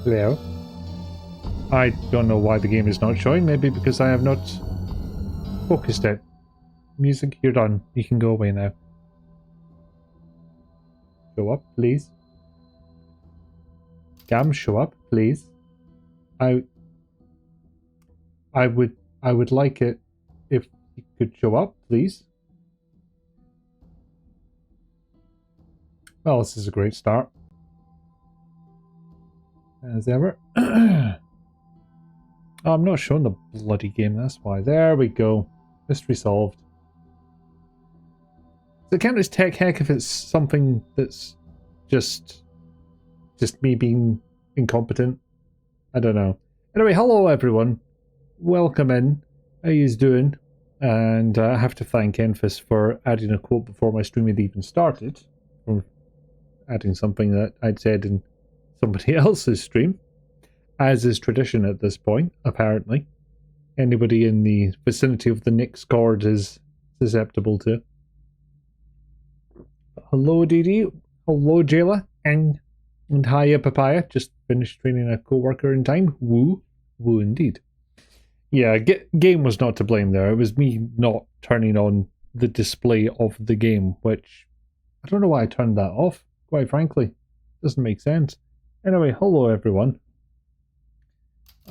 Hello. I don't know why the game is not showing. Maybe because I have not focused it. Music, you're done. You can go away now. Show up, please. Gam, show up, please. I would like it if you could show up, please. Well, this is a great start. As ever. Oh, I'm not showing the bloody game, that's why. There we go. Mystery solved. So it count as tech heck if it's something that's just me being incompetent? I don't know. Anyway, hello everyone. Welcome in. How yous doing? And I have to thank Enfys for adding a quote before my stream had even started. Or adding something that I'd said in somebody else's stream. As is tradition at this point, apparently. Anybody in the vicinity of the Nix Cord is susceptible to. Hello, Dee. Hello, Jayla. And hiya, Papaya. Just finished training a co-worker in time. Woo. Woo indeed. Yeah, game was not to blame there. It was me not turning on the display of the game, which I don't know why I turned that off, quite frankly. Doesn't make sense. Anyway, hello everyone.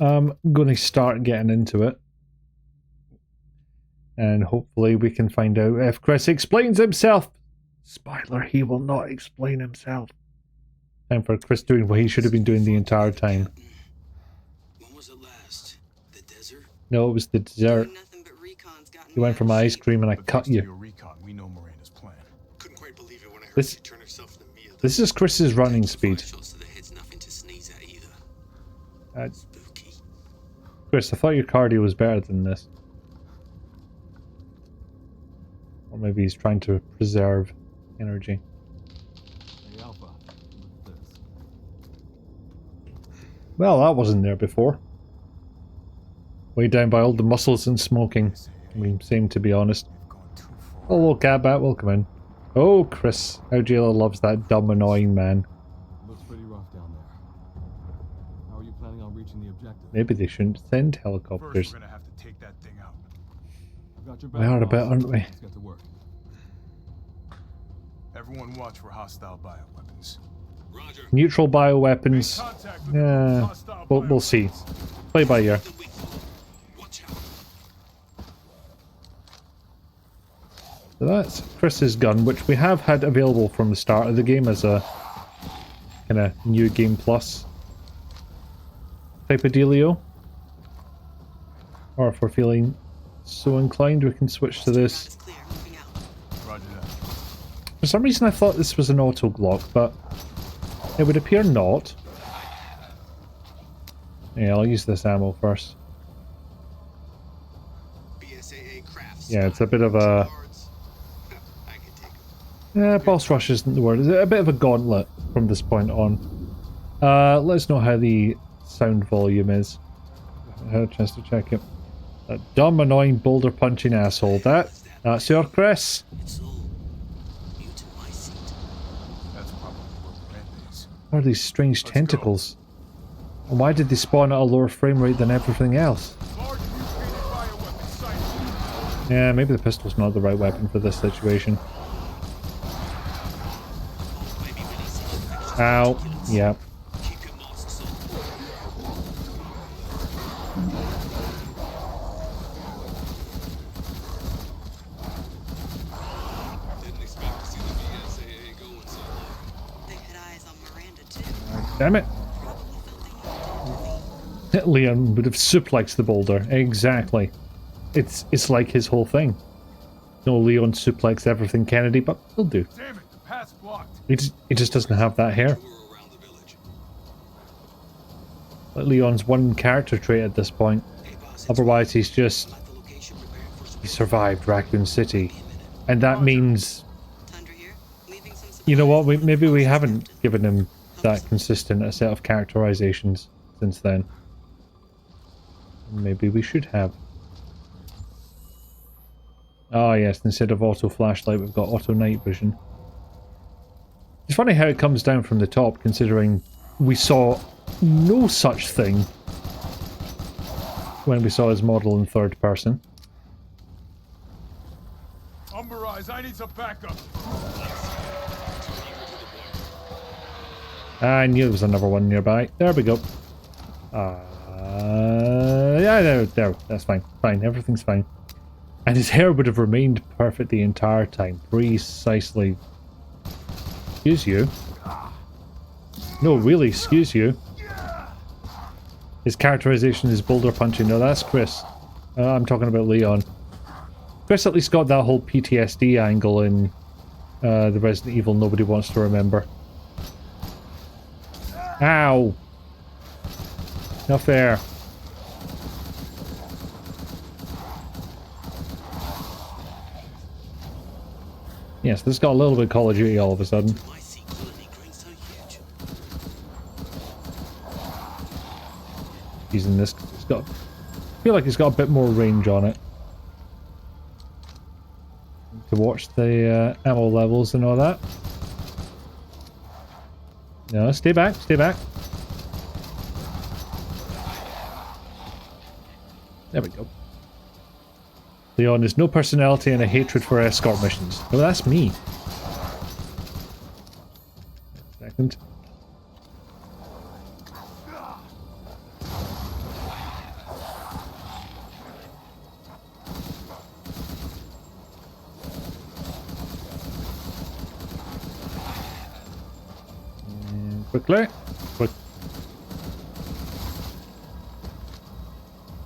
I'm going to start getting into it. And hopefully we can find out if Chris explains himself. Spoiler, he will not explain himself. Time for Chris doing what he should have been doing the entire time. When was it last? The desert? No, it was the dessert. You went for my ice cream and I cut you. This is Chris's running speed. Chris, I thought your cardio was better than this. Or maybe he's trying to preserve energy. Well, that wasn't there before. Way down by all the muscles and smoking. I mean, same to be honest. Hello, Catbat, welcome in. Oh, Chris, how Jayla loves that dumb, annoying man. Looks pretty rough down there. How are you planning on reaching the objective? Maybe they shouldn't send helicopters. First, we're gonna have to take that thing out. We are a bit, aren't we? Let's get to work. Everyone watch for hostile bioweapons. Roger. Neutral bioweapons. Yeah, we'll see. Play by ear. Watch out. So that's Chris's gun, which we have had available from the start of the game as a kind of new game plus type of dealio. Or if we're feeling so inclined, we can switch to this. Roger that. For some reason I thought this was an auto Glock, but it would appear not. Yeah, I'll use this ammo first. Yeah, it's a bit of a... Yeah, boss rush isn't the word. It's a bit of a gauntlet from this point on. Let us know how the sound volume is. I had a chance to check it. That dumb, annoying, boulder punching asshole. That's your Chris. What are these strange tentacles? And why did they spawn at a lower frame rate than everything else? Yeah, maybe the pistol's not the right weapon for this situation. Ow. Yep. Damn it. Leon would have suplexed the boulder. Exactly. It's like his whole thing. No, Leon suplex everything Kennedy, but he'll do. Damn it, the path's blocked. He just doesn't have that hair. Like Leon's one character trait at this point. Otherwise he's just... He survived Raccoon City. And that means... You know what, maybe we haven't given him that consistent a set of characterizations since then. Maybe we should have. Oh yes, instead of auto flashlight we've got auto night vision. It's funny how it comes down from the top, considering we saw no such thing when we saw his model in third person. Umberise, I need some backup. I knew there was another one nearby. There we go. Yeah, there. That's fine. Fine. Everything's fine. And his hair would have remained perfect the entire time. Precisely. Excuse you. No, really, excuse you. His characterization is boulder punching. No, that's Chris. I'm talking about Leon. Chris at least got that whole PTSD angle in the Resident Evil nobody wants to remember. Ow! Not fair. Yes, this got a little bit Call of Duty all of a sudden. Using this, it's got. I feel like it's got a bit more range on it. To watch the ammo levels and all that. No, stay back, stay back. There we go. Leon has no personality and a hatred for escort missions. Oh, that's me. Second. Quickly. Quick.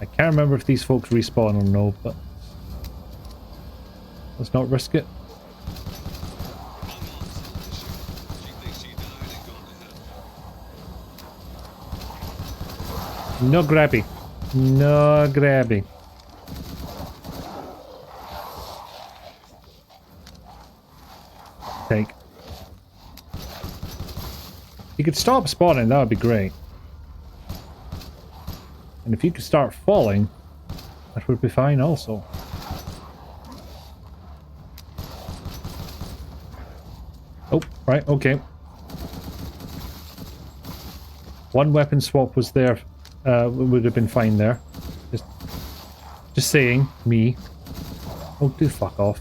I can't remember if these folks respawn or no, but let's not risk it. No grabby. No grabby. Take. You could stop spawning, that would be great. And if you could start falling, that would be fine also. Oh, right, okay. One weapon swap was there, would have been fine there. Just saying, me. Oh, do fuck off.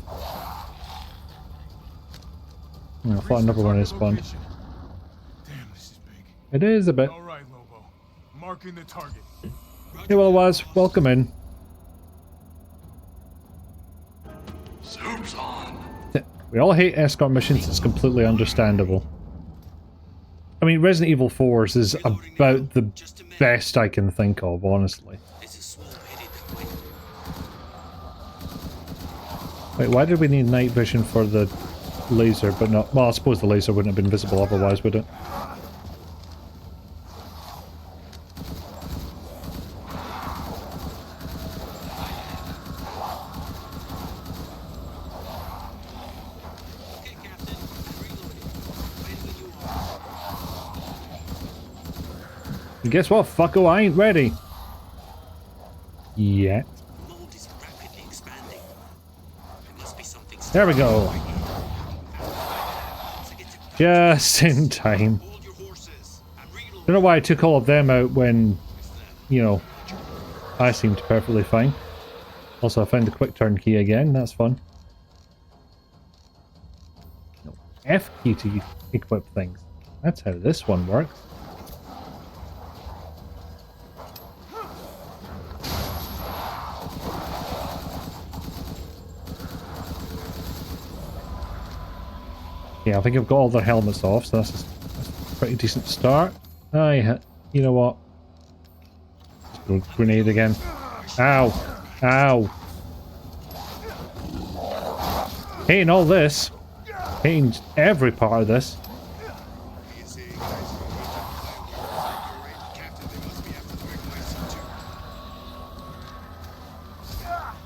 I thought another one had spawned. It is a bit. All right, Lobo. Marking the target. Hey, well, it was. Welcome in. Soup's on. We all hate escort missions. It's completely understandable. I mean, Resident Evil 4's is about the best I can think of, honestly. Wait, why did we need night vision for the laser, but not... Well, I suppose the laser wouldn't have been visible otherwise, would it? And guess what, fucko? I ain't ready. Yet. There we go. Just in time. Don't know why I took all of them out when, you know, I seemed perfectly fine. Also, I found the quick turn key again. That's fun. No, F key to equip things. That's how this one works. Yeah, I think I've got all their helmets off, so that's a pretty decent start. You know what? Just go grenade again. Ow! Ow! Hating all this. Hating every part of this.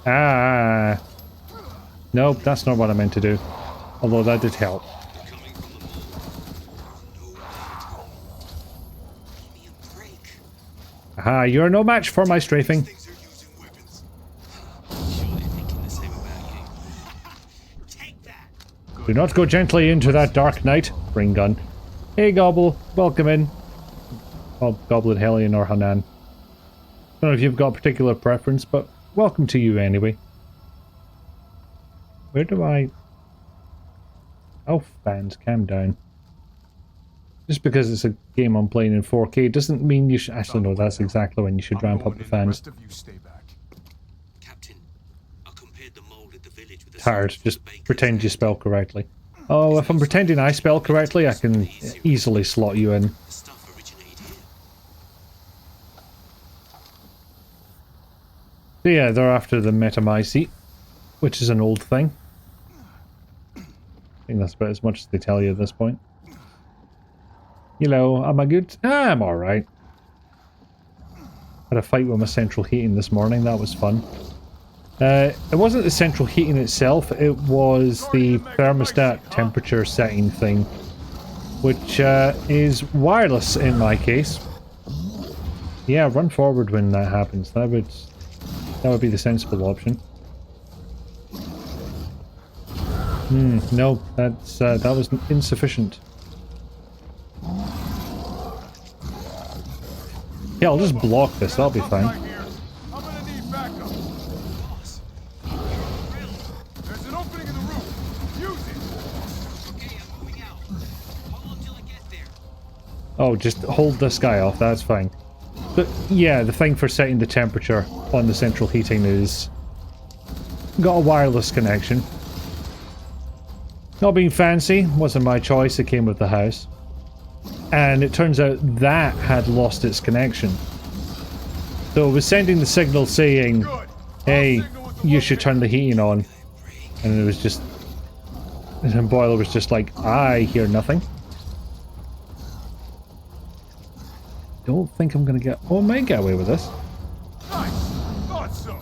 Ah! Nope, that's not what I meant to do. Although that did help. Aha, you're no match for my strafing. Do not go gently into that dark night. Bring gun. Hey Gobble, welcome in. Goblin, Hellion, or Hanan. I don't know if you've got a particular preference, but welcome to you anyway. Where do I... Oh, fans, calm down. Just because it's a game I'm playing in 4K doesn't mean you should... Actually, no, that's exactly when you should ramp up the fans. Captain, I compared the mold at the village with the Tired, samples just the baker's pretend you left. spell correctly. Oh, if I'm pretending I spell correctly, I can easily slot you in. The stuff originated here. So yeah, they're after the Metamycete, which is an old thing. I think that's about as much as they tell you at this point. Hello, am I good? Ah, I'm alright. Had a fight with my central heating this morning, that was fun. It wasn't the central heating itself, it was the thermostat temperature setting thing, which is wireless in my case. Yeah, run forward when that happens. That would be the sensible option. No, that was insufficient. Yeah, I'll just block this, that'll be fine. I'm gonna need backup. Boss, There's an opening in the roof. Use it. okay, I'm moving out. Hold on till I get there. Oh, just hold this guy off, that's fine. But yeah, the thing for setting the temperature on the central heating is... got a wireless connection. Not being fancy, wasn't my choice, it came with the house. And it turns out that had lost its connection. So it was sending the signal saying, hey, you should turn the heating on. And it was just... and Boiler was just like, I hear nothing. Don't think I'm gonna get... oh, I might get away with this. Nice. Thought so.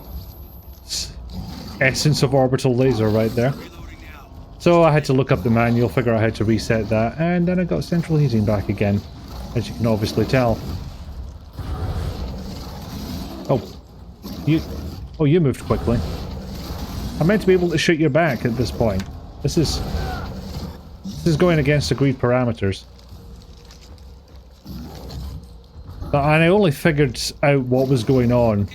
Essence of orbital laser right there. Reloading now. So I had to look up the manual, figure out how to reset that, and then I got central heating back again, as you can obviously tell. Oh, you moved quickly. I'm meant to be able to shoot your back at this point. This is going against agreed parameters. And I only figured out what was going on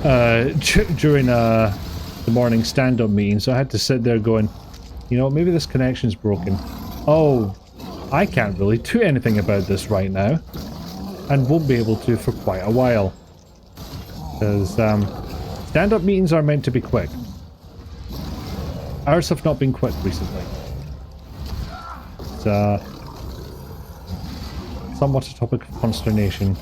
during the morning stand-up meeting, so I had to sit there going, you know, maybe this connection's broken. Oh, I can't really do anything about this right now, and won't be able to for quite a while. Because stand-up meetings are meant to be quick. Ours have not been quick recently. It's somewhat a topic of consternation.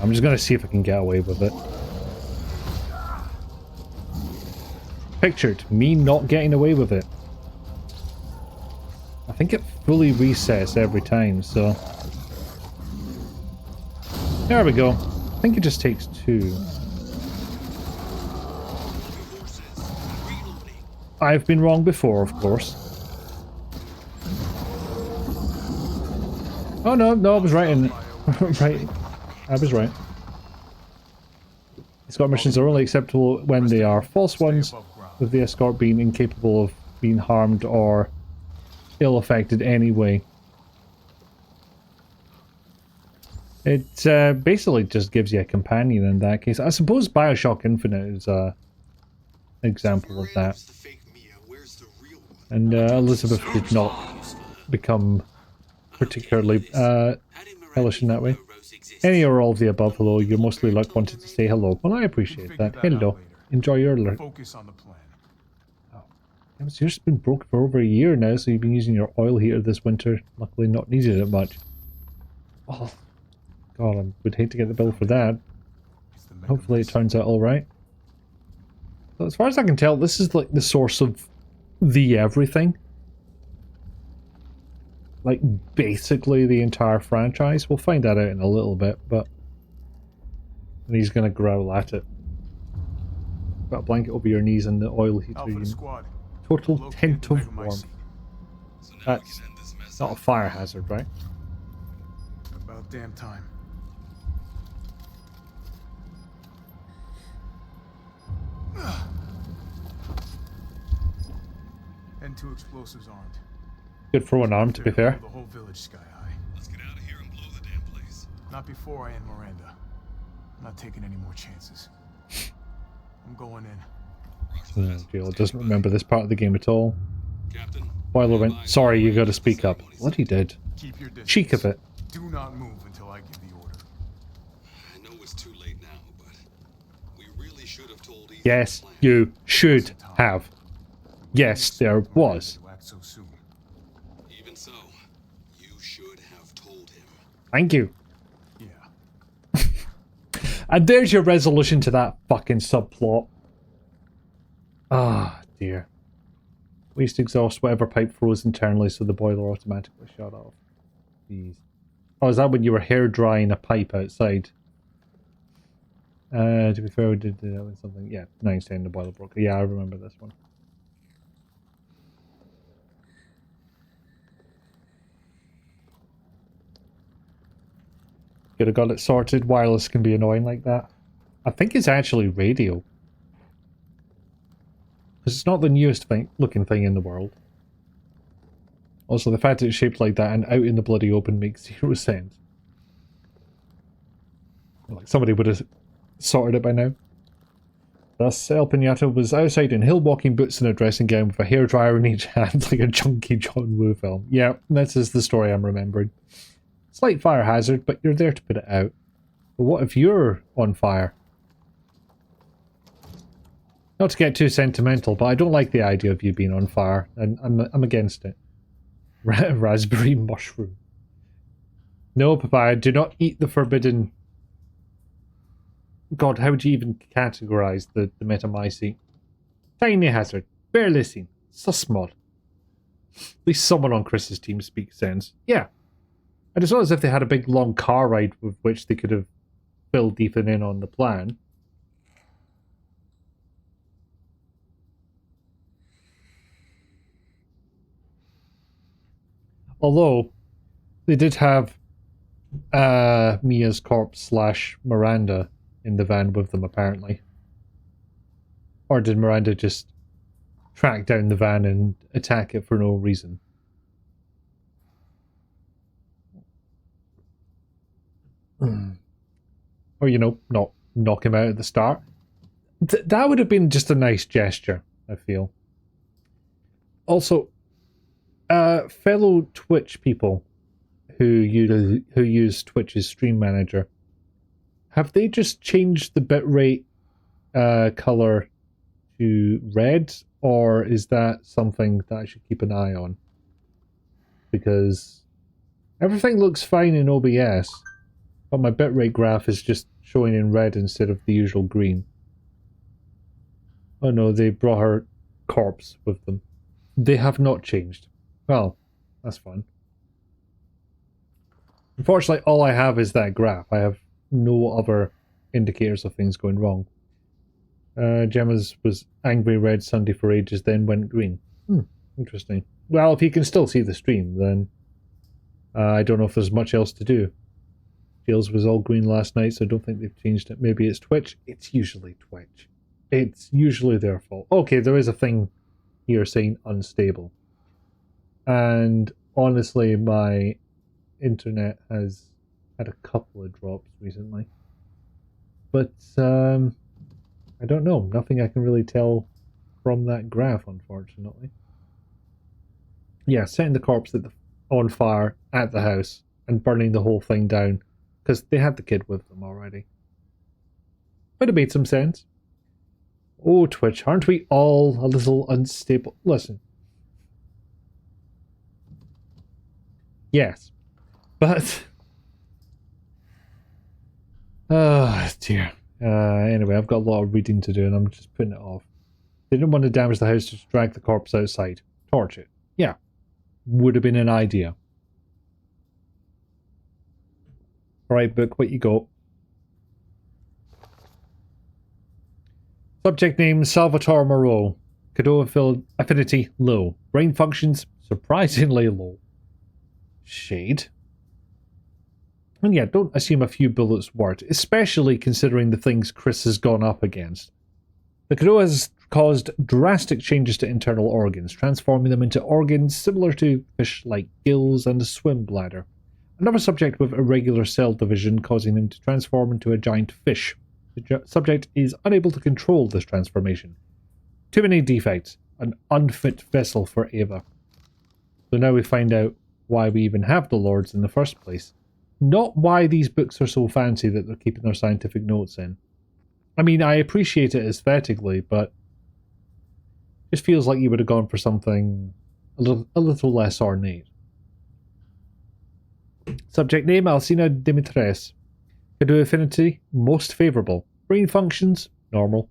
I'm just gonna see if I can get away with it. Pictured me not getting away with it. I think it fully resets every time, so... there we go. I think it just takes 2. I've been wrong before, of course. Oh no, I was right in... right. I was right. Escort missions are only acceptable when they are false ones, with the escort being incapable of being harmed or ill-affected anyway. It basically just gives you a companion in that case. I suppose Bioshock Infinite is an example of that. And Elizabeth did not become particularly hellish in that way. Any or all of the above, hello. You're mostly like wanted to say hello. Well, I appreciate that. Hello. Enjoy your alert. Focus on the plan. Oh. Yours been broken for over a year now, so you've been using your oil heater this winter. Luckily not needed it much. Oh, God, I would hate to get the bill for that. Hopefully it turns out alright. So as far as I can tell, this is like the source of the everything. Like, basically the entire franchise. We'll find that out in a little bit, but... and he's gonna growl at it. Got a blanket over your knees and the oil heater unit. Total tent of warmth. That's not a fire hazard, right? About damn time. And 2 explosives armed. Good for one arm, to be fair. The whole village sky high. Let's get out of here and blow the damn place. Not before I end Miranda. I'm not taking any more chances. I'm going in. Jill doesn't remember this part of the game at all. Captain. Boiler went, sorry, you gotta speak up. What he did. Keep your distance. Cheek of it. Do not move until I give the order. I know it's too late now, but we really should have told Ethan Yes, the plan. you should have. Yes, there was. To act so soon. Even so, you should have told him. Thank you. Yeah. And there's your resolution to that fucking subplot. Ah, dear. Waste exhaust whatever pipe froze internally so the boiler automatically shut off. Jeez. Oh, is that when you were hair drying a pipe outside? To be fair, we did that with something. Yeah, 910 the boiler broke. Yeah, I remember this one. Could have got it sorted. Wireless can be annoying like that. I think it's actually radio. Because it's not the newest looking thing in the world. Also, the fact that it's shaped like that and out in the bloody open makes 0 sense. Like somebody would have sorted it by now. Thus, El Pinata was outside in hill walking boots and a dressing gown with a hairdryer in each hand like a junky John Woo film. Yeah, this is the story I'm remembering. Slight fire hazard, but you're there to put it out. But what if you're on fire? Not to get too sentimental, but I don't like the idea of you being on fire, and I'm against it. Raspberry mushroom. No, papaya, do not eat the forbidden... God, how would you even categorize the metamycete? Tiny hazard. Barely seen. So small. At least someone on Chris's team speaks sense. Yeah. And it's not as if they had a big long car ride with which they could have filled Ethan in on the plan. Although, they did have Mia's corpse / Miranda in the van with them, apparently. Or did Miranda just track down the van and attack it for no reason? Or, you know, not knock him out at the start. That would have been just a nice gesture, I feel. Also, fellow Twitch people who use Twitch's Stream Manager, have they just changed the bitrate color to red, or is that something that I should keep an eye on? Because everything looks fine in OBS, but my bitrate graph is just showing in red instead of the usual green. Oh no, they brought her corpse with them. They have not changed. Well, that's fun. Unfortunately, all I have is that graph. I have no other indicators of things going wrong. Gemma's was angry red Sunday for ages, then went green. Interesting. Well, if you can still see the stream, then I don't know if there's much else to do. Jails was all green last night, so I don't think they've changed it. Maybe it's Twitch. It's usually Twitch. It's usually their fault. Okay, there is a thing here saying unstable. And honestly, my internet has had a couple of drops recently. But I don't know. Nothing I can really tell from that graph, unfortunately. Yeah, setting the corpse on fire at the house and burning the whole thing down. Because they had the kid with them already. Would have made some sense. Oh, Twitch, aren't we all a little unstable? Listen. Yes. But... oh, dear. Anyway, I've got a lot of reading to do and I'm just putting it off. They didn't want to damage the house, just drag the corpse outside. Torch it. Yeah. Would have been an idea. Alright, book, what you got? Subject name, Salvatore Moreau. Cadeau affinity, low. Brain functions, surprisingly low. Shade. And yeah, don't assume a few bullets worked, especially considering the things Chris has gone up against. The Cadeau has caused drastic changes to internal organs, transforming them into organs similar to fish like gills and a swim bladder. Another subject with irregular cell division causing him to transform into a giant fish. The subject is unable to control this transformation. Too many defects. An unfit vessel for Ava. So now we find out why we even have the Lords in the first place. Not why these books are so fancy that they're keeping their scientific notes in. I mean, I appreciate it aesthetically, but it just feels like you would have gone for something a little less ornate. Subject name, Alcina Dimitres. Cadu affinity, most favourable. Brain functions, normal.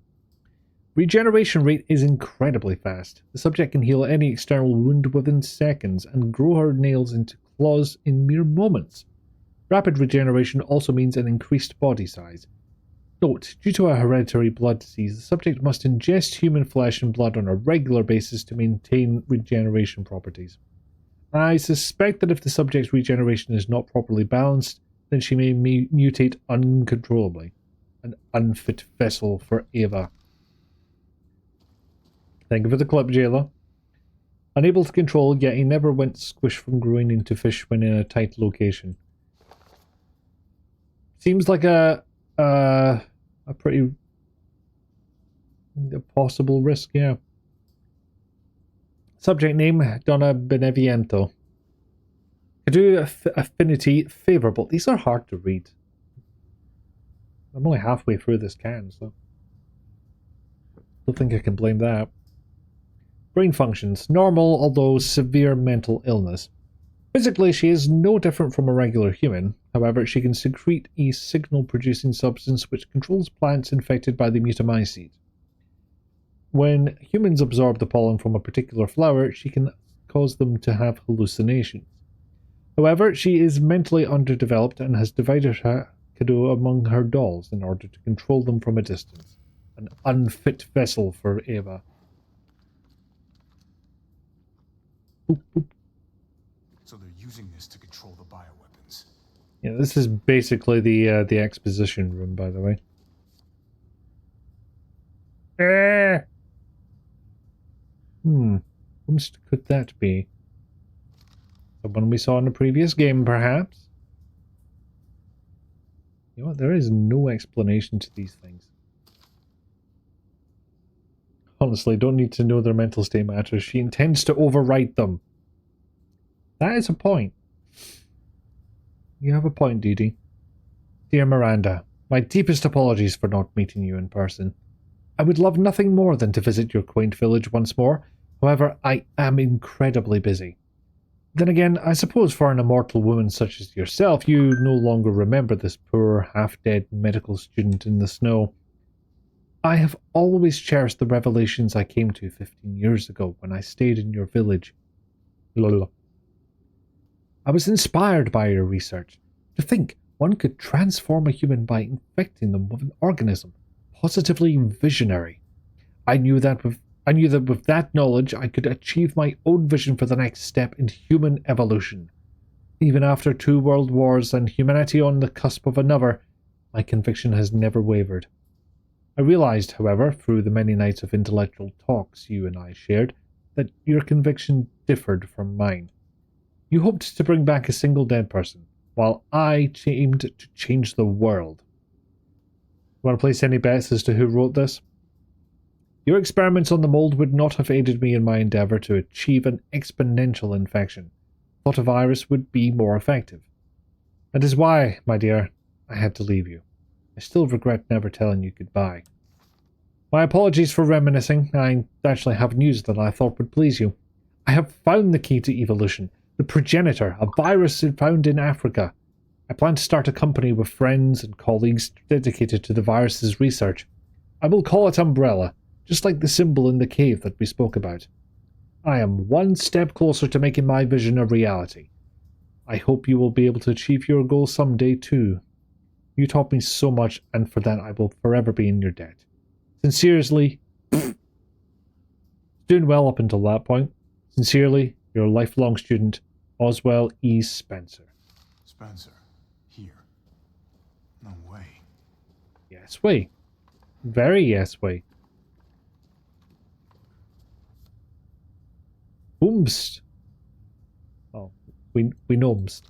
Regeneration rate is incredibly fast. The subject can heal any external wound within seconds and grow her nails into claws in mere moments. Rapid regeneration also means an increased body size. Note, due to a hereditary blood disease, the subject must ingest human flesh and blood on a regular basis to maintain regeneration properties. I suspect that if the subject's regeneration is not properly balanced, then she may mutate uncontrollably. An unfit vessel for Ava. Thank you for the clip, Jailer. Unable to control, yet he never went squish from growing into fish when in a tight location. Seems like a pretty possible risk, yeah. Subject name, Donna Beneviento. Cadu affinity, favourable. These are hard to read. I'm only halfway through this can, so don't think I can blame that. Brain functions, normal, although severe mental illness. Physically, she is no different from a regular human. However, she can secrete a signal-producing substance which controls plants infected by the mutamycete. When humans absorb the pollen from a particular flower, she can cause them to have hallucinations. However, she is mentally underdeveloped and has divided her Cadu among her dolls in order to control them from a distance. An unfit vessel for Ava. Boop, boop. So they're using this to control the bioweapons. Yeah, this is basically the exposition room, by the way. What could that be? The one we saw in the previous game, perhaps? You know what? There is no explanation to these things. Honestly, don't need to know their mental state matters. She intends to overwrite them. That is a point. You have a point, Dee Dee. Dear Miranda, my deepest apologies for not meeting you in person. I would love nothing more than to visit your quaint village once more. However, I am incredibly busy. Then again, I suppose for an immortal woman such as yourself, you no longer remember this poor, half-dead medical student in the snow. I have always cherished the revelations I came to 15 years ago when I stayed in your village. Lol. I was inspired by your research. To think one could transform a human by infecting them with an organism. Positively visionary. I knew that with that knowledge I could achieve my own vision for the next step in human evolution. Even after 2 world wars and humanity on the cusp of another, my conviction has never wavered. I realized, however, through the many nights of intellectual talks you and I shared, that your conviction differed from mine. You hoped to bring back a single dead person, while I aimed to change the world. Want to place any bets as to who wrote this? Your experiments on the mold would not have aided me in my endeavour to achieve an exponential infection. Thought a virus would be more effective. That is why, my dear, I had to leave you. I still regret never telling you goodbye. My apologies for reminiscing. I actually have news that I thought would please you. I have found the key to evolution, the progenitor, a virus found in Africa. I plan to start a company with friends and colleagues dedicated to the virus's research. I will call it Umbrella, just like the symbol in the cave that we spoke about. I am one step closer to making my vision a reality. I hope you will be able to achieve your goal someday too. You taught me so much, and for that I will forever be in your debt. Sincerely, doing well up until that point. Sincerely, your lifelong student, Oswell E. Spencer. Spencer, here. No way. Yes way. Very yes way. Whomst. Oh, we knowmst.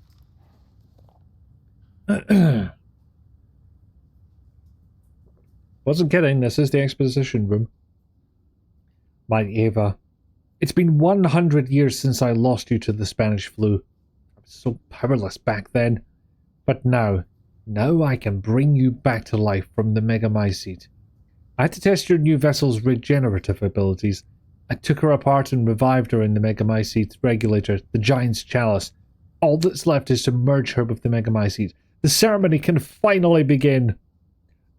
Wasn't kidding, this is the exposition room. My Ava, it's been 100 years since I lost you to the Spanish flu. I was so powerless back then. But now I can bring you back to life from the Megamycete. I had to test your new vessel's regenerative abilities. I took her apart and revived her in the Megamycete regulator, the Giant's Chalice. All that's left is to merge her with the Megamycete. The ceremony can finally begin.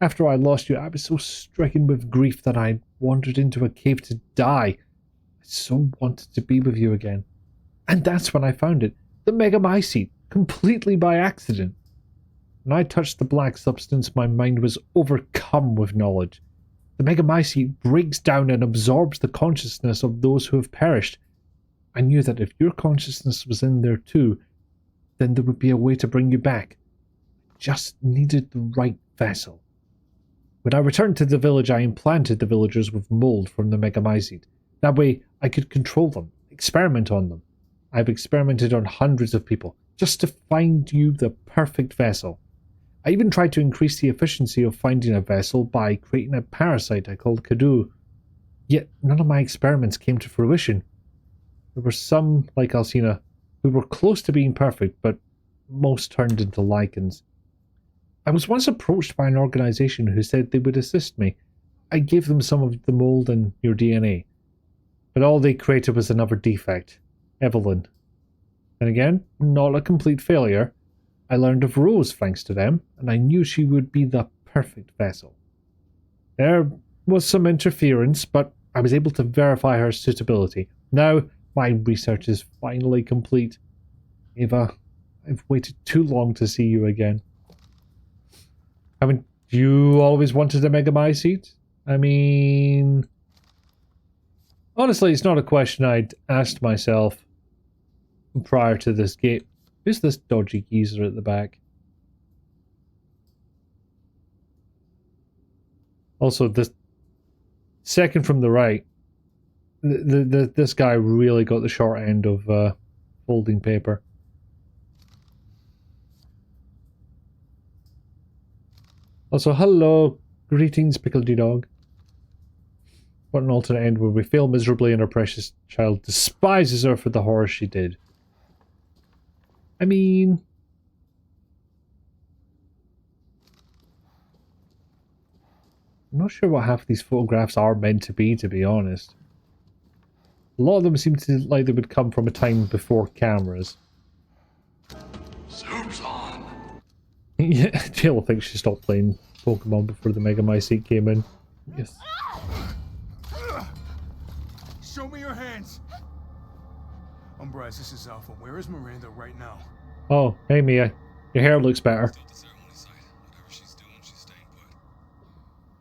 After I lost you, I was so stricken with grief that I wandered into a cave to die. I so wanted to be with you again. And that's when I found it. The Megamycete, completely by accident. When I touched the black substance, my mind was overcome with knowledge. The Megamycete breaks down and absorbs the consciousness of those who have perished. I knew that if your consciousness was in there too, then there would be a way to bring you back. I just needed the right vessel. When I returned to the village, I implanted the villagers with mold from the Megamycete. That way, I could control them, experiment on them. I've experimented on hundreds of people, just to find you the perfect vessel. I even tried to increase the efficiency of finding a vessel by creating a parasite I called Kadu. Yet none of my experiments came to fruition. There were some, like Alcina, who were close to being perfect, but most turned into lichens. I was once approached by an organization who said they would assist me. I gave them some of the mold and your DNA. But all they created was another defect. Evelyn. And again, not a complete failure. I learned of Rose thanks to them, and I knew she would be the perfect vessel. There was some interference, but I was able to verify her suitability. Now, my research is finally complete. Ava, I've waited too long to see you again. Haven't you always wanted a Megamycete? I mean... Honestly, it's not a question I'd asked myself prior to this game. Who's this dodgy geezer at the back? Also, this second from the right, this guy really got the short end of folding paper. Also, hello, greetings, Pickledy Dog. What an alternate end where we fail miserably and our precious child despises her for the horror she did. I mean... I'm not sure what half these photographs are meant to be honest. A lot of them seem to like they would come from a time before cameras. Soup's on. Yeah, Jill thinks she stopped playing Pokemon before the Megamycete came in. Yes. Show me your hands. Umbrise, this is Alpha. Where is Miranda right now? Oh, hey Mia. Your hair looks better. Still at the ceremony site. Whatever she's doing, she's staying put.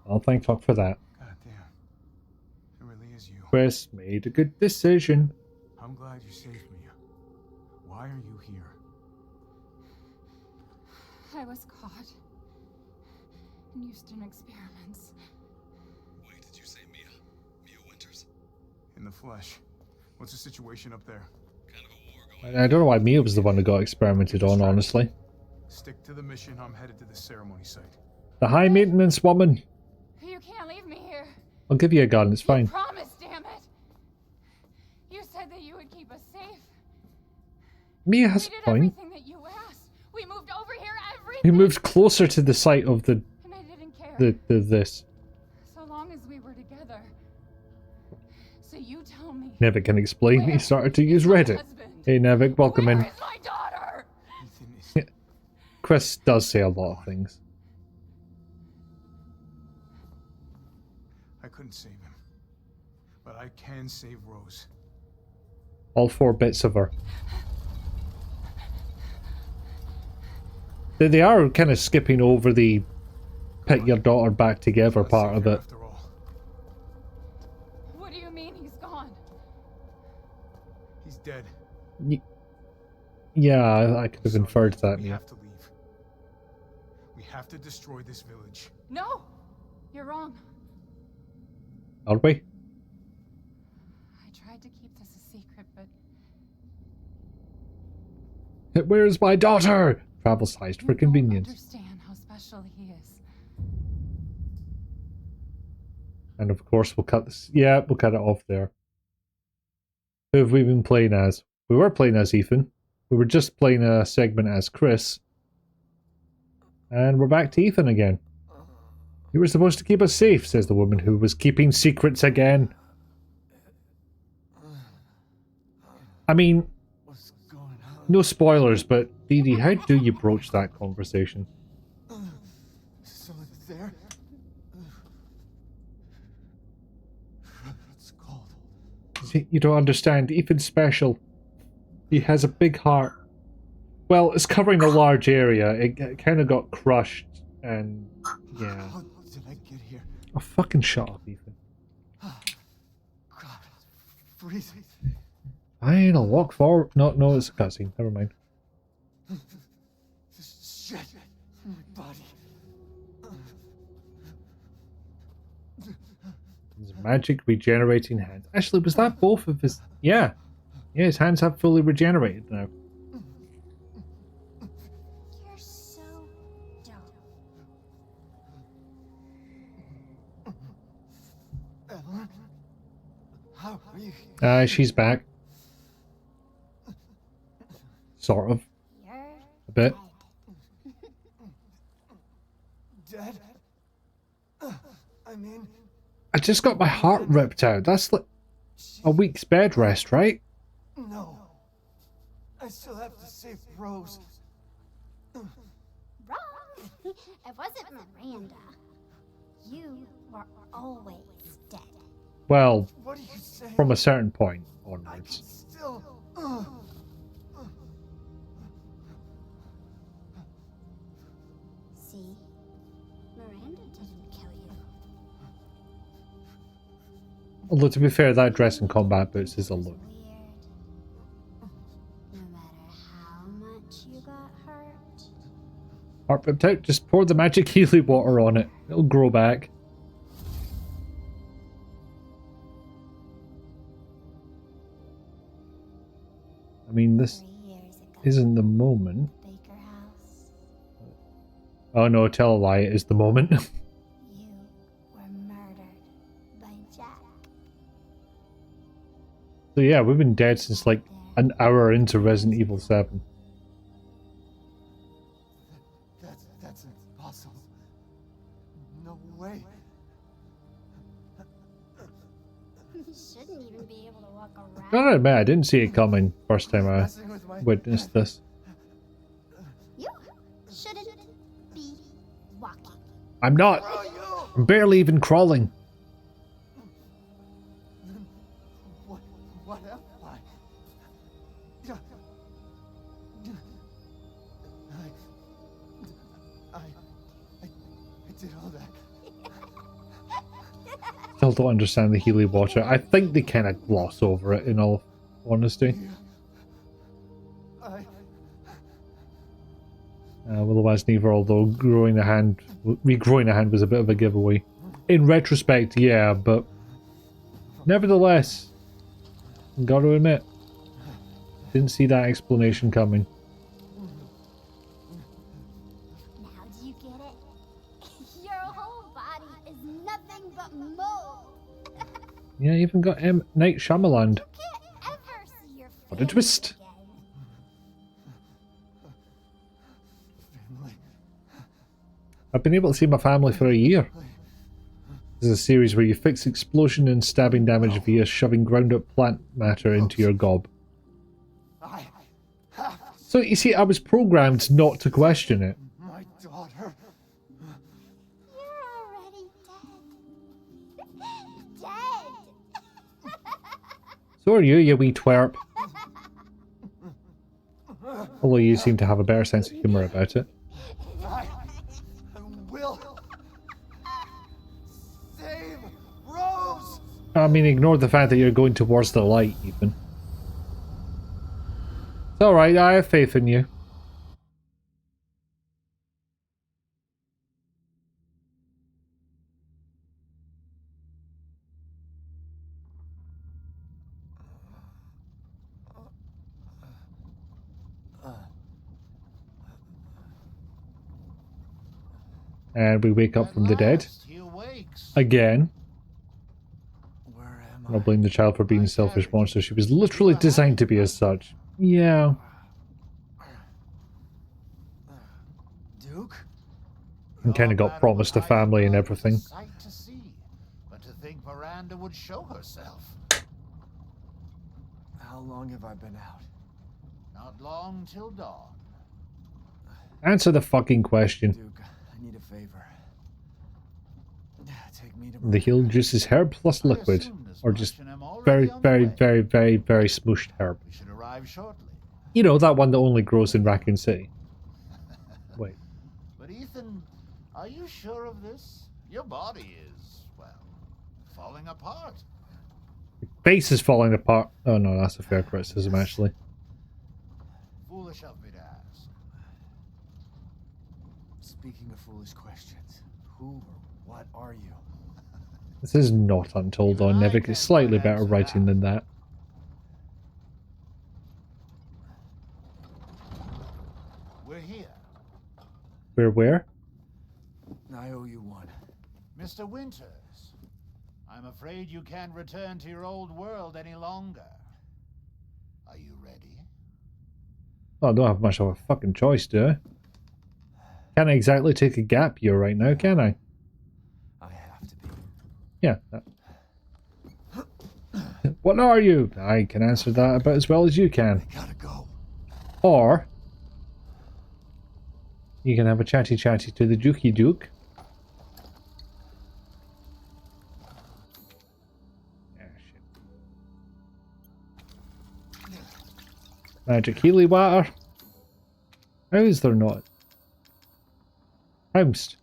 Well, thank fuck for that. God damn. It really is you. Chris made a good decision. I'm glad you saved me. Why are you here? I was caught and used in experiments. Wait, did you say Mia? Mia Winters? In the flesh. What's the situation up there? Kind of a war going. I don't know why Mia was the one that got experimented on, honestly. Stick to the mission. I'm headed to the ceremony site. The high maintenance woman. You can't leave me here. I'll give you a gun, it's You fine. promised, damn it. You said that you would keep us safe. Mia has We a did point. everything that you asked. We moved over here, everything. We moved closer to the site of the And I didn't care. this. So long as we were together. So you tell me. Nevik can explain. He started to use is my Reddit. husband? Hey Nevik, welcome Where in. is my daughter? Ethan is... Yeah. Chris does say a lot of things. I couldn't save him. But I can save Rose. All 4 bits of her. They are kind of skipping over the put your daughter back together Let's part save of her it. After all. What do you mean he's gone? He's dead. Yeah, I could have Son, inferred that, We yeah. have to leave. We have to destroy this village. No, you're wrong. Are we? I tried to keep this a secret, but Where's my daughter? Travel sized for You don't convenience. understand how special he is. And of course, we'll cut this. Yeah, we'll cut it off there. Who have we been playing as? We were playing as Ethan. We were just playing a segment as Chris. And we're back to Ethan again. You were supposed to keep us safe, says the woman who was keeping secrets again. I mean, What's going on? no spoilers, but Dee Dee, how do you broach that conversation? Someone there? It's cold. See, you don't understand. Ethan's special. He has a big heart. Well, it's covering a large area. It kind of got crushed, and yeah. How did I get here? Oh, fucking shut up, Ethan. God, it's freezing. Fine, I'll walk forward. No, it's a cutscene. Never mind. This shit. My body. His magic regenerating hands. Actually, was that both of his... Yeah. Yeah, his hands have fully regenerated now. You're so dumb. Ellen? How are you? She's back. Sort of. You're A bit. dead. Dead? I mean... I just got my heart ripped out. That's like a week's bed rest, right? No. I still have to save Rose. Wrong. It wasn't Miranda. You were always dead. Well, What are you saying? from a certain point I can onwards. still... See? Miranda didn't kill you. Although, to be fair, that dress in combat boots is a look. Weird. No matter how much you got hurt. Heart ripped out, just pour the magic healing water on it. It'll grow back. I mean, this 3 years ago. isn't the moment. Baker House. Oh no, tell a lie, it is the moment. You were murdered by Jack. So yeah, we've been dead since like an hour into Resident Evil 7. That's impossible. No way. You shouldn't even be able to walk around. Gotta admit, I didn't see it coming first time I Messing with my... witnessed this. You shouldn't be walking. I'm not. Bro, you! I'm barely even crawling. What am I? I did all that. Still don't understand the Healy water. I think they kind of gloss over it, in all honesty. Otherwise, neither, although regrowing a hand was a bit of a giveaway. In retrospect, yeah, but nevertheless, gotta admit, didn't see that explanation coming. Now do you get it? Your whole body is nothing but mold. Yeah, even got M. Night Shyamalan. You can't ever see your What a twist. again. Family. I've been able to see my family for a year. This is a series where you fix explosion and stabbing damage via shoving ground up plant matter into your gob. I have So you see, I was programmed not to question it. my daughter. You're already dead. Dead. So are you wee twerp. Although you seem to have a better sense of humour about it. I will save Rose. I mean, ignore the fact that you're going towards the light, Ethan. It's alright, I have faith in you. And we wake up At from the dead. last, he awakes. Again. Where am I'll I? blame the child for being a selfish monster. She was literally designed to be as such. Yeah. Duke? And kind of Your got battle promised with a family and Heisenberg was a everything. sight to see, but to think Miranda would show herself. How long have I been out? Not long till dawn. Answer the fucking question. Duke, I need a favor. Take me to The healing juice is herb plus I liquid. assumed as Or much just and am already very, on the very, way. very, very, very smooshed herb. We should arrive shortly. You know, that one that only grows in Raccoon City. Wait. But Ethan, are you sure of this? Your body is, well, falling apart. Base is falling apart. Oh no, that's a fair criticism actually. Foolish of me to ask. Speaking of foolish questions, who or what are you? This is not Untold though. Never gets slightly better writing than that. We're here. We're where? I owe you one. Mr. Winters, I'm afraid you can't return to your old world any longer. Are you ready? Oh, I don't have much of a fucking choice, do I? Can't exactly take a gap year right now, can I? I have to be. Yeah. What are you? I can answer that about as well as you can. I gotta go. Or you can have a chatty to the Dukey Duke. Ah, shit. Magic Healy water. How is there not? Housed.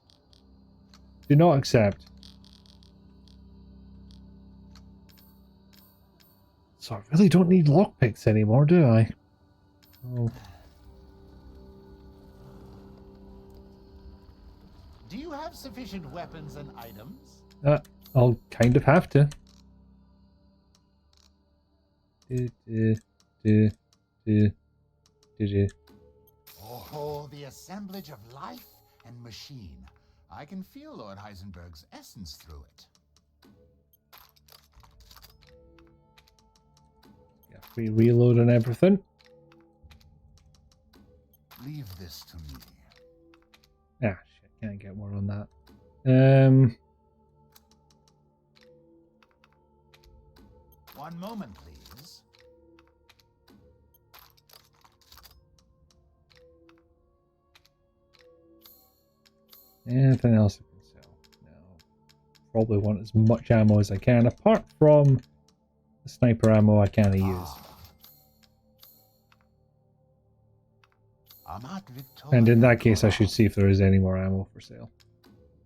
Do not accept. So I really don't need lockpicks anymore, do I? Oh. Do you have sufficient weapons and items? I'll kind of have to. Oh, the assemblage of life and machine. I can feel Lord Heisenberg's essence through it. Yeah, free reload and everything. Leave this to me. Ah, shit, can't get more on that. One moment, please. Anything else I can sell? No. Probably want as much ammo as I can, apart from the sniper ammo I can't use. And in that case, I should see if there is any more ammo for sale.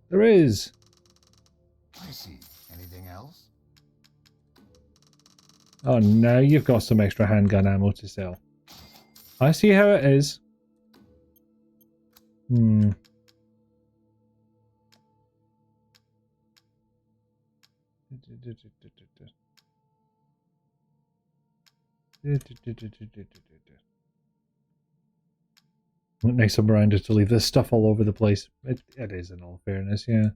There is! I see. Anything else? Oh, now you've got some extra handgun ammo to sell. I see how it is. Nice of Miranda to leave this stuff all over the place. It is, in all fairness, yeah.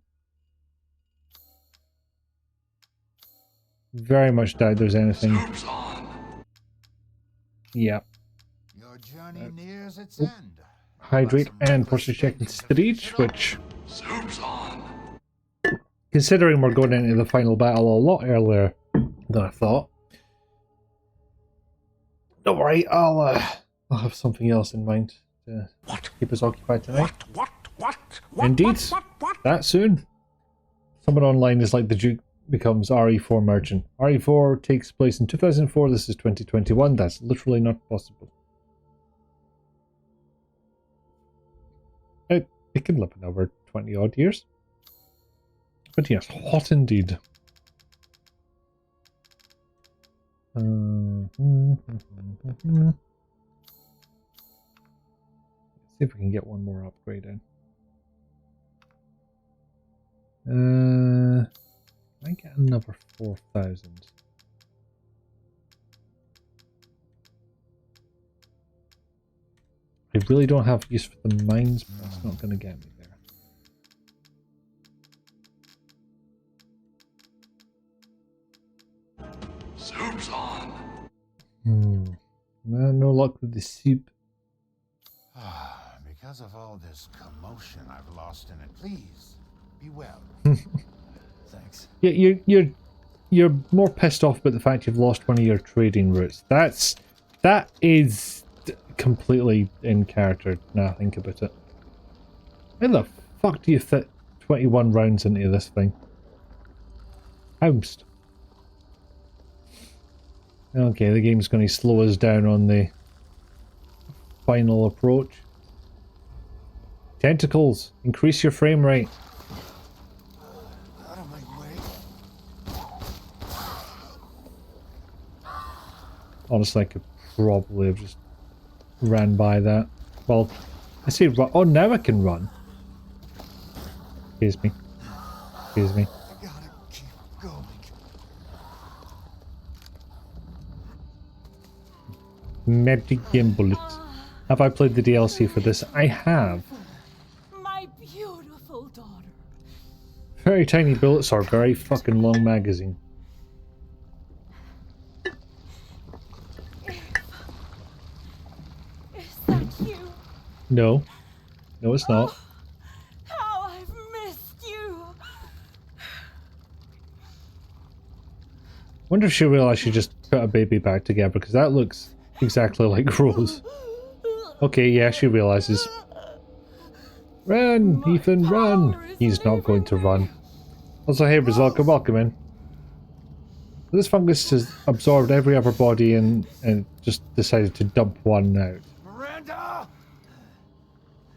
Very much doubt there's anything. Yeah. Your journey nears its end. Hydrate and posture check and street, which, considering we're going into the final battle a lot earlier than I thought. Don't worry, I'll have something else in mind to keep us occupied tonight. Indeed, that soon. Someone online is like the Duke becomes RE4 merchant. RE4 takes place in 2004, this is 2021, that's literally not possible. It can live another 20 odd years. But yes, hot indeed. Let's see if we can get one more upgrade in. I get another 4,000. I really don't have use for the mines, but that's not going to get me there. Soup's on. No luck with the soup. Because of all this commotion I've lost in it, please be well. Thanks. Yeah, you're more pissed off about the fact you've lost one of your trading routes. That is completely in character. Now I think about it. How the fuck do you fit 21 rounds into this thing? Housed. Okay, the game's going to slow us down on the final approach. Tentacles, increase your frame rate. Out of my way. Honestly, I could probably have just ran by that. Well, I say run. Oh, now I can run. Excuse me. Excuse me. I gotta keep going. Magic game bullets. Have I played the DLC for this? I have. My beautiful daughter. Very tiny bullets or very fucking long magazine. Is that you? No. No, it's not. How I've missed you. Wonder if she realised she just put a baby back together, because that looks exactly like Rose. Okay, yeah, she realises. Run, Ethan, run! He's not going to run. Also, hey, Rizalka, welcome in. This fungus has absorbed every other body and just decided to dump one out. Miranda!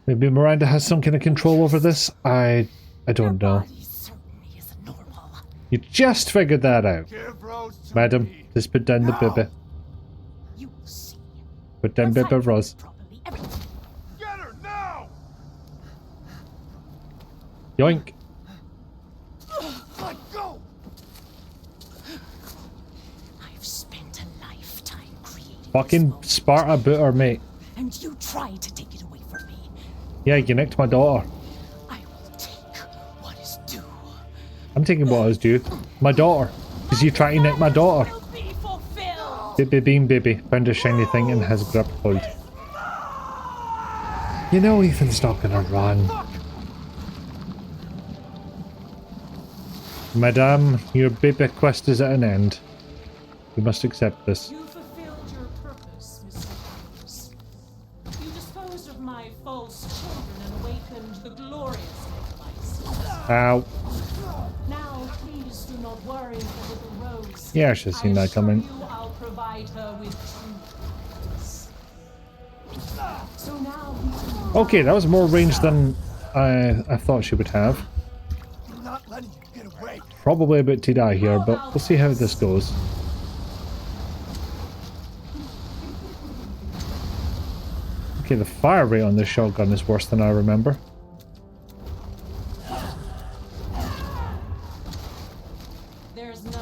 Maybe Miranda has some kind of control over this? I don't know. Body certainly isn't normal. You just figured that out. Give Rose to Madam, me. just put down the Now. bibby. You will see. Put down Once I bibby, do Rose. it properly, everything. Get her now! Yoink. Let go! I've spent a lifetime creating Fucking this moment, Sparta booter, mate. and you tried to take it away from me. Yeah, you nicked my daughter. I will take what is due. I'm taking what I was due. My daughter. Because you try to nick my daughter. Will be fulfilled. Baby bean baby. Found a shiny thing and has grabbed hold. You know Ethan's not gonna run. Madame, your baby quest is at an end. You must accept this. You fulfilled your purpose, Mr. Rose. You disposed of my false children and awakened the glorious Nicholas. Ow. Now, please do not worry for little Rose. Yeah, I should have seen that coming. You, I'll provide her with true peace. So now we can Okay, that was more range than I thought she would have. I'm not letting you get away. Probably about to die here, but we'll see how this goes. Okay, the fire rate on this shotgun is worse than I remember. There's nothing.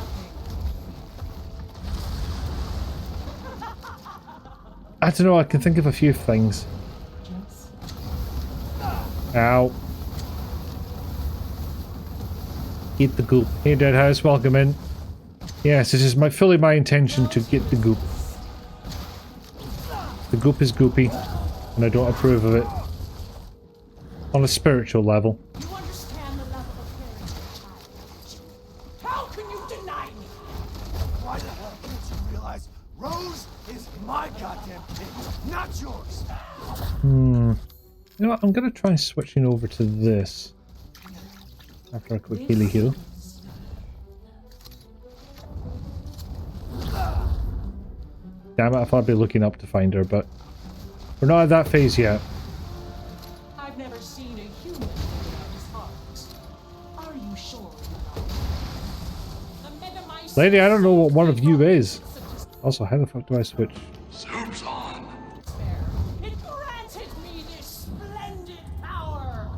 I don't know, I can think of a few things. Just Ow. Eat the goop. Hey Deadhouse, welcome in. Yes, it is fully my intention to get the goop. The goop is goopy, and I don't approve of it. On a spiritual level. you understand the love of a parent, child. How can you deny me? Why the hell can't you realize Rose is my goddamn kid, not yours? You know what, I'm gonna try switching over to this. After a quick healy heal. Damn it, I thought I'd be looking up to find her, but we're not at that phase yet. I've never seen a human without his heart. Are you sure? The Megamycete Lady, I don't know what one of you is. Also, how the fuck do I switch? Soup's on. It granted me this splendid power.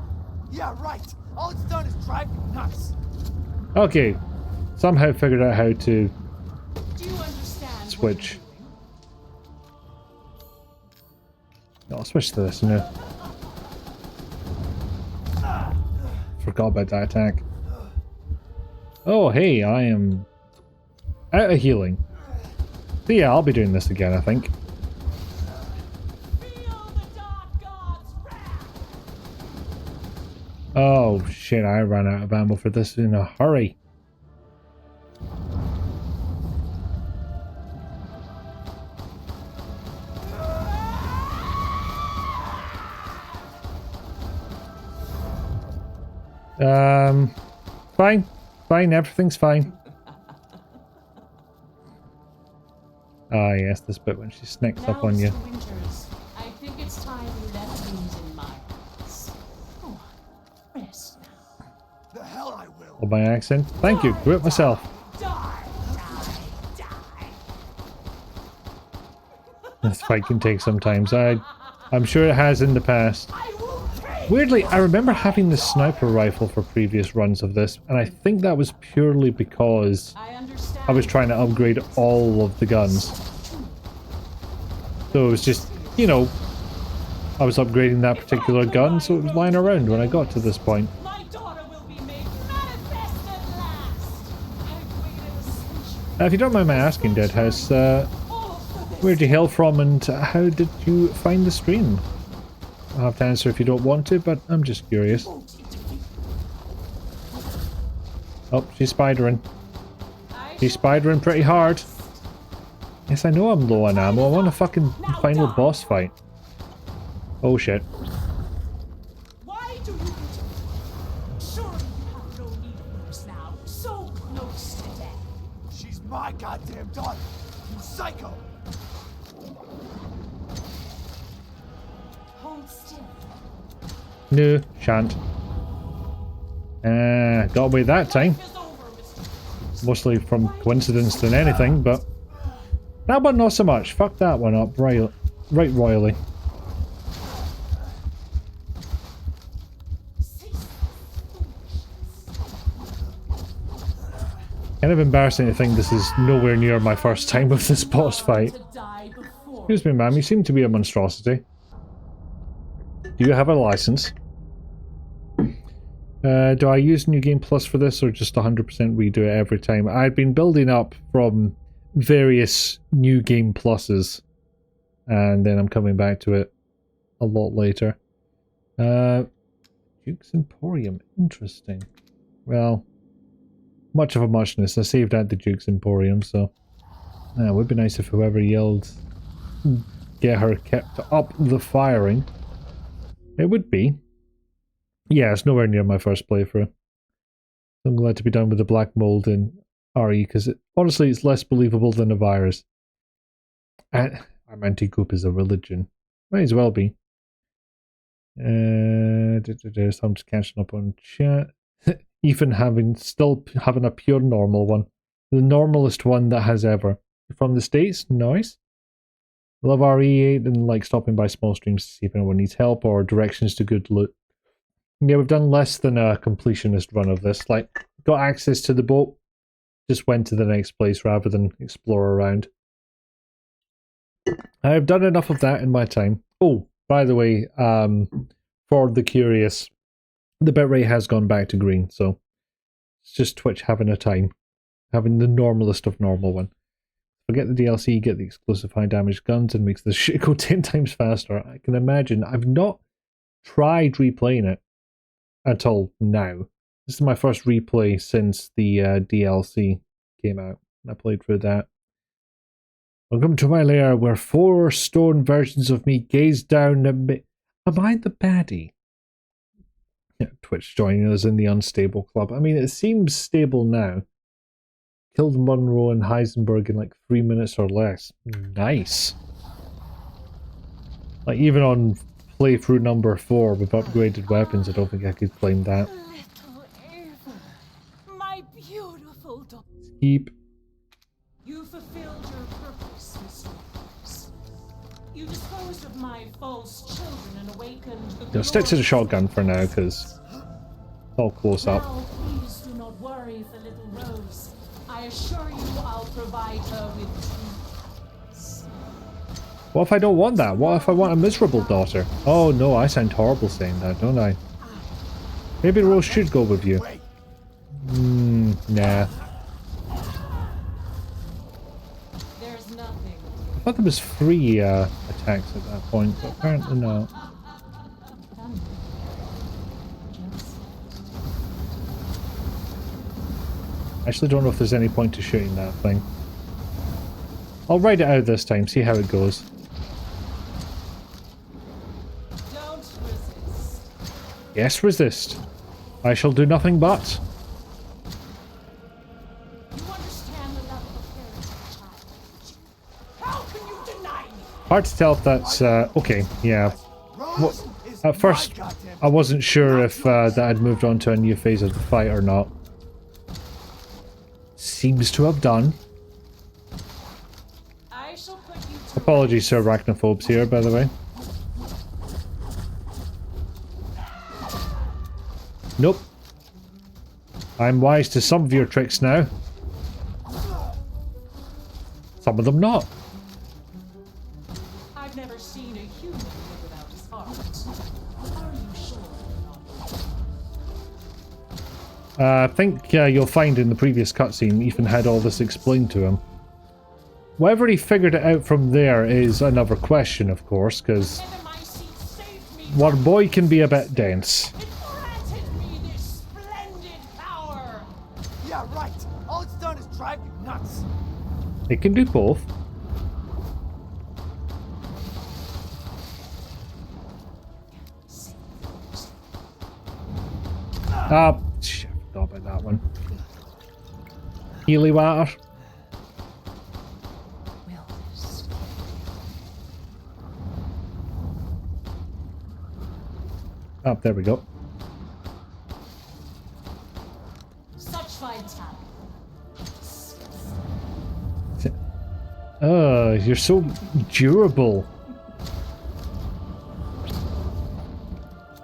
Yeah, right. All it's done is drive you nuts. Okay, somehow figured out how to Do you understand? switch. No, I'll switch to this now. Forgot about that attack. Oh, hey, I am out of healing. So yeah, I'll be doing this again, I think. Feel the dark god's wrath. Oh shit, I ran out of ammo for this in a hurry. Fine. Fine, everything's fine. Ah yes, this bit when she sneaks up on you. Mr. Winters, I think it's time you left things in my hands. Oh, rest now. The hell I will. Oh, my accent. Thank you. Grew it myself. Die. This fight can take some time. I'm sure it has in the past. I will take. Weirdly, I remember having the sniper rifle for previous runs of this, and I think that was purely because I understand. I was trying to upgrade all of the guns. So it was just, you know, I was upgrading that particular gun, so it was lying around when I got to this point. My daughter will be made manifest at last. I've waited a century. Now, if you don't mind my asking, Deadhouse, All for this. where'd you hail from and how did you find the stream? I'll have to answer if you don't want to, but I'm just curious. Won't interfere. Oh, she's spidering. I She's spidering pretty hard. Yes, I know I'm low on ammo. I want a fucking final boss fight. Oh shit. Why do you interfere? Surely you have no need of yours now. So close to death. She's my goddamn daughter. You psycho. Hold still. No, shan't. Got away that time. Life is over, Mr. Mostly from coincidence than anything, but that one not so much. Fuck that one up right royally. Kind of embarrassing to think this is nowhere near my first time with this boss fight. To die before. Excuse me, ma'am, you seem to be a monstrosity. Do you have a license? Do I use New Game Plus for this or just 100% redo it every time? I've been building up from various New Game Pluses and then I'm coming back to it a lot later. Duke's Emporium, interesting. Well, much of a muchness. I saved out the Duke's Emporium, so it would be nice if whoever yelled get her kept up the firing. It would be. Yeah, it's nowhere near my first playthrough. I'm glad to be done with the black mold in RE, because honestly it's less believable than a virus. And I'm anti-goop is a religion. Might as well be. So I'm just catching up on chat. Ethan still having a pure normal one. The normalest one that has ever. From the States? Nice. Love RE8 and like stopping by small streams to see if anyone needs help or directions to good loot. Yeah, we've done less than a completionist run of this. Like, got access to the boat, just went to the next place rather than explore around. I've done enough of that in my time. Oh, by the way, for the curious, the bitrate has gone back to green, so it's just Twitch having a time. Having the normalest of normal one. Forget the DLC, get the exclusive high damage guns and makes this shit go 10 times faster. I can imagine. I've not tried replaying it until now. This is my first replay since the DLC came out. I played through that. Welcome to my lair where 4 stone versions of me gaze down at me. Am I the baddie? Yeah, Twitch joining us in the unstable club. I mean, it seems stable now. Killed Monroe and Heisenberg in like 3 minutes or less. Nice. Like, even on playthrough number 4 with upgraded weapons, I don't think I could claim that. Little Ava, my beautiful daughter. Keep. You fulfilled your purpose, Mr. Winters. You disposed of my false children and awakened the Stick to the glorious shotgun for now, because it's all close up. Now, please do not worry for little Rose. I assure you I'll provide her with peace. What if I don't want that? What if I want a miserable daughter? Oh no, I sound horrible saying that, don't I? Maybe Rose should go with you. There's nothing. I thought there was 3 attacks at that point, but apparently not. I actually don't know if there's any point to shooting that thing. I'll ride it out this time, see how it goes. Don't resist. Yes, resist. I shall do nothing but. You understand the level of heritage, child. How can you deny me? Hard to tell if that's, okay, yeah. Well, at first, I wasn't sure if that had moved on to a new phase of the fight or not. Seems to have done. I shall put you to Apologies to arachnophobes here, by the way. Nope. I'm wise to some of your tricks now. Some of them not. I've never seen a human live without his heart. Are you sure? I think you'll find in the previous cutscene, Ethan had all this explained to him. Whether he figured it out from there is another question, of course, because Heaven, my seat saved me. one boy can be a bit dense. It granted me this splendid power. Yeah, right. All it's done is drive you nuts. It can do both. Shit, I forgot about that one. Healy water. Oh, there we go. Such vitality. Oh, you're so durable.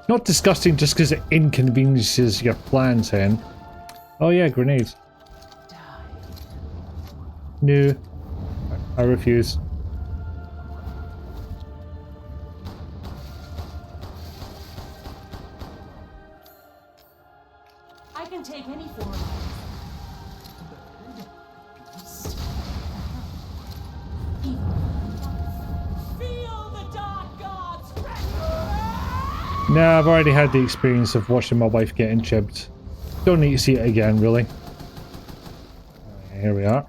Not disgusting just because it inconveniences your plans, Hen. Oh yeah, grenades. No. I refuse. I can take any form. Feel the dark gods. Nah, I've already had the experience of watching my wife getting chipped. Don't need to see it again, really. Here we are.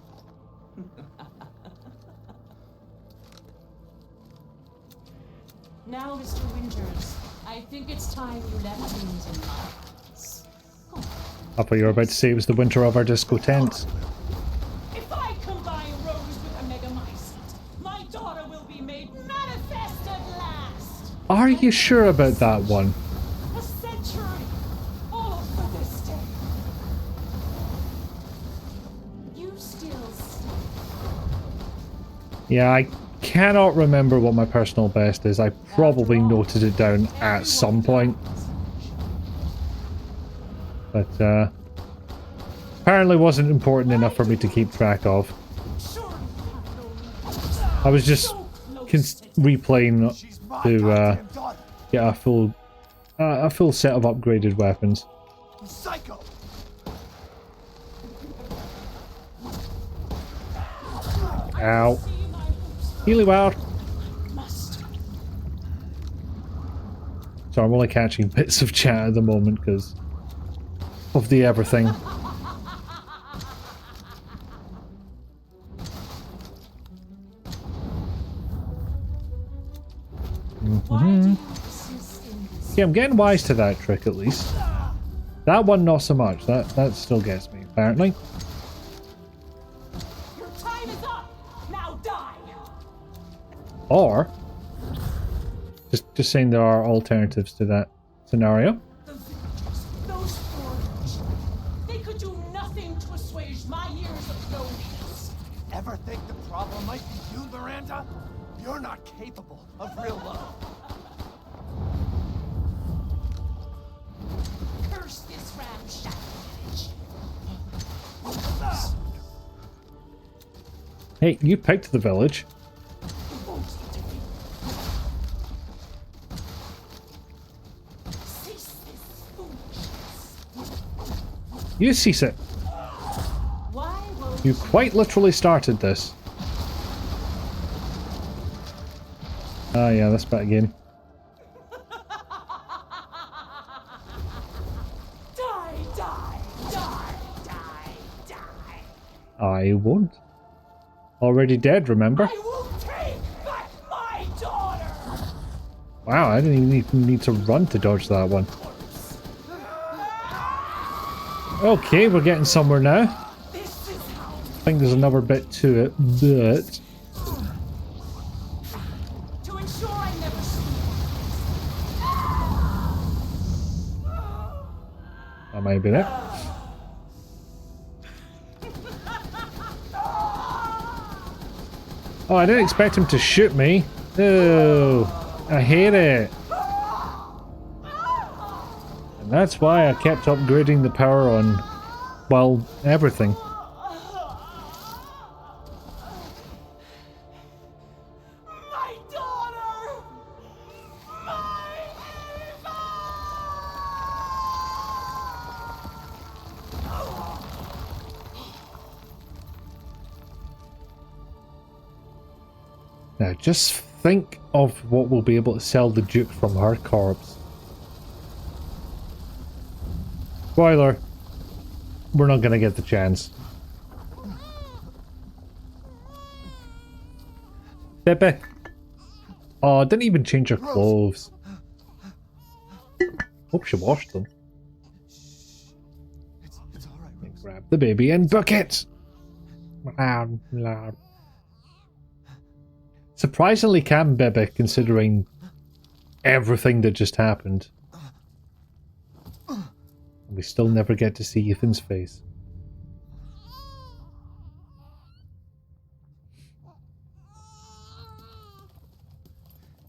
Now, Mr. Winters, I think it's time you left things in my hands. I thought you were about to say it was the winter of our disco tent. If I combine Rose with a megamycete, my daughter will be made manifest at last. Are you sure about that one? A century, all for this day. You still stay. Yeah, I cannot remember what my personal best is. I probably noted it down at some point. But, apparently wasn't important enough for me to keep track of. I was just replaying to get a full set of upgraded weapons. Psycho. Ow. Healy wild. So I'm only catching bits of chat at the moment because of the everything. Yeah, I'm getting wise to that trick at least. That one not so much. That still gets me, apparently. Your time is up. Now die. Or just saying there are alternatives to that scenario. The villagers, those foreigners, they could do nothing to assuage my years of loneliness. Ever think the problem might be you, Miranda? You're not capable of real love. Curse this ramshackle village. Hey, you picked the village. You won't intervene. Cease this foolishness. You cease it. Why won't You quite literally started this. Ah, yeah, this bit again. Die, die, die, die, die. I won't. Already dead, remember? I will take back my daughter. Wow, I didn't even need to run to dodge that one. Okay, we're getting somewhere now. This is how. I think there's another bit to it, but... To ensure I never sleep. That might be it. Oh, I didn't expect him to shoot me. Oh, I hate it. And that's why I kept upgrading the power on, well, everything. My daughter. My Now, just think of what we'll be able to sell the Duke from her corpse. Spoiler, we're not going to get the chance. Pepe. Oh, didn't even change her clothes. Hope she washed them. It's all right, Rose. Grab the baby and book it! Surprisingly calm, Bebe, considering everything that just happened. We still never get to see Ethan's face.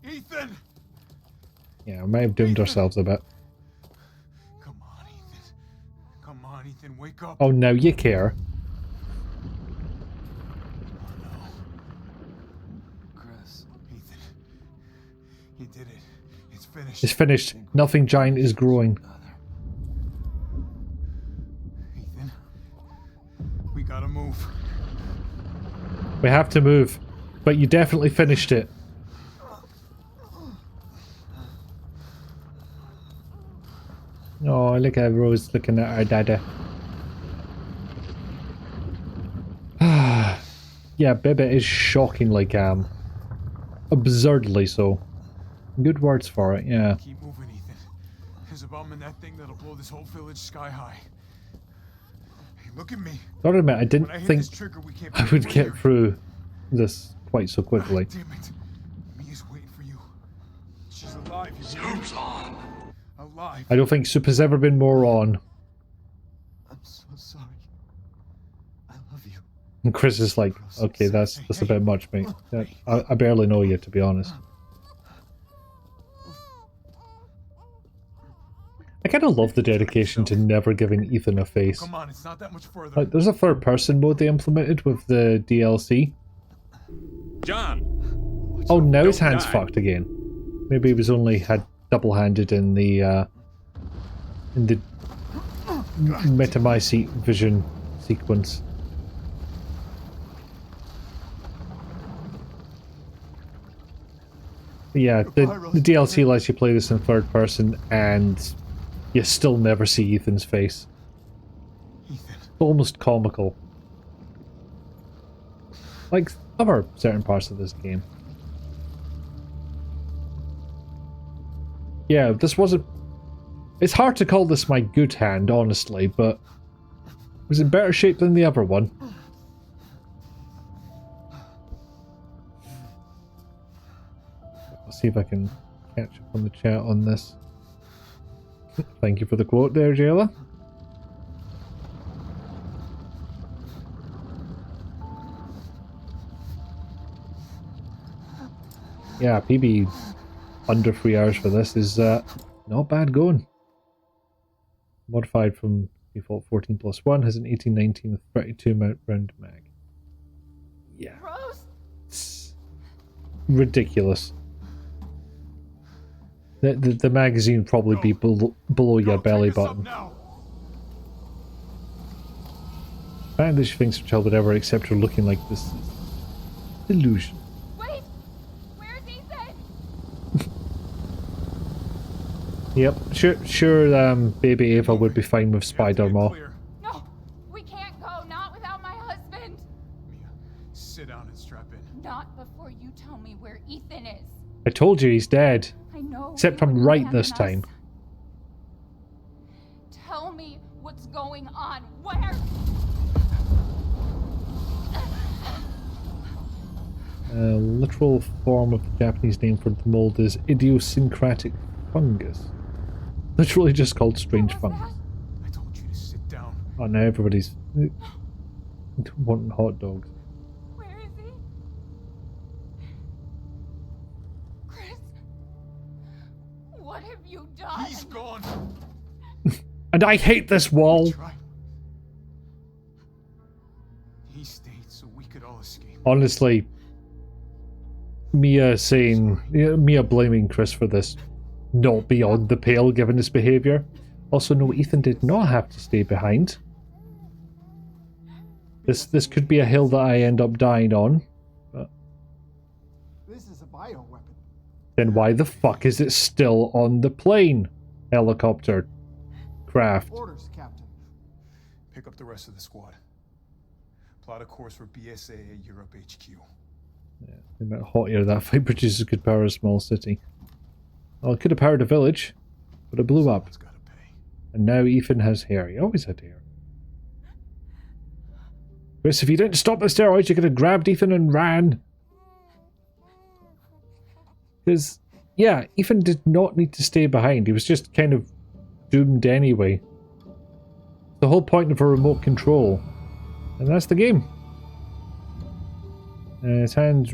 Ethan! Yeah, we may have doomed ourselves a bit. Come on, Ethan. Come on, Ethan, wake up. Oh, now you care. Chris. Ethan. You did it. It's finished. It's finished. Nothing giant is growing. Ethan. We gotta move. We have to move. But you definitely finished it. Oh, look at Rose looking at her dada. Yeah, Bebe is shockingly calm. Absurdly so. Good words for it, yeah. Keep moving, Ethan. There's a bomb in that thing that'll blow this whole village sky high. Hey, look at me. Gotta admit, I didn't When I hit think this trigger, we can't I be would anywhere get near. through this quite so quickly. Damn it. Mia's waiting for you. She's alive. You hear me? on. Alive. I don't think Soup has ever been more on. I'm so sorry. I love you. And Chris is like, okay, that's a bit much, mate. I barely know you, to be honest. I kind of love the dedication to never giving Ethan a face. Come on, it's not that much further. Like, there's a third-person mode they implemented with the DLC. John. Oh, now his Don't hand's die. fucked again. Maybe he was only had double-handed in the Metamycete vision sequence. But yeah, the DLC lets you play this in third person, and you still never see Ethan's face. Ethan. It's almost comical. Like other certain parts of this game. Yeah, this wasn't... It's hard to call this my good hand, honestly, but... it was in better shape than the other one. I'll see if I can catch up on the chat on this. Thank you for the quote there, Jayla. Yeah, PB under 3 hours for this is not bad going. Modified from default 14 plus 1, has an 1819 with 32 round mag. Yeah. Rose? It's ridiculous. The magazine would probably be below your belly button. The fact that she thinks her child would ever accept her looking like this is delusion. Wait! Where's Ethan? Yep, sure, baby Ava would be fine with You have to Spider get Maw. clear. No, we can't go. Not without my husband. Mia, sit down and strap in. Not before you tell me where Ethan is. I told you he's dead. I know. Except you I'm wouldn't right this abandon time. us. Tell me what's going on. Where? A literal form of the Japanese name for the mold is idiosyncratic fungus. Literally just called strange What was fungus. I told you to sit down. Oh, now everybody's wanting hot dogs. Where is he? Chris, what have you done? He's gone. And I hate this wall! Try. He stayed so we could all escape. Honestly, Mia blaming Chris for this, not beyond the pale given his behaviour. Also, no, Ethan did not have to stay behind. This could be a hill that I end up dying on, but This is a bioweapon. then why the fuck is it still on the plane? Helicopter. Craft. Orders, Captain. Pick up the rest of the squad. Plot a course for BSAA Europe HQ. Yeah, the amount of hot air that fight produces could power a small city. Well, it could have powered a village, but it blew up. Someone's gotta pay. And now Ethan has hair. He always had hair. Chris, if you didn't stop the steroids, you could have grabbed Ethan and ran. Because, yeah, Ethan did not need to stay behind. He was just kind of doomed anyway. The whole point of a remote control. And that's the game. His hands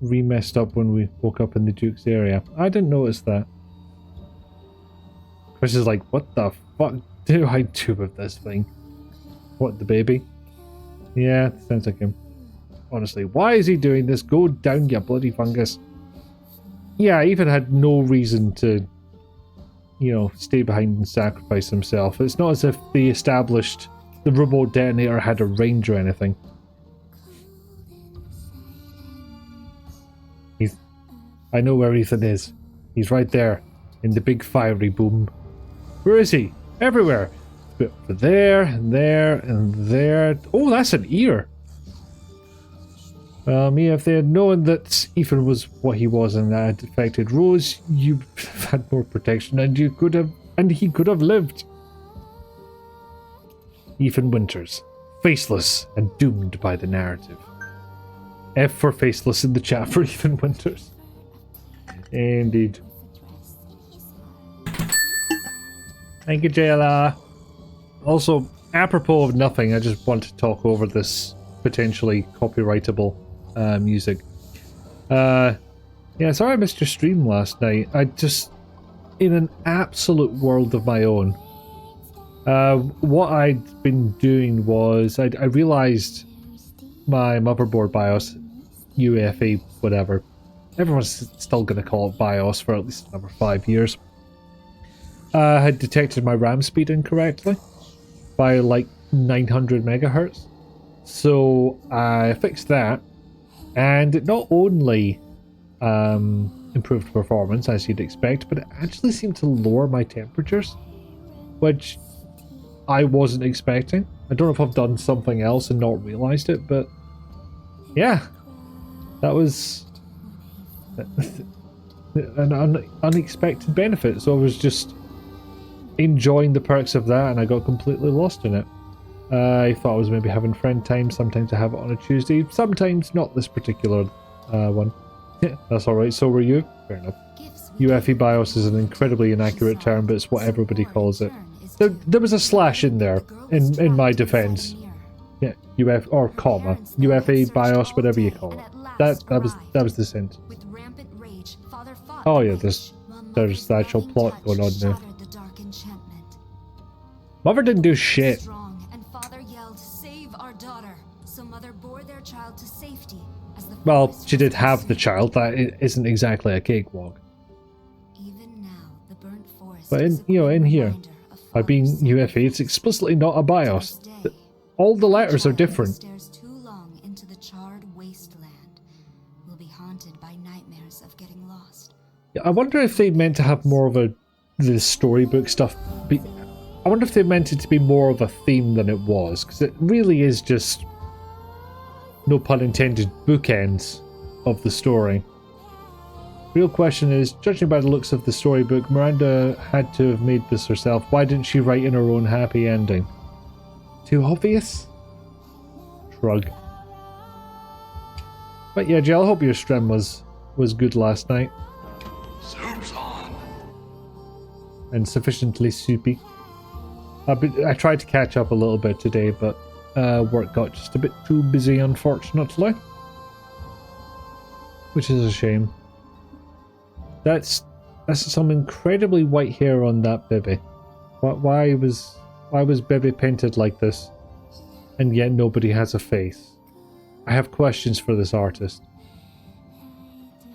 re-messed up when we woke up in the Duke's area. I didn't notice that. Chris is like, what the fuck do I do with this thing? What, the baby? Yeah, sounds like him. Honestly, why is he doing this? Go down, you bloody fungus. Yeah, he even had no reason to, you know, stay behind and sacrifice himself. It's not as if they established the remote detonator had a range or anything. I know where Ethan is. He's right there, in the big fiery boom. Where is he? Everywhere. But there, and there, and there. Oh, that's an ear. Mia, if they had known that Ethan was what he was and that had affected Rose, you had more protection, and you could have, and he could have lived. Ethan Winters, faceless and doomed by the narrative. F for faceless in the chat for Ethan Winters. Indeed. Thank you, JLR. Also, apropos of nothing, I just want to talk over this potentially copyrightable music. Yeah, sorry I missed your stream last night. I just, in an absolute world of my own, what I'd been doing was I realized my motherboard BIOS, UEFI, whatever. Everyone's still going to call it BIOS for at least another 5 years. Had detected my RAM speed incorrectly by like 900 megahertz. So I fixed that, and it not only improved performance as you'd expect, but it actually seemed to lower my temperatures, which I wasn't expecting. I don't know if I've done something else and not realized it, but yeah, that was an unexpected benefit. So I was just enjoying the perks of that, and I got completely lost in it. I thought I was maybe having friend time. Sometimes I have it on a Tuesday, sometimes not this particular one. Yeah, that's alright, so were you? Fair enough. UEFI BIOS is an incredibly inaccurate term, but it's what everybody calls it. There was a slash in there, in my defense. Yeah, UF or comma. UEFI BIOS, whatever you call it. That was the sentence. Oh yeah, there's the actual plot going on there. Mother didn't do shit. Well, she did have the child. That isn't exactly a cakewalk. But in here, by being UEFI, it's explicitly not a BIOS. All the letters are different. Yeah, I wonder if they meant to have more of a the storybook stuff be... I wonder if they meant it to be more of a theme than it was, because it really is just, no pun intended, bookends of the story. Real question is, judging by the looks of the storybook, Miranda had to have made this herself. Why didn't she write in her own happy ending? Too obvious? Shrug. But yeah, Jill, I hope your stream was good last night. Soup's on. And sufficiently soupy. I tried to catch up a little bit today, but work got just a bit too busy, unfortunately. Which is a shame. That's some incredibly white hair on that baby. Why was Bibby painted like this? And yet nobody has a face. I have questions for this artist.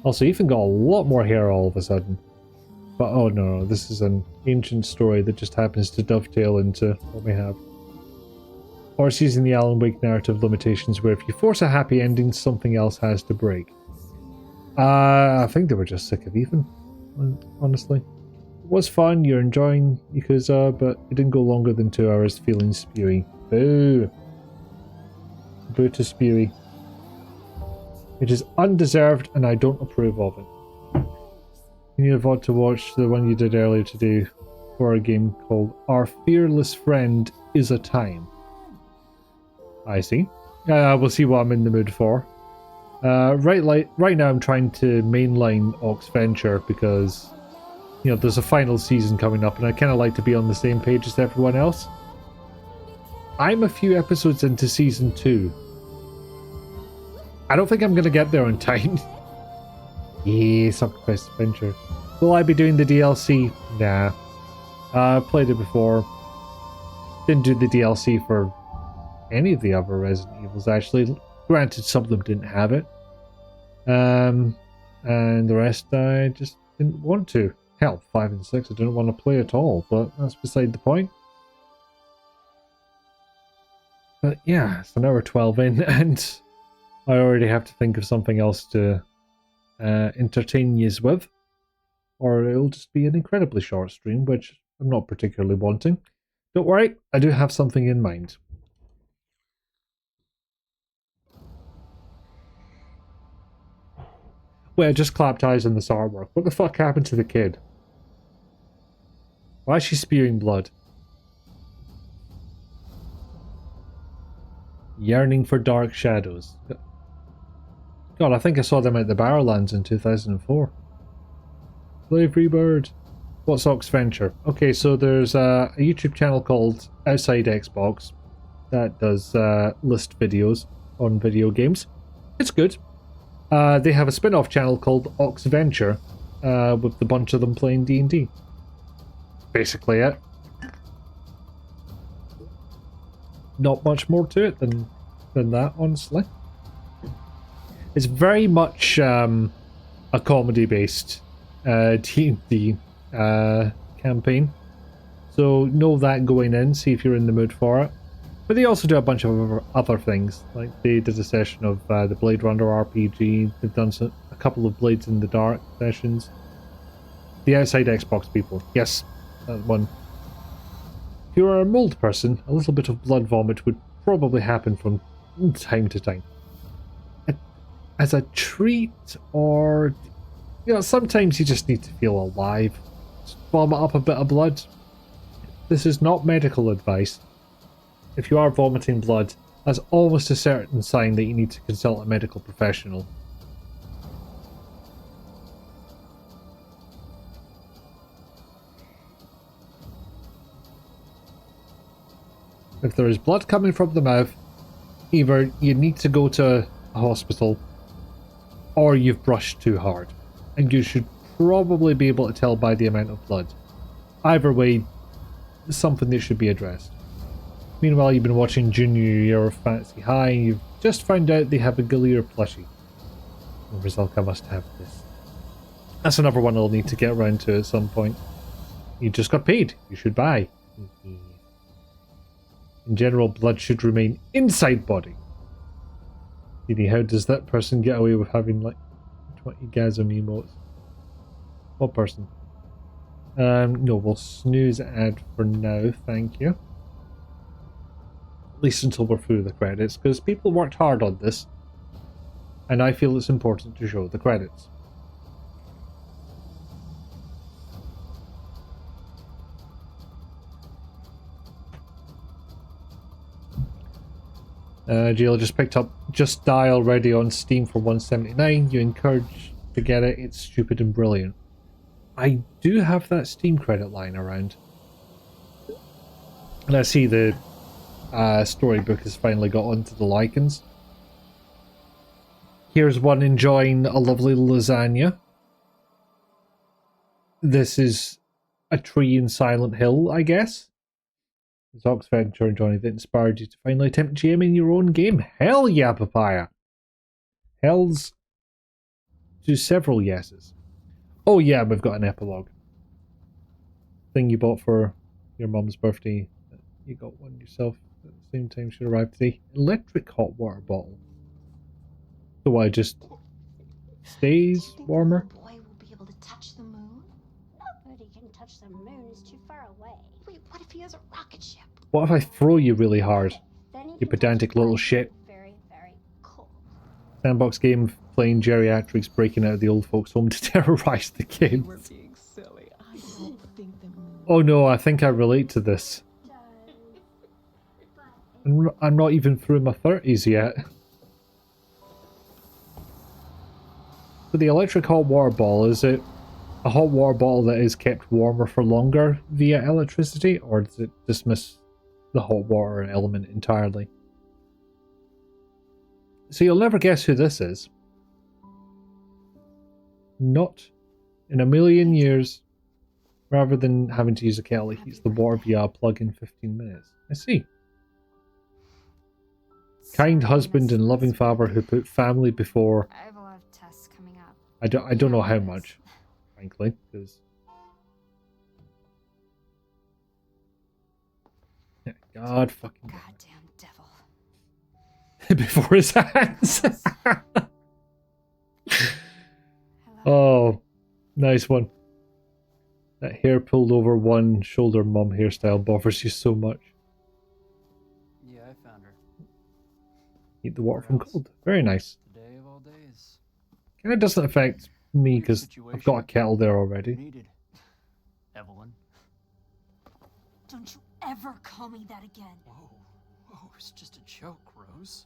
Also, Ethan got a lot more hair all of a sudden. But oh no, this is an ancient story that just happens to dovetail into what we have. Or it's using the Alan Wake narrative limitations where if you force a happy ending, something else has to break. I think they were just sick of Ethan, honestly. It was fun, you're enjoying Yakuza, but it didn't go longer than 2 hours feeling spewy. Boo! Boo to spewy. It is undeserved and I don't approve of it. You need a VOD to watch the one you did earlier today for a game called Our Fearless Friend Is a Time. I see. We'll see what I'm in the mood for. Right now I'm trying to mainline Ox Venture because, you know, there's a final season coming up and I kind of like to be on the same page as everyone else. I'm a few episodes into season 2. I don't think I'm going to get there on time. Yeah, Subquest Venture. Will I be doing the DLC? Nah. Played it before. Didn't do the DLC for any of the other Resident Evils, actually. Granted, some of them didn't have it. And the rest I just didn't want to. Hell, 5 and 6 I didn't want to play at all, but that's beside the point. But yeah, it's an hour 12 in, and I already have to think of something else to entertain yous with. Or it'll just be an incredibly short stream, which I'm not particularly wanting. Don't worry, I do have something in mind. Wait, I just clapped eyes on this artwork. What the fuck happened to the kid? Why is she spewing blood? Yearning for dark shadows. God, I think I saw them at the Barrowlands in 2004. Play Free Bird. What's Ox Venture? Okay, so there's a YouTube channel called Outside Xbox that does list videos on video games. It's good. They have a spin-off channel called Ox Venture with a bunch of them playing D&D. Basically it. Not much more to it than that, honestly. It's very much a comedy-based D&D campaign. So know that going in, see if you're in the mood for it. But they also do a bunch of other things. Like they did a session of the Blade Runner RPG. They've done a couple of Blades in the Dark sessions. The Outside Xbox people. Yes, that one. If you are a mold person, a little bit of blood vomit would probably happen from time to time. As a treat, or you know, sometimes you just need to feel alive. Just vomit up a bit of blood. This is not medical advice. If you are vomiting blood, that's almost a certain sign that you need to consult a medical professional. If there is blood coming from the mouth, either you need to go to a hospital or you've brushed too hard. And you should probably be able to tell by the amount of blood. Either way, it's something that should be addressed. Meanwhile, you've been watching Junior Year of Fantasy High and you've just found out they have a Gallier plushie. Oh, Rizalka must have this. That's another one I'll need to get around to at some point. You just got paid. You should buy. In general, blood should remain inside body. How does that person get away with having like 20 gasm emotes? What person? No, we'll snooze ad for now, thank you. At least until we're through the credits, because people worked hard on this. And I feel it's important to show the credits. Jill just picked up Just Die already on Steam for $1.79. You encourage to get it. It's stupid and brilliant. I do have that Steam credit lying around. And I see the storybook has finally got onto the Lycans. Here's one enjoying a lovely lasagna. This is a tree in Silent Hill, I guess. It's Oxventure and Johnny that inspired you to finally attempt GMing your own game. Hell yeah, Papaya. Hells to several yeses. Oh yeah, we've got an epilogue. Thing you bought for your mum's birthday. You got one yourself at the same time she arrived today. Electric hot water bottle. So why, just stays warmer? Boy will be able to touch the moon? Nobody can touch the moon. It's too far away. Wait, what if he has a rocket ship? What if I throw you really hard? Then he You can pedantic touch little light. shit. Very, very cool. Sandbox game playing geriatrics breaking out of the old folks' home to terrorize the kids. We're being silly. I don't think the moon. Oh no, I think I relate to this. I'm not even through my 30s yet. So the electric hot water ball, is it a hot water bottle that is kept warmer for longer via electricity, or does it dismiss the hot water element entirely? So you'll never guess who this is. Not in a million years. Rather than having to use a kettle, it heats the water via a plug in 15 minutes. I see. Kind husband and loving father who put family before. I have a lot of tests coming up. I don't know how much, frankly, because God fucking Goddamn devil. before his hands. Hello. Oh, nice one. That hair pulled over one shoulder mum hairstyle bothers you so much. Yeah, I found her. Eat the water from cold. Very nice. Today of all days. Kind of doesn't affect me because I've got a kettle there already. Needed. Evelyn. Don't you ever call me that again. Whoa, it's just a joke, Rose.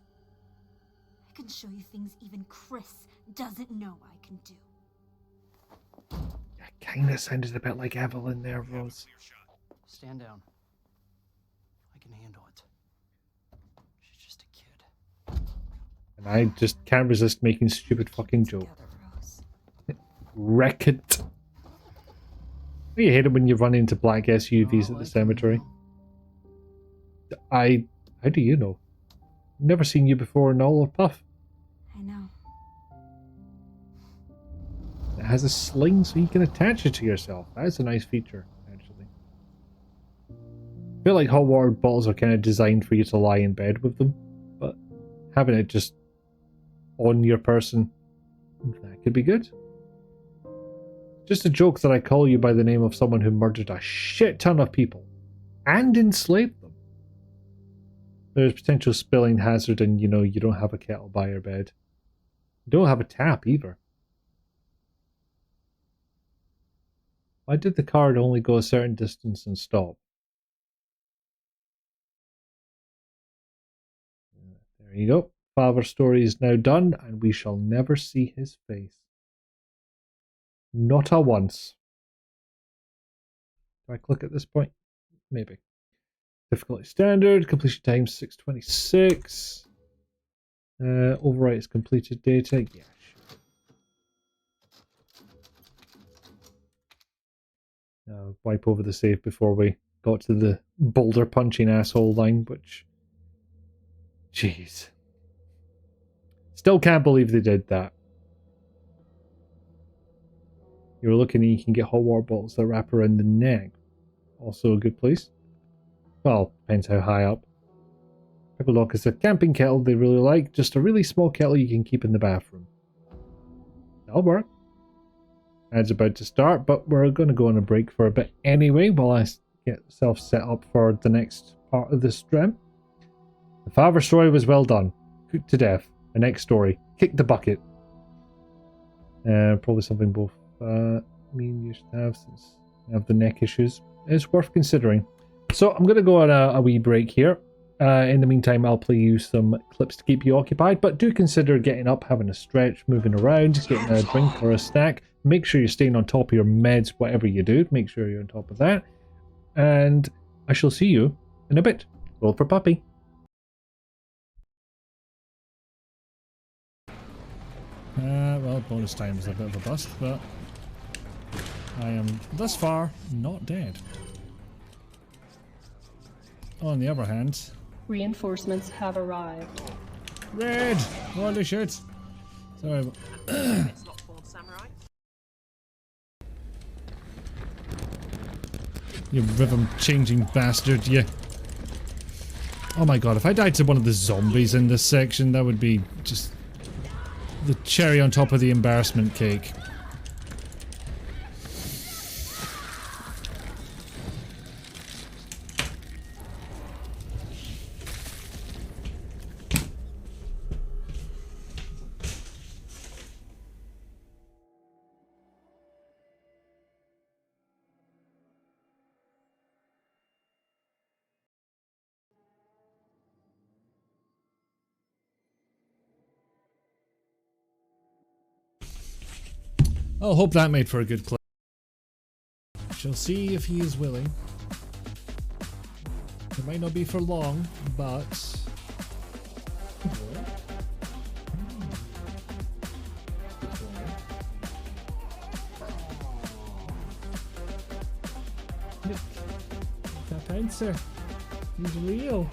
I can show you things even Chris doesn't know I can do. It kind of sounded a bit like Evelyn there, Rose. Stand down. I can handle it. She's just a kid. And I just can't resist making stupid fucking jokes. Together, Rose. Wreck it. You hate it when you run into black SUVs at the cemetery. How do you know? Never seen you before in all of Puff. I know. It has a sling so you can attach it to yourself. That's a nice feature, actually. I feel like hot water bottles are kind of designed for you to lie in bed with them, but having it just on your person, that could be good. Just a joke that I call you by the name of someone who murdered a shit ton of people and enslaved them. There's potential spilling hazard and you don't have a kettle by your bed. You don't have a tap either. Why did the card only go a certain distance and stop? There you go. Father's story is now done and we shall never see his face. Not a once. Do I click at this point? Maybe. Difficulty standard. Completion time 626. Overwrite is completed data. Yeah, sure. Wipe over the save before we got to the boulder punching asshole line, which... Jeez. Still can't believe they did that. You're looking and you can get hot water bottles that wrap around the neck. Also a good place. Well, depends how high up. Pepperlock is a camping kettle they really like. Just a really small kettle you can keep in the bathroom. That'll work. Ad's about to start, but we're going to go on a break for a bit anyway while I get myself set up for the next part of this stream. The father story was well done. Cooked to death. The next story. Kick the bucket. Probably something both me and you should have since you have the neck issues. It's worth considering. So I'm going to go on a wee break here. In the meantime, I'll play you some clips to keep you occupied, but do consider getting up, having a stretch, moving around, getting a drink or a snack. Make sure you're staying on top of your meds, whatever you do. Make sure you're on top of that. And I shall see you in a bit. Roll for puppy. Well, bonus time is a bit of a bust, but I am thus far not dead. On the other hand, reinforcements have arrived. Red! Holy shit! Sorry. You rhythm changing bastard, you. Oh my god, if I died to one of the zombies in this section, that would be just the cherry on top of the embarrassment cake. I'll hope that made for a good clip. Shall see if he is willing. It might not be for long, but... Look, that answer. He's real.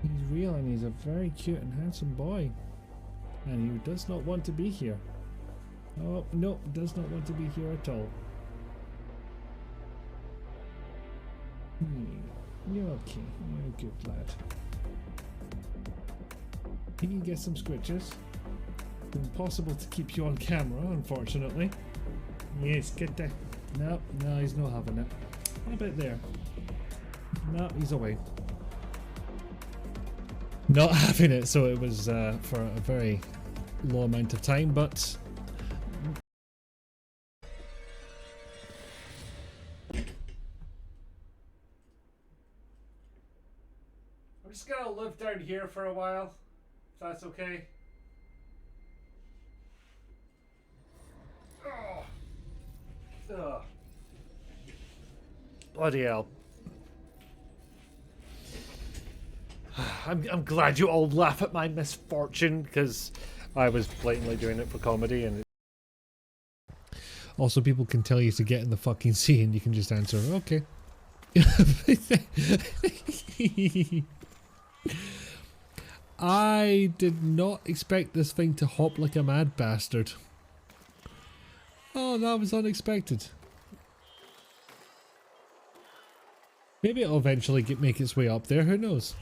He's real and he's a very cute and handsome boy. And he does not want to be here. Oh, no, does not want to be here at all. You're okay. You're a good lad. Can you get some scritches? It's impossible to keep you on camera, unfortunately. Yes, get that. No, no, he's not having it. What about there? No, he's away. Not having it, so it was for a very low amount of time, but... I'm just gonna live down here for a while, if that's okay. Oh. Ugh. Bloody hell. I'm glad you all laugh at my misfortune, because I was blatantly doing it for comedy, and also people can tell you to get in the fucking sea and you can just answer, okay. I did not expect this thing to hop like a mad bastard. Oh, that was unexpected. Maybe it'll eventually make its way up there, who knows?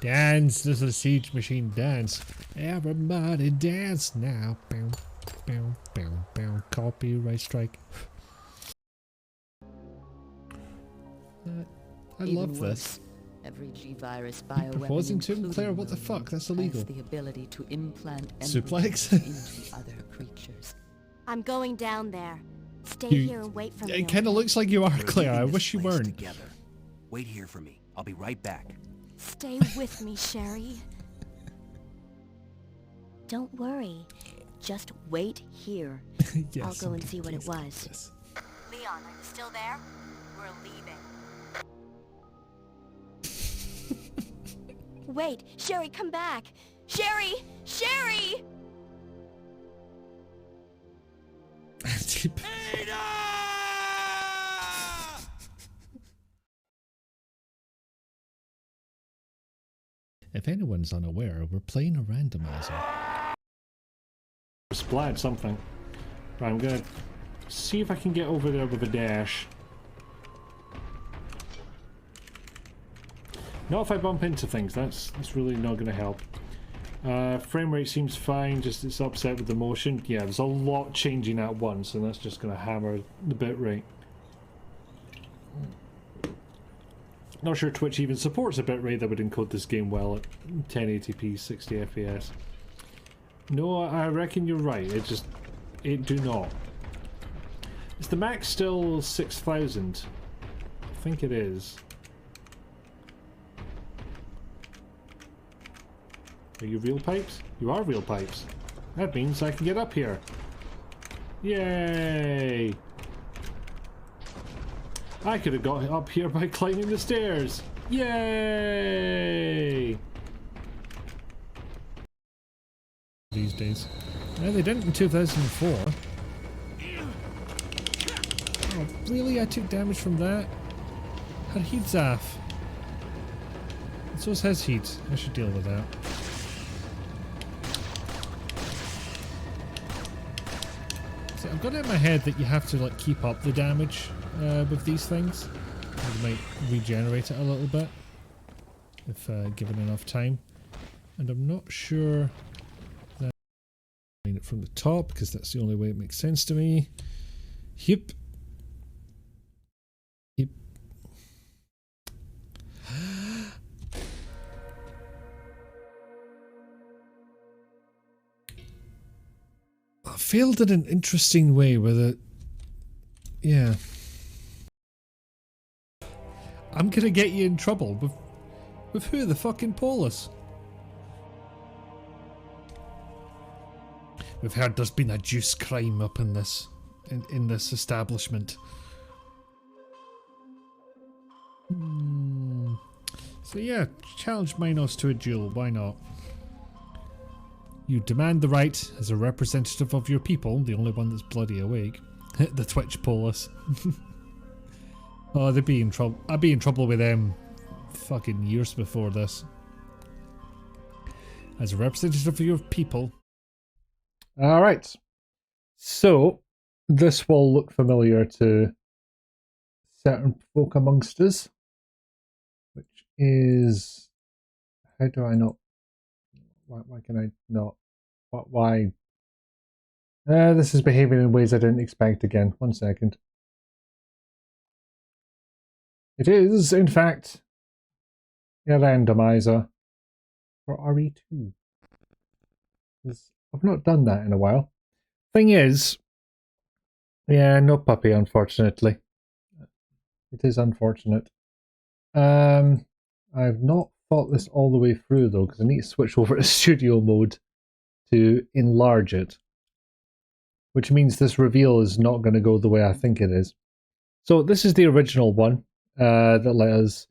Dance, this is a siege machine dance. Everybody dance now. Bow, bow, bow, bow. Copyright strike. I love this. Every G-virus bioweapon Proposing to him, Claire, what the fuck? That's illegal. the ability to implant Suplex? into other creatures. I'm going down there. Stay You- here and wait for me. It kind of looks like you are, We're Claire. I leaving wish this you place weren't. Together. Wait here for me. I'll be right back. Stay with me, Sherry. Don't worry. Just wait here. Yes, I'll go and see what it please. was. Yes. Leon, are you still there? We're leaving. Wait, Sherry, come back. Sherry! Sherry! If anyone's unaware, we're playing a randomizer. Splat something. Right, I'm gonna see if I can get over there with a dash. Not if I bump into things, that's really not going to help. Frame rate seems fine, just it's upset with the motion. Yeah, there's a lot changing at once, and that's just going to hammer the bit rate. Not sure Twitch even supports a bit rate that would encode this game well at 1080p 60 FPS. No, I reckon you're right, it do not. Is the max still 6000? I think it is. Are you real pipes? You are real pipes. That means I can get up here. Yay! I could have got up here by climbing the stairs. Yay! These days. No, they didn't in 2004. Oh, really? I took damage from that? Her heat's off. And so's his heat. I should deal with that. See, I've got it in my head that you have to like keep up the damage with these things. You might regenerate it a little bit if given enough time. And I'm not sure that I'm it from the top because that's the only way it makes sense to me. Yep. Yep. I failed in an interesting way with it. Yeah. I'm gonna get you in trouble with who? The fucking Polis? We've heard there's been a juice crime up in this establishment. So yeah, challenge Minos to a duel, why not? You demand the right, as a representative of your people, the only one that's bloody awake. The Twitch Polis. Oh, they'd be in trouble. I'd be in trouble with them fucking years before this. As a representative of your people. Alright. So, this will look familiar to certain folk amongst us. Which is... How do I not... Why can I not... Why? This is behaving in ways I didn't expect again. 1 second. It is, in fact, a randomizer for RE2. I've not done that in a while. Thing is, yeah, no puppy, unfortunately. It is unfortunate. I've not thought this all the way through though, because I need to switch over to studio mode to enlarge it. Which means this reveal is not going to go the way I think it is. So this is the original one. That let us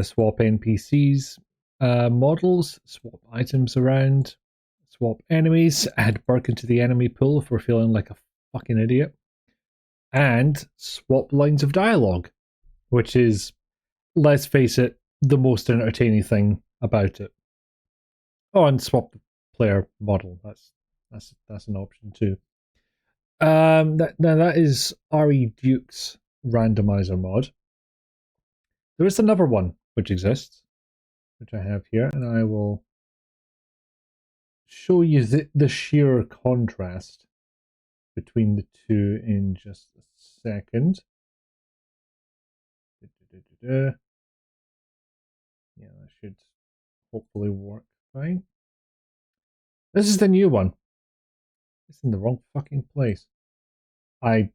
swap NPCs, models, swap items around, swap enemies, add Burke into the enemy pool if we're feeling like a fucking idiot, and swap lines of dialogue, which is, let's face it, the most entertaining thing about it. Oh, and swap the player model. That's an option too. That is RE Duke's randomizer mod. There is another one which exists, which I have here, and I will show you the sheer contrast between the two in just a second. Yeah, that should hopefully work fine. This is the new one. It's in the wrong fucking place. I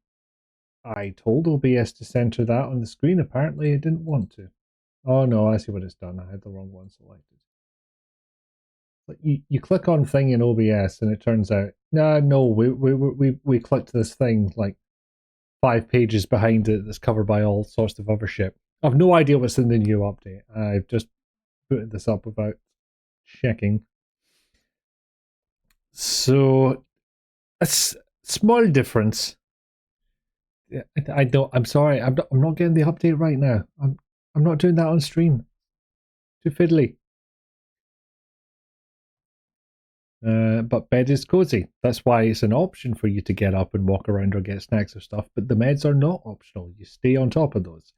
told OBS to center that on the screen. Apparently it didn't want to. Oh no, I see what it's done. I had the wrong one selected. But you click on thing in OBS and it turns out, no, we clicked this thing like 5 pages behind it that's covered by all sorts of other shit. I've no idea what's in the new update. I've just put this up without checking. So a small difference. I'm sorry. I'm not getting the update right now. I'm not doing that on stream. Too fiddly. But bed is cozy. That's why it's an option for you to get up and walk around or get snacks or stuff. But the meds are not optional. You stay on top of those,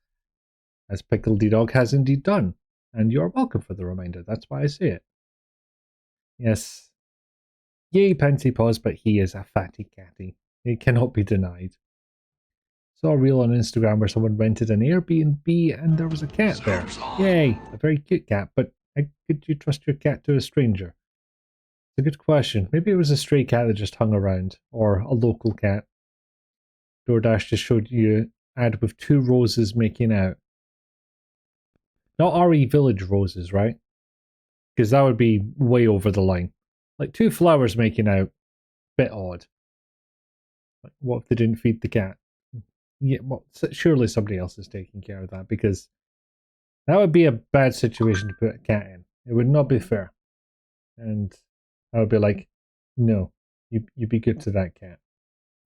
as Pickle D Dog has indeed done. And you're welcome for the reminder. That's why I say it. Yes. Yay, Pansy Paws, but he is a fatty catty. It cannot be denied. Saw a reel on Instagram where someone rented an Airbnb and there was a cat there. Yay, a very cute cat, but could you trust your cat to a stranger? It's a good question. Maybe it was a stray cat that just hung around, or a local cat. DoorDash just showed you ad with 2 roses making out. Not RE Village roses, right? Because that would be way over the line. Like 2 flowers making out, bit odd. Like, what if they didn't feed the cat? Yeah, well, surely somebody else is taking care of that, because that would be a bad situation to put a cat in. It would not be fair. And I would be like, no, you be good to that cat.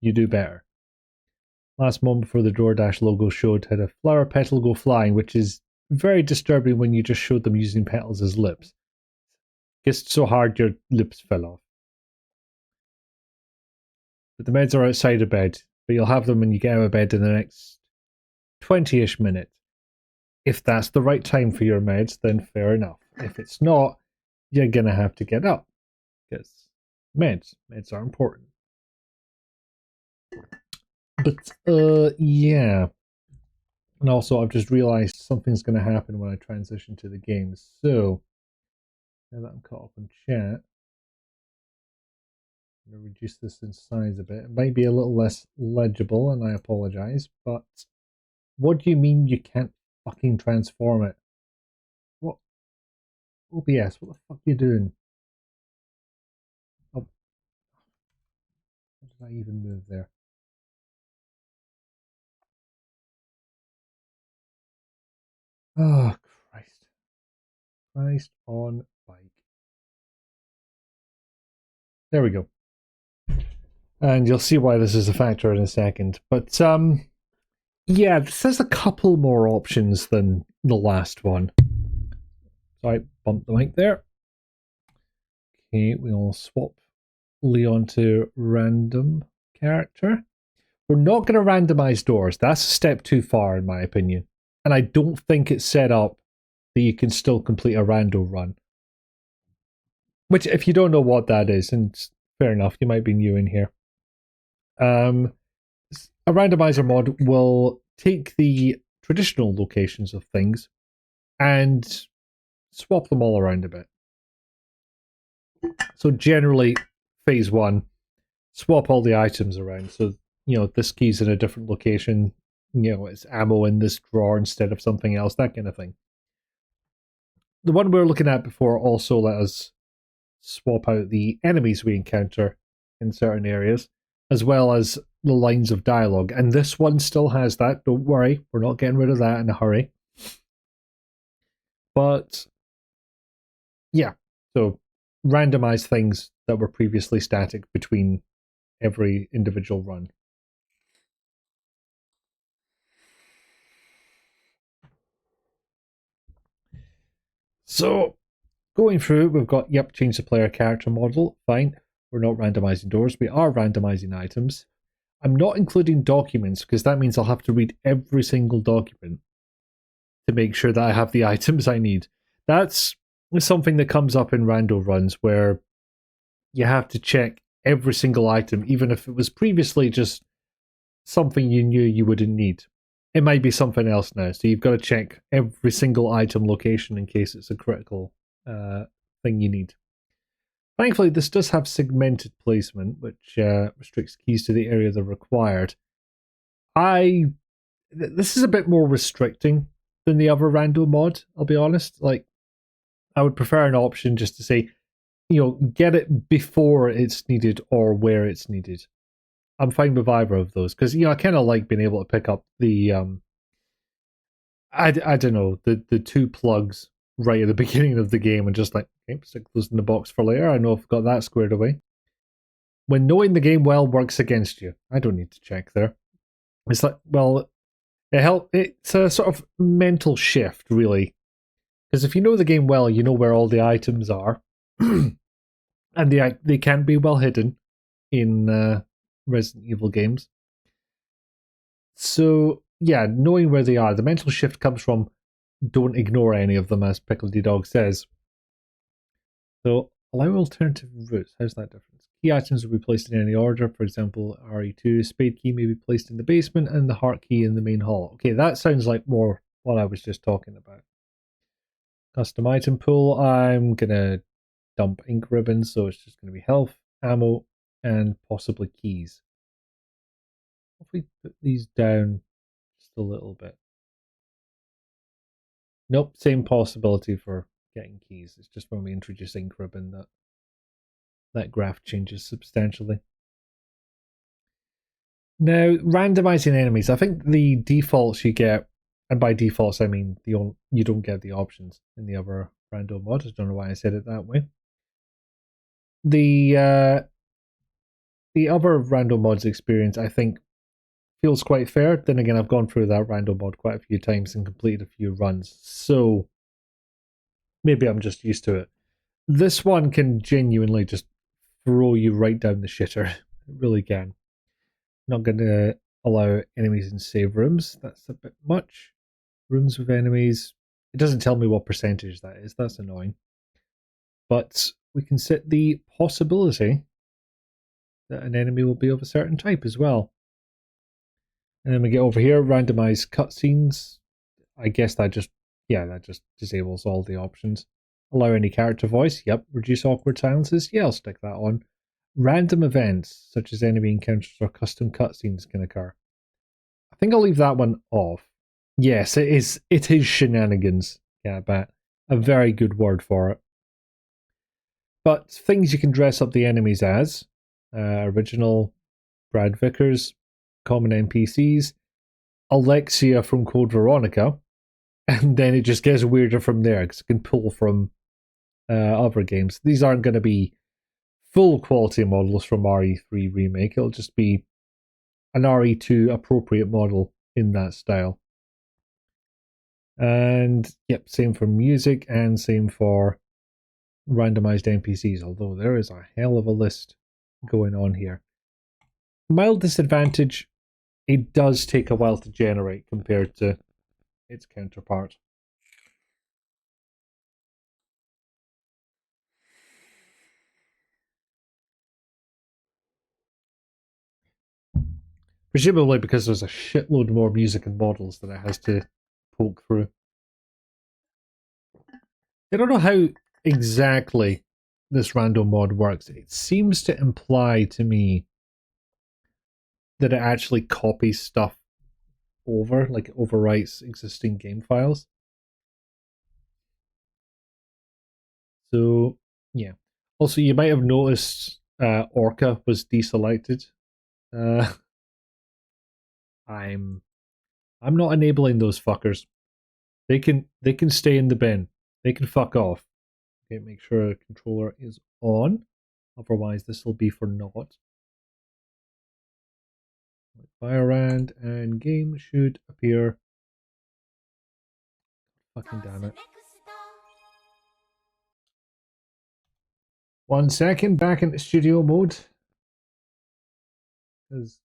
You do better. Last moment before the DoorDash logo showed had a flower petal go flying, which is very disturbing when you just showed them using petals as lips. Kissed so hard your lips fell off. But the meds are outside of bed, but you'll have them when you get out of bed in the next 20-ish minutes. If that's the right time for your meds, then fair enough. If it's not, you're going to have to get up. Because meds are important. But, yeah. And also, I've just realized something's going to happen when I transition to the game. So, now that I'm caught up on chat, I'm going to reduce this in size a bit. It might be a little less legible, and I apologize, but what do you mean you can't fucking transform it? What? OBS, what the fuck are you doing? Oh. How did I even move there? Oh, Christ. Christ on bike. There we go. And you'll see why this is a factor in a second. But, yeah, this has a couple more options than the last one. So I bumped the mic there. Okay, we'll swap Leon to random character. We're not going to randomize doors. That's a step too far, in my opinion. And I don't think it's set up that you can still complete a rando run. Which, if you don't know what that is, and fair enough, you might be new in here. A randomizer mod will take the traditional locations of things and swap them all around a bit. So generally, phase 1, swap all the items around. So, this key's in a different location. It's ammo in this drawer instead of something else, that kind of thing. The one we were looking at before also let us swap out the enemies we encounter in certain areas, as well as the lines of dialogue. And this one still has that. Don't worry, we're not getting rid of that in a hurry. But, yeah. So, randomize things that were previously static between every individual run. So, going through, we've got, yep, change the player character model. Fine. We're not randomizing doors. We are randomizing items. I'm not including documents because that means I'll have to read every single document to make sure that I have the items I need. That's something that comes up in rando runs where you have to check every single item, even if it was previously just something you knew you wouldn't need. It might be something else now, so you've got to check every single item location in case it's a critical thing you need. Thankfully, this does have segmented placement, which restricts keys to the area they're required. This is a bit more restricting than the other rando mod, I'll be honest. Like, I would prefer an option just to say, get it before it's needed or where it's needed. I'm fine with either of those, because, I kind of like being able to pick up the, I don't know, the 2 plugs right at the beginning of the game and just like, okay, stick those in the box for later. I know I've got that squared away. When knowing the game well works against you, I don't need to check there. It's like, well, it's a sort of mental shift, really. Because if you know the game well, you know where all the items are. And they can be well hidden in Resident Evil games. So, yeah, knowing where they are. The mental shift comes from don't ignore any of them, as Pickledy Dog says. So, allow alternative routes. How's that different? Key items will be placed in any order. For example, RE2, spade key may be placed in the basement and the heart key in the main hall. Okay, that sounds like more what I was just talking about. Custom item pool, I'm going to dump ink ribbons, so it's just going to be health, ammo, and possibly keys. If we put these down just a little bit. Nope, same possibility for getting keys. It's just when we introduce ink ribbon that graph changes substantially. Now, randomizing enemies. I think the defaults you get, and by defaults I mean you don't get the options in the other random mod. I don't know why I said it that way. The other random mods experience, I think, feels quite fair. Then again, I've gone through that random mod quite a few times and completed a few runs, so maybe I'm just used to it. This one can genuinely just throw you right down the shitter. It really can. Not going to allow enemies in save rooms. That's a bit much. Rooms with enemies. It doesn't tell me what percentage that is. That's annoying. But we can set the possibility that an enemy will be of a certain type as well. And then we get over here, randomize cutscenes. I guess that just disables all the options. Allow any character voice. Yep. Reduce awkward silences. Yeah, I'll stick that on. Random events, such as enemy encounters or custom cutscenes, can occur. I think I'll leave that one off. Yes, it is shenanigans. Yeah, but a very good word for it. But things you can dress up the enemies as. Original Brad Vickers, common NPCs, Alexia from Code Veronica, and then it just gets weirder from there because it can pull from other games. These aren't going to be full quality models from RE3 Remake. It'll just be an RE2 appropriate model in that style. And yep, same for music and same for randomized NPCs, although there is a hell of a list going on here. Mild disadvantage, it does take a while to generate compared to its counterpart. Presumably because there's a shitload more music and models that it has to poke through. I don't know how exactly this random mod works. It seems to imply to me that it actually copies stuff over, like it overwrites existing game files. So, yeah. Also, you might have noticed Orca was deselected. I'm not enabling those fuckers. They can stay in the bin. They can fuck off. Okay, make sure the controller is on. Otherwise, this will be for naught. Fire around and game should appear. Fucking damn it. 1 second, back into studio mode. Because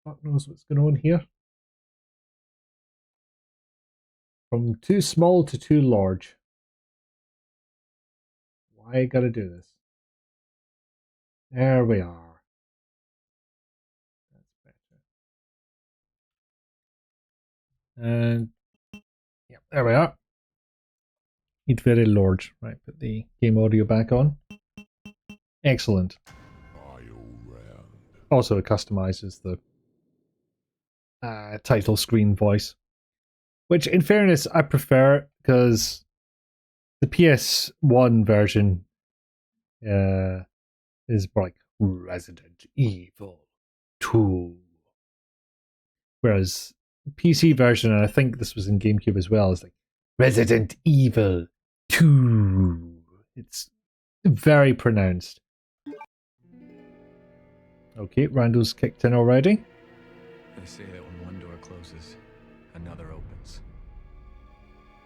fuck knows what's going on here. From too small to too large. Why I gotta do this? There we are. That's better. And yeah, there we are. It's very large. Right, put the game audio back on. Excellent. Also, it customizes the title screen voice, which, in fairness, I prefer because the PS1 version is like Resident Evil 2, whereas PC version, and I think this was in GameCube as well, is like Resident Evil 2. It's very pronounced. Okay, Randall's kicked in already. They say that when one door closes, another opens.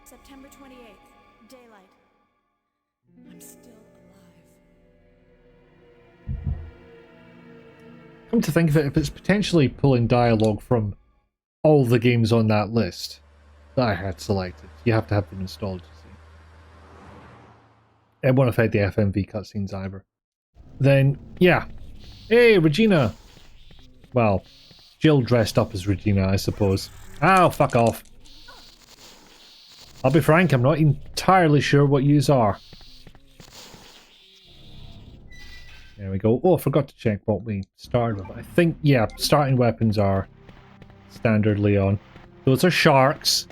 September 28th, daylight. I'm still alive. Come to think of it, if it's potentially pulling dialogue from all the games on that list, that I had selected. You have to have them installed, you see. It won't affect the FMV cutscenes either. Then, yeah. Hey, Regina! Well, Jill dressed up as Regina, I suppose. Oh, fuck off. I'll be frank, I'm not entirely sure what yous are. There we go. Oh, I forgot to check what we started with. I think, yeah, starting weapons are standard Leon. Those are sharks.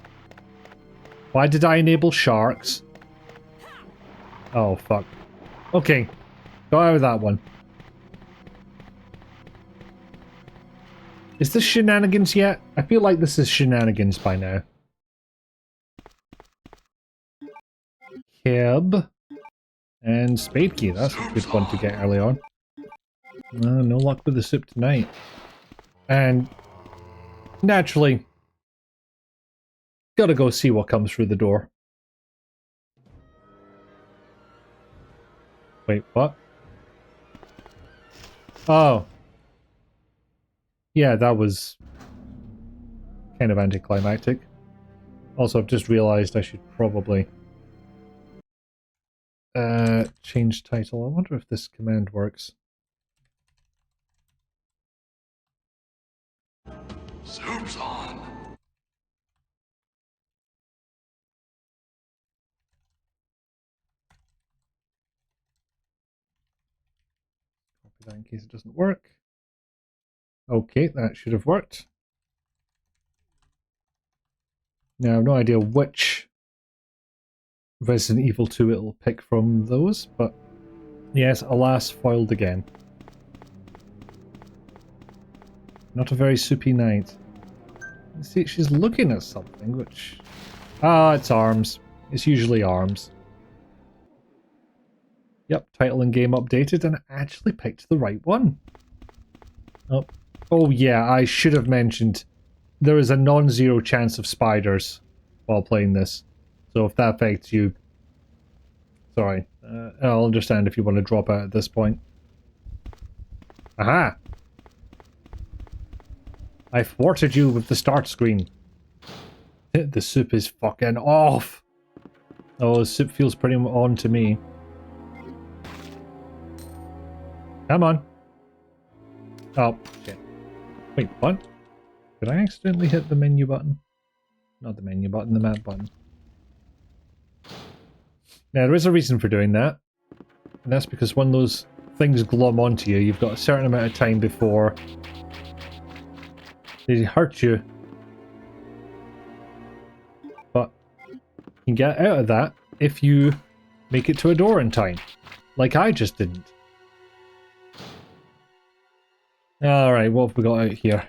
Why did I enable sharks? Oh, fuck. Okay. Go out with that one. Is this shenanigans yet? I feel like this is shenanigans by now. Kib. And Spade Key. That's a good one to get early on. No luck with the soup tonight. And naturally, gotta go see what comes through the door. Wait, what? Oh. Yeah, that was kind of anticlimactic. Also, I've just realized I should probably change title. I wonder if this command works. Soup's on. Copy that in case it doesn't work. Okay, that should have worked. Now, I have no idea which Resident Evil 2 it'll pick from those, but yes, alas, foiled again. Not a very soupy night. See, she's looking at something, which... Ah, it's arms. It's usually arms. Yep, title and game updated, and I actually picked the right one. Oh yeah, I should have mentioned there is a non-zero chance of spiders while playing this. So if that affects you... Sorry. I'll understand if you want to drop out at this point. Aha! I thwarted you with the start screen. The soup is fucking off! Oh, the soup feels pretty on to me. Come on. Oh, shit. Wait, what? Did I accidentally hit the menu button? Not the menu button, the map button. Now, there is a reason for doing that. And that's because when those things glom onto you, you've got a certain amount of time before they hurt you. But you can get out of that if you make it to a door in time. Like I just didn't. Alright, what have we got out here?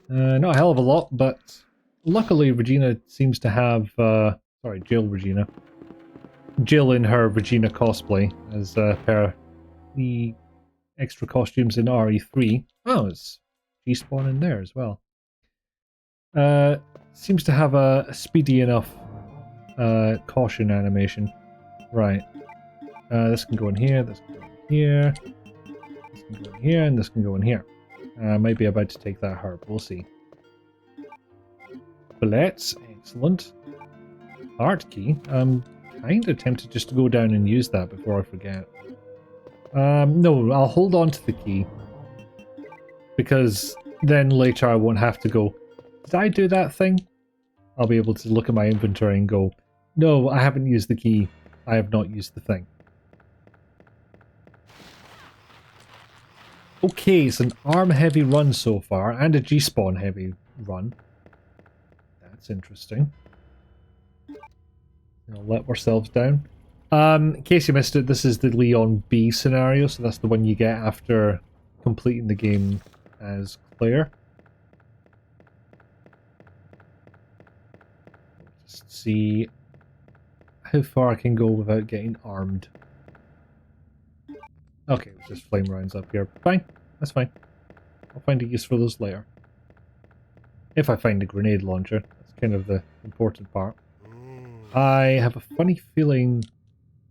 Not a hell of a lot, but luckily Regina seems to have, sorry, Jill Regina. Jill in her Regina cosplay as per the extra costumes in RE3. Oh, it's G-Spawn in there as well. Seems to have a speedy enough caution animation. Right. This can go in here, this can go in here, this can go in here, and this can go in here. Might be about to take that herb, we'll see. Bullets, excellent. Art key. I'm kind of tempted just to go down and use that before I forget. No, I'll hold on to the key. Because then later I won't have to go, did I do that thing? I'll be able to look at my inventory and go, no, I haven't used the key. I have not used the thing. Okay, it's an arm-heavy run so far, and a G-Spawn heavy run. That's interesting. We'll let ourselves down. In case you missed it, this is the Leon B scenario, so that's the one you get after completing the game as Claire. Just see how far I can go without getting armed. Okay, it's just flame rounds up here. Fine, that's fine. I'll find a use for those later. If I find a grenade launcher, that's kind of the important part. I have a funny feeling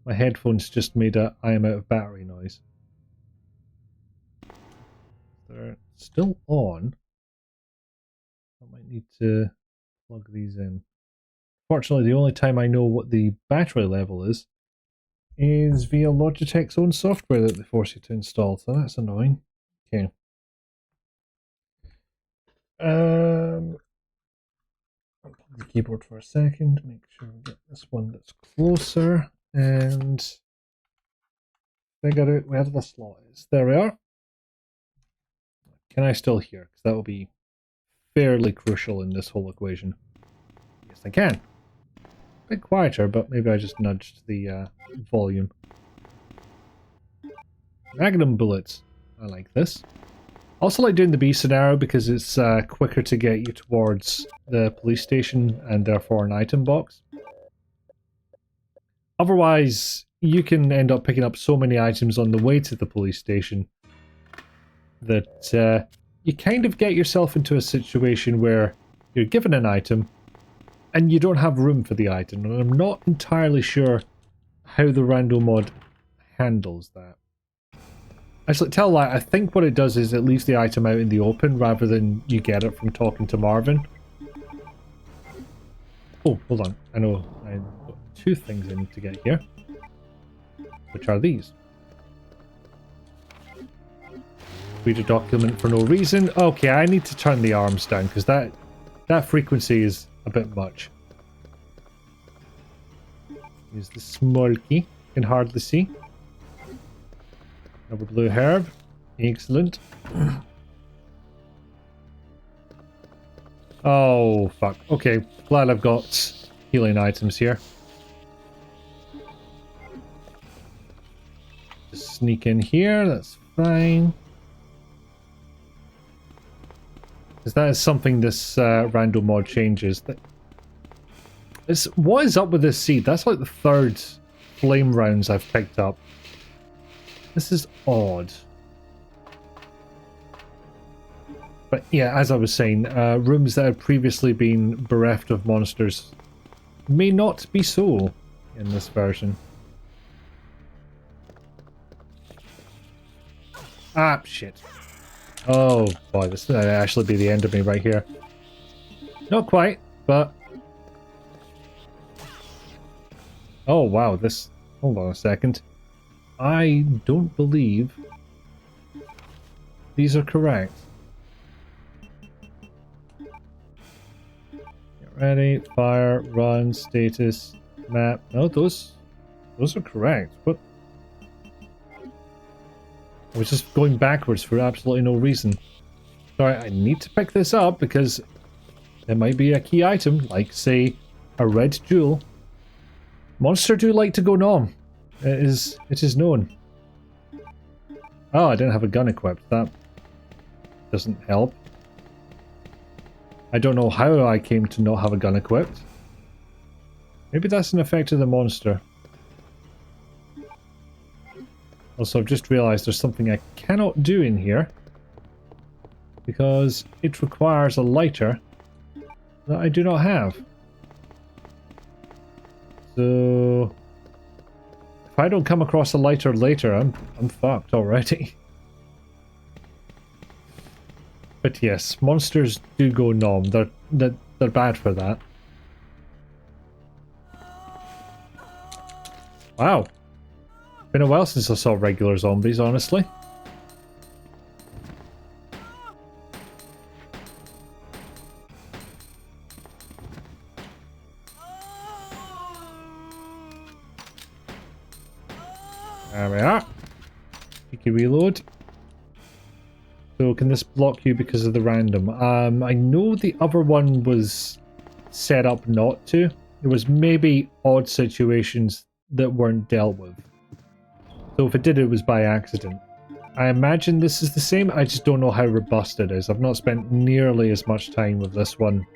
my headphones just made a I am out of battery noise. They're still on. That might need to plug these in. Fortunately, the only time I know what the battery level is via Logitech's own software that they force you to install, so that's annoying. Okay. Unplug the keyboard for a second, make sure we get this one that's closer, and figure out where the slot is. There we are. Can I still hear? Because that will be fairly crucial in this whole equation. Yes, I can. A bit quieter, but maybe I just nudged the volume. Magnum bullets. I like this. I also like doing the B scenario because it's quicker to get you towards the police station and therefore an item box. Otherwise, you can end up picking up so many items on the way to the police station that you kind of get yourself into a situation where you're given an item and you don't have room for the item. And I'm not entirely sure how the rando mod handles that. Actually, tell a lie, I think what it does is it leaves the item out in the open rather than you get it from talking to Marvin. Oh, hold on. I know I've got two things I need to get here. Which are these. Read a document for no reason. Okay, I need to turn the arms down because that frequency is a bit much. Use the small key. Can hardly see. Another blue herb. Excellent. Oh, fuck. Okay, glad I've got healing items here. Just sneak in here, that's fine. Because that is something this rando mod changes. What is up with this seed? That's like the third flame rounds I've picked up. This is odd. But yeah, as I was saying, rooms that had previously been bereft of monsters may not be so in this version. Ah, shit. Oh boy, this might actually be the end of me right here. Not quite, but... Oh wow, this... Hold on a second. I don't believe these are correct. Get ready, fire, run, status, map. No, those are correct. What? I was just going backwards for absolutely no reason. Sorry, I need to pick this up because there might be a key item, like, say, a red jewel. Monsters do like to go nom. It is known. Oh, I didn't have a gun equipped. That doesn't help. I don't know how I came to not have a gun equipped. Maybe that's an effect of the monster. Also, I've just realized there's something I cannot do in here because it requires a lighter that I do not have. So if I don't come across a lighter later, I'm fucked already. But yes, monsters do go nom. They're bad for that. Wow. Been a while since I saw regular zombies, honestly. There we are. Cheeky reload. So can this block you because of the random? I know the other one was set up not to. There was maybe odd situations that weren't dealt with. So if it did, it was by accident. I imagine this is the same, I just don't know how robust it is. I've not spent nearly as much time with this one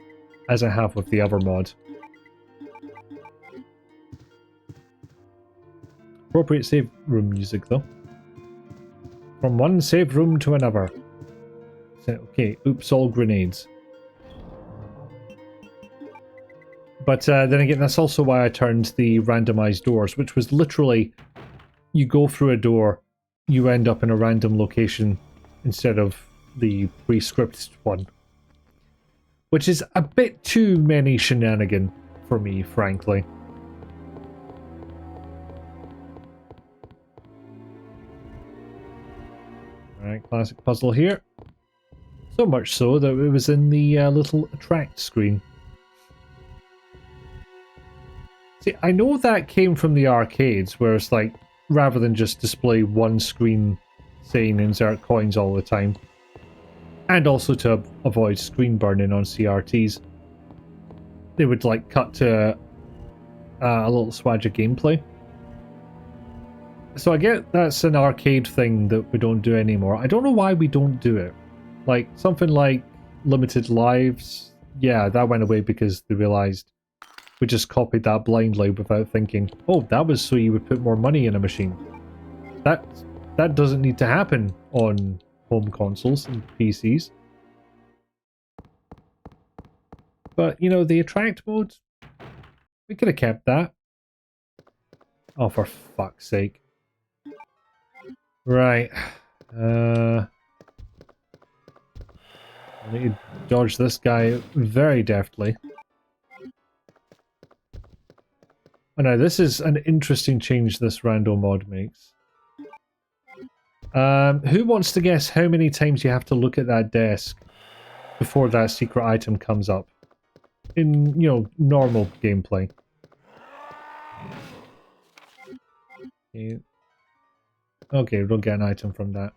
as I have with the other mod. Appropriate save room music though. From one save room to another. Okay, oops, all grenades. But then again, that's also why I turned the randomized doors, which was literally... You go through a door, you end up in a random location instead of the pre-scripted one. which is a bit too many shenanigan for me, frankly. Alright, classic puzzle here. So much so that it was in the little attract screen. See, I know that came from the arcades, where it's like, rather than just display one screen saying insert coins all the time, and also to avoid screen burning on CRTs, they would like cut to a little swatch of gameplay. So I get that's an arcade thing that we don't do anymore. I don't know why we don't do it. Like, something like Limited Lives, yeah, that went away because they realised we just copied that blindly without thinking, oh, that was so you would put more money in a machine. That doesn't need to happen on home consoles and PCs. But, you know, the attract mode, we could have kept that. Oh, for fuck's sake. Right. I need to dodge this guy very deftly. Oh, now, this is an interesting change this rando mod makes. Who wants to guess how many times you have to look at that desk before that secret item comes up? In, you know, normal gameplay. Okay, we don't get an item from that.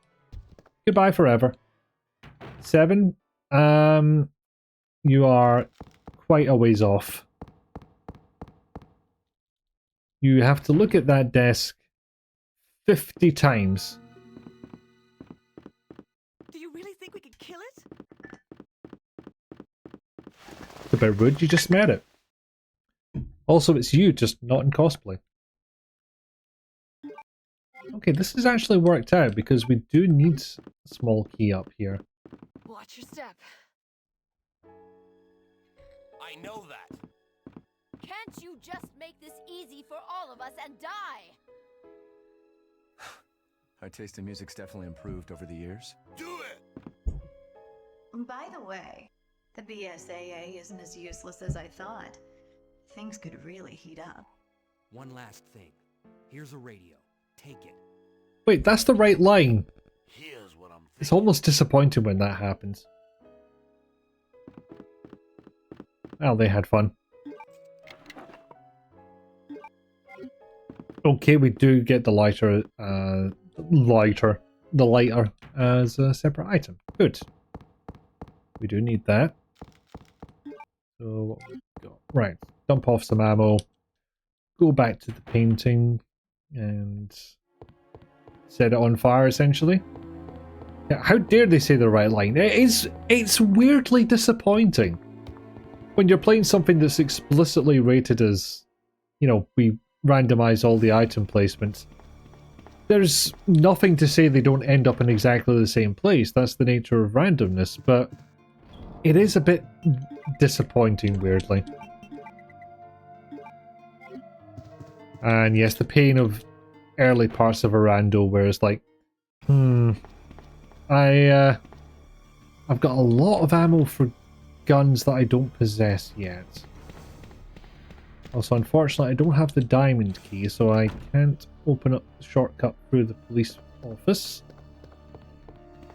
Goodbye forever. 7. You are quite a ways off. You have to look at that desk 50 times. Do you really think we could kill it? It's a bit rude, you just met it. Also, it's you, just not in cosplay. Okay, this has actually worked out because we do need a small key up here. Watch your step. I know that. Can't you just make this easy for all of us and die? Our taste in music's definitely improved over the years. Do it! By the way, the BSAA isn't as useless as I thought. Things could really heat up. One last thing. Here's a radio. Take it. Wait, that's the right line. Here's what I'm thinking. It's almost disappointing when that happens. Well, they had fun. Okay, we do get the lighter as a separate item. Good. We do need that. So what we got? Right, dump off some ammo. Go back to the painting and set it on fire, essentially. Yeah, how dare they say the right line? It's weirdly disappointing when you're playing something that's explicitly rated as, you know, we randomize all the item placements. There's nothing to say they don't end up in exactly the same place. That's the nature of randomness, but it is a bit disappointing, weirdly. And yes, the pain of early parts of a rando where it's like, I've got a lot of ammo for guns that I don't possess yet. Also, unfortunately, I don't have the diamond key, so I can't open up the shortcut through the police office.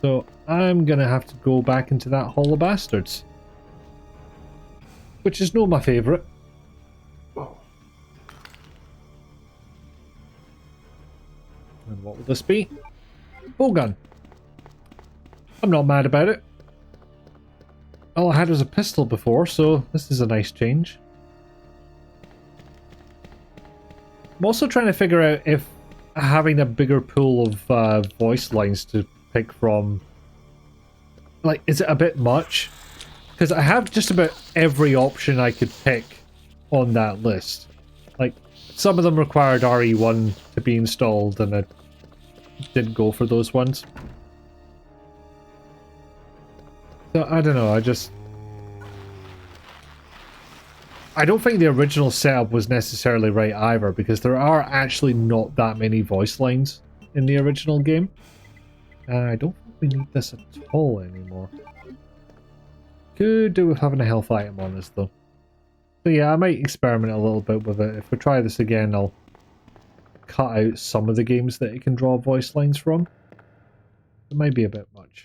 So I'm gonna have to go back into that Hall of Bastards. Which is no my favourite. And what will this be? Bowgun. I'm not mad about it. All I had was a pistol before, so this is a nice change. I'm also trying to figure out if having a bigger pool of voice lines to pick from, like, is it a bit much? Because I have just about every option I could pick on that list. Like, some of them required RE1 to be installed, and I didn't go for those ones. So, I don't know, I don't think the original setup was necessarily right either, because there are actually not that many voice lines in the original game. I don't think we need this at all anymore. Could do with having a health item on us though. So yeah, I might experiment a little bit with it. If we try this again, I'll cut out some of the games that it can draw voice lines from. It might be a bit much.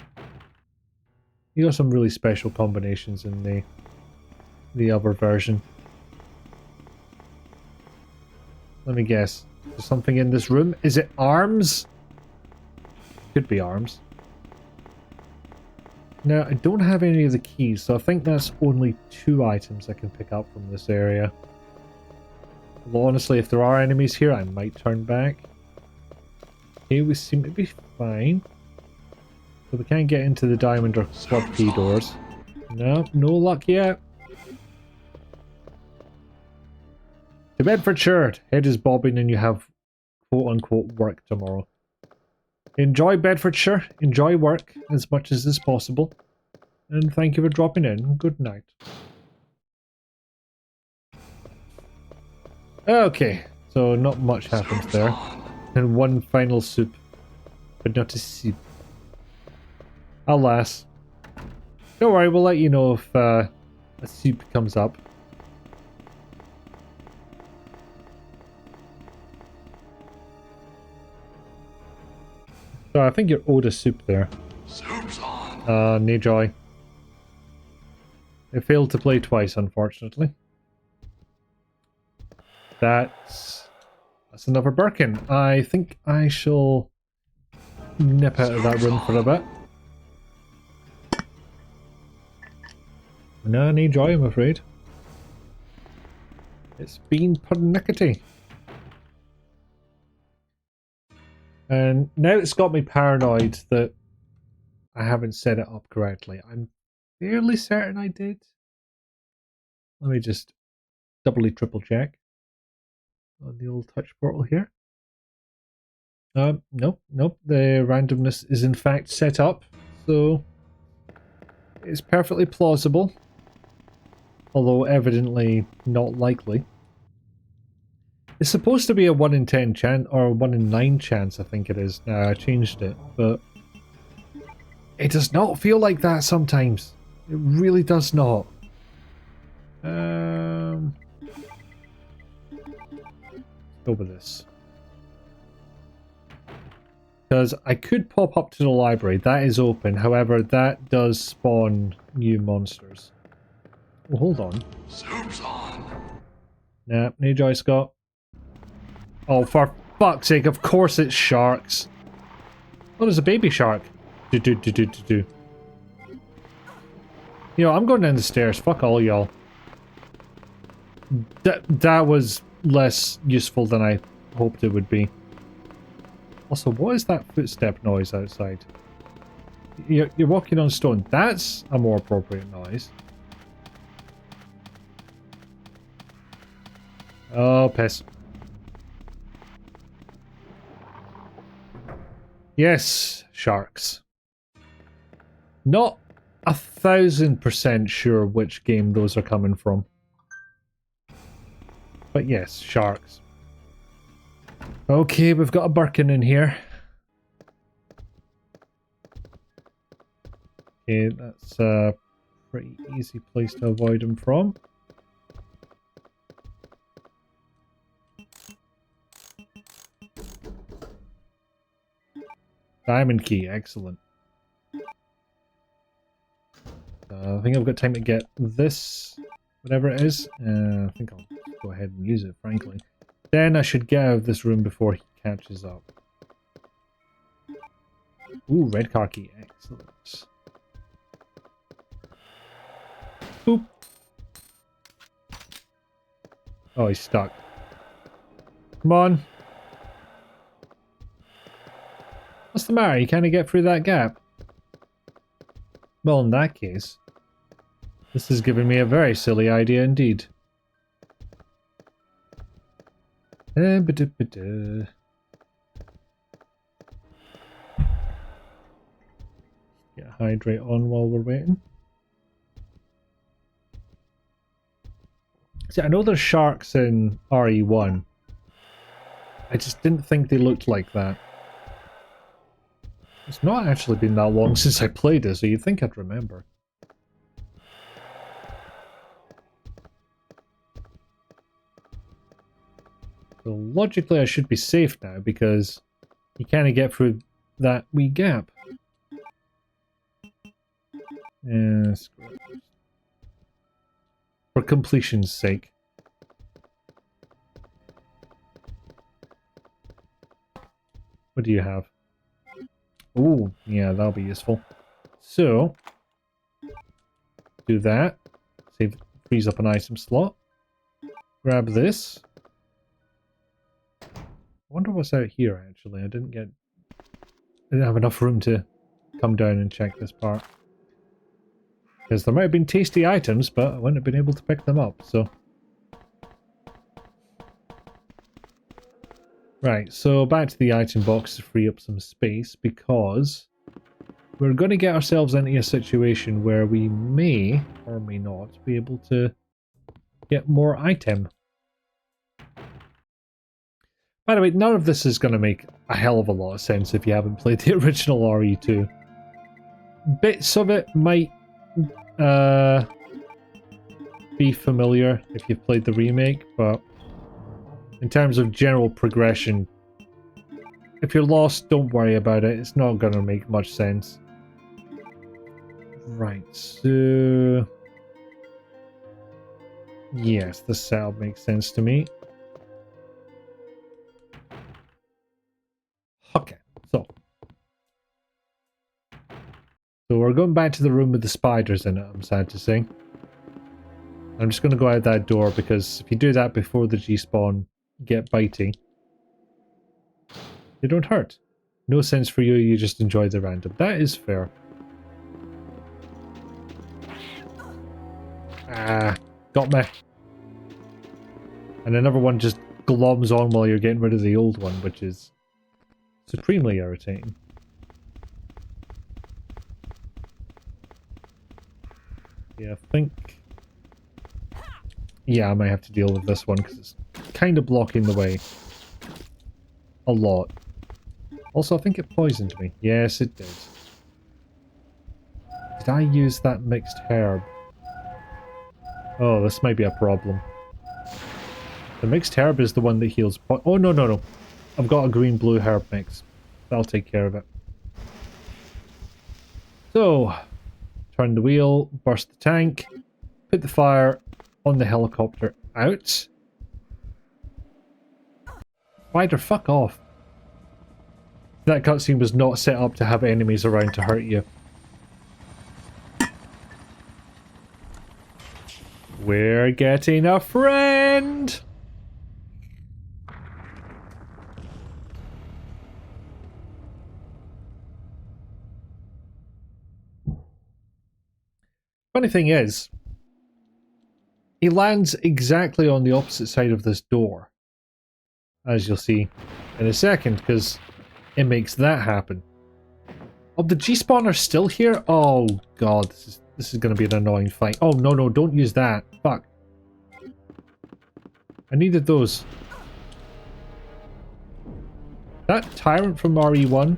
You got some really special combinations in the other version. Let me guess. There's something in this room. Is it arms? Could be arms. Now, I don't have any of the keys, so I think that's only 2 items I can pick up from this area. Although honestly, if there are enemies here, I might turn back. Okay, we seem to be fine. So we can't get into the diamond or club key doors. No, no luck yet. To Bedfordshire, head is bobbing and you have quote-unquote work tomorrow. Enjoy Bedfordshire, enjoy work as much as is possible, and thank you for dropping in. Good night. Okay, so not much happens there. And one final soup, but not a soup. Alas. Don't worry, we'll let you know if a soup comes up. So I think you're owed a soup there. Soup's on. No joy. It failed to play twice, unfortunately. That's another Birkin. I think I shall nip out of that room for a bit. No joy, I'm afraid. It's been pernickety. And now it's got me paranoid that I haven't set it up correctly. I'm fairly certain I did. Let me just doubly triple check on the old touch portal here. Nope. The randomness is in fact set up, so it's perfectly plausible, although evidently not likely. It's supposed to be a 1 in 10 chance, or a 1 in 9 chance, I think it is. Now I changed it, but it does not feel like that sometimes. It really does not. Let's go with this. Because I could pop up to the library. That is open. However, that does spawn new monsters. Well, hold on. Soup's on. Nah, no joy, Scott. Oh, for fuck's sake, of course it's sharks. Oh, there's a baby shark. You know, I'm going down the stairs. Fuck all y'all. That was less useful than I hoped it would be. Also, what is that footstep noise outside? You're walking on stone. That's a more appropriate noise. Oh, piss. Yes, sharks. Not 1000% sure which game those are coming from. But yes, sharks. Okay, we've got a Birkin in here. Okay, that's a pretty easy place to avoid him from. Diamond key, excellent. I think I've got time to get this, whatever it is. I think I'll go ahead and use it, frankly. Then I should get out of this room before he catches up. Ooh, red car key, excellent. Boop. Oh, he's stuck. Come on. What's the matter? You can't get through that gap? Well, in that case, this has given me a very silly idea indeed. Get hydrate on while we're waiting. See, I know there's sharks in RE1. I just didn't think they looked like that. It's not actually been that long since I played it, so you'd think I'd remember. So logically I should be safe now because you kind get through that wee gap. Yes. For completion's sake. What do you have? Oh, yeah, that'll be useful. So, do that. Save, frees up an item slot. Grab this. I wonder what's out here, actually. I didn't have enough room to come down and check this part. Because there might have been tasty items, but I wouldn't have been able to pick them up, so... Right, so back to the item box to free up some space, because we're going to get ourselves into a situation where we may, or may not, be able to get more item. By the way, none of this is going to make a hell of a lot of sense if you haven't played the original RE2. Bits of it might be familiar if you've played the remake, but in terms of general progression, if you're lost, don't worry about it. It's not going to make much sense. Right, so... Yes, the setup makes sense to me. Okay, so we're going back to the room with the spiders in it, I'm sad to say. I'm just going to go out that door because if you do that before the G-spawn get bitey, they don't hurt. No sense for you, you just enjoy the random. That is fair. Ah, got me. And another one just globs on while you're getting rid of the old one, which is supremely irritating. Yeah, I think... Yeah, I might have to deal with this one because it's kind of blocking the way. A lot. Also, I think it poisoned me. Yes, it did. Did I use that mixed herb? Oh, this might be a problem. The mixed herb is the one that heals... Oh, no, no, no. I've got a green-blue herb mix. That'll take care of it. So, turn the wheel, burst the tank, put the fire on the helicopter out. Spider, fuck off. That cutscene was not set up to have enemies around to hurt you. We're getting a friend! Funny thing is, he lands exactly on the opposite side of this door. As you'll see in a second, because it makes that happen. Oh, the G-spawner still here? Oh god, this is going to be an annoying fight. Oh no, no, don't use that. Fuck. I needed those. That tyrant from RE1?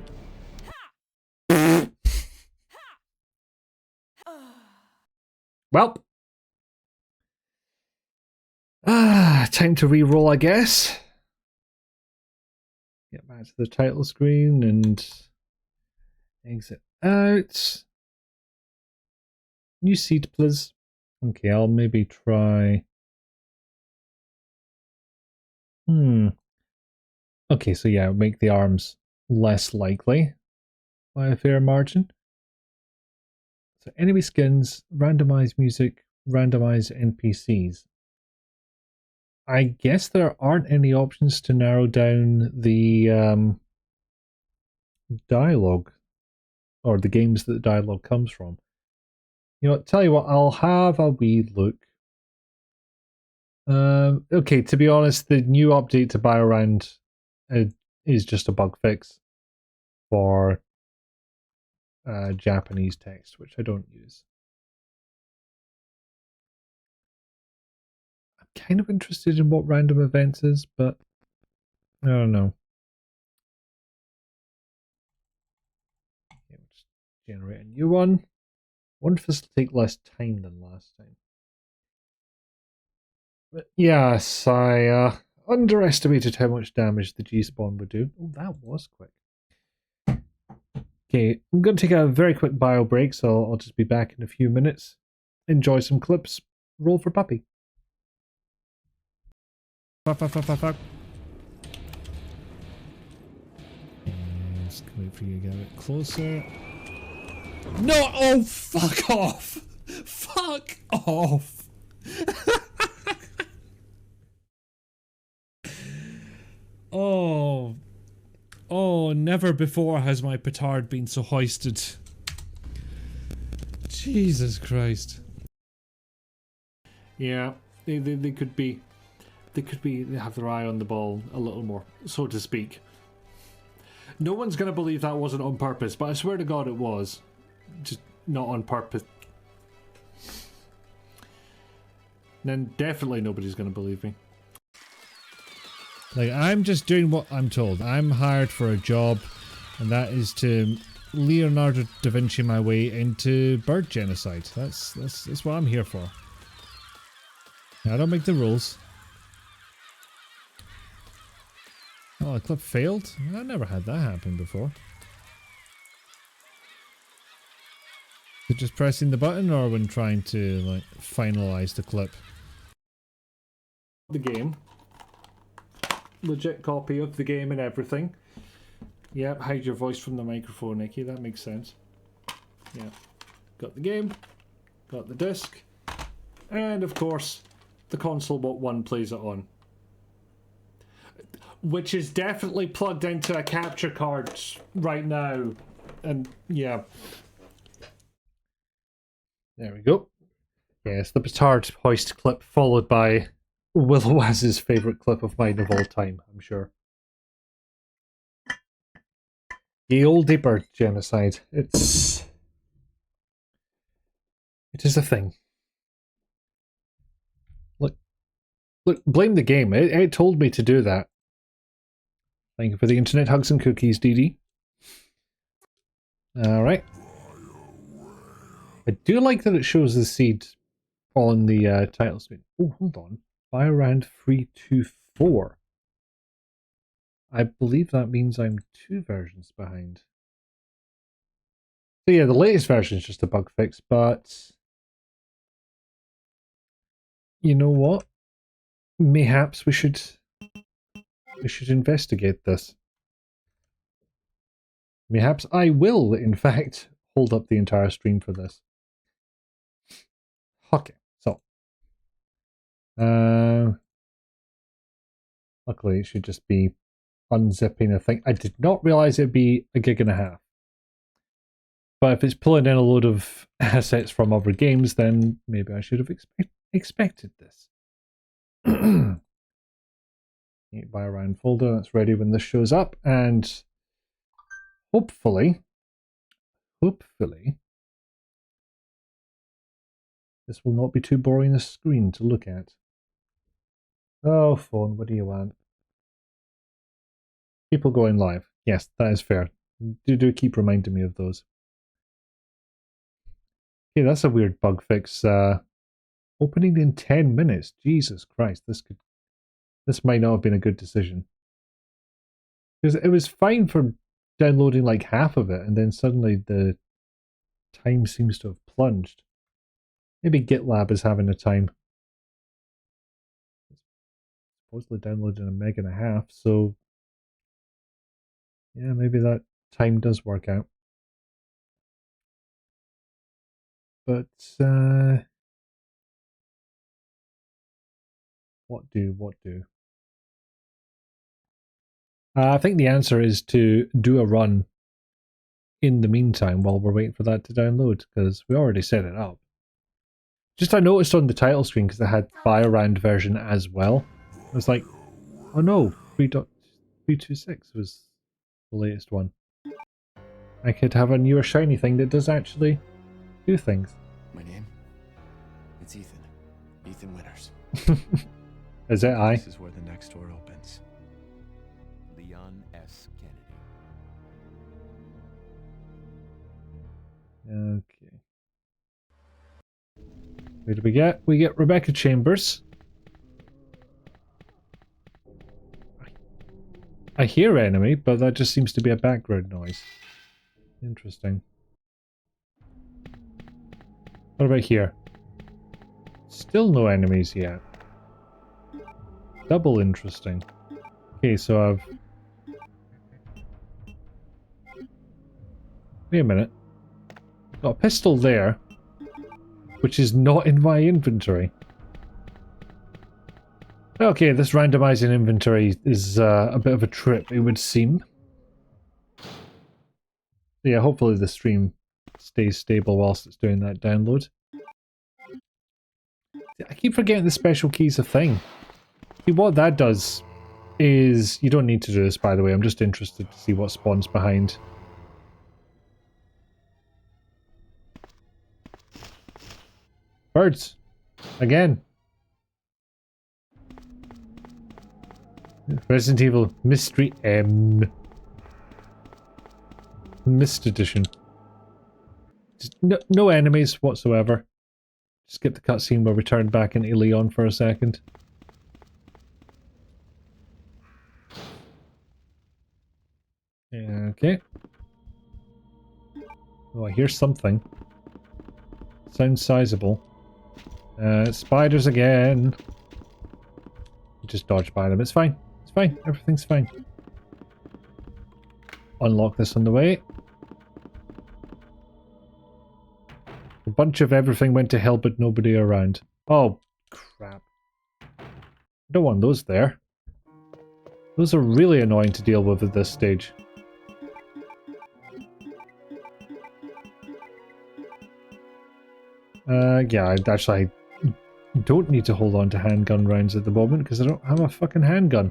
Well. Time to re-roll, I guess. Get back to the title screen and exit out. New seat, please. Okay, I'll maybe try... Okay, so yeah, make the arms less likely by a fair margin. So enemy skins, randomize music, randomize NPCs. I guess there aren't any options to narrow down the dialogue, or the games that the dialogue comes from. You know, tell you what, I'll have a wee look. Okay, to be honest, the new update to Bioround is just a bug fix for Japanese text, which I don't use. I'm kind of interested in what random events is, but I don't know. Okay, we'll just generate a new one. I wonder if this will take less time than last time. But yes, I underestimated how much damage the G-spawn would do. Oh, that was quick. Okay, I'm going to take a very quick bio break, so I'll just be back in a few minutes. Enjoy some clips. Roll for puppy. Fuck. Just wait for you to get a bit closer. No! Oh, fuck off! Fuck off! Oh. Oh, never before has my petard been so hoisted. Jesus Christ. Yeah, they could be, they have their eye on the ball a little more, so to speak. No one's gonna believe that wasn't on purpose, but I swear to God it was. Just not on purpose. Then definitely nobody's gonna believe me. Like, I'm just doing what I'm told. I'm hired for a job, and that is to Leonardo da Vinci my way into bird genocide. That's what I'm here for. I don't make the rules. Oh, the clip failed? I've never had that happen before. Is it just pressing the button or when trying to, like, finalize the clip? The game. Legit copy of the game and everything. Yep, hide your voice from the microphone, Nikki. That makes sense. Yeah. Got the game. Got the disc. And, of course, the console but one plays it on. Which is definitely plugged into a capture card right now. And, yeah. There we go. Yes, the petard hoist clip followed by Willowaz's favourite clip of mine of all time, I'm sure. The oldie bird genocide. It is a thing. Look, blame the game. It told me to do that. Thank you for the internet hugs and cookies, DD. Alright. I do like that it shows the seed on the title screen. Oh, hold on. Fire round 324. I believe that means I'm 2 versions behind. So yeah, the latest version is just a bug fix, but you know what? Mayhaps we should investigate this. Mayhaps I will, in fact, hold up the entire stream for this. Okay, so luckily it should just be unzipping a thing. I did not realize it'd be 1.5 gigs. But if it's pulling in a load of assets from other games, then maybe I should have expected this. 8 by round folder, that's ready when this shows up, and hopefully, this will not be too boring a screen to look at. Oh, phone, what do you want? People going live. Yes, that is fair. Do keep reminding me of those. Okay, that's a weird bug fix. Opening in 10 minutes. Jesus Christ, this might not have been a good decision. Because it was fine for downloading like half of it, and then suddenly the time seems to have plunged. Maybe GitLab is having a time. It's supposedly downloading 1.5 meg, so yeah, maybe that time does work out. But what do? I think the answer is to do a run in the meantime while we're waiting for that to download, because we already set it up. Just I noticed on the title screen, because it had Biorand version as well. I was like, oh no, 3.326 was the latest one. I could have a newer shiny thing that does actually do things. My name? It's Ethan. Ethan Winters. Is it I? This is where the next door opens. Leon S. Kennedy. Okay. Who do we get? We get Rebecca Chambers. I hear enemy, but that just seems to be a background noise. Interesting. What about here? Still no enemies yet. Double interesting. Okay, so I've... Wait a minute. Got a pistol there, which is not in my inventory. Okay, this randomizing inventory is a bit of a trip, it would seem. Yeah, hopefully the stream stays stable whilst it's doing that download. I keep forgetting the special key's a thing. See, what that does is... You don't need to do this, by the way. I'm just interested to see what spawns behind. Birds! Again! Resident Evil Mystery M. Mist Edition. Just no enemies whatsoever. Skip the cutscene where we turn back into Leon for a second. Okay. Oh, I hear something. Sounds sizable. Spiders again. Just dodge by them. It's fine. It's fine. Everything's fine. Unlock this on the way. A bunch of everything went to hell, but nobody around. Oh, crap. Don't want those there. Those are really annoying to deal with at this stage. Yeah, I don't need to hold on to handgun rounds at the moment because I don't have a fucking handgun.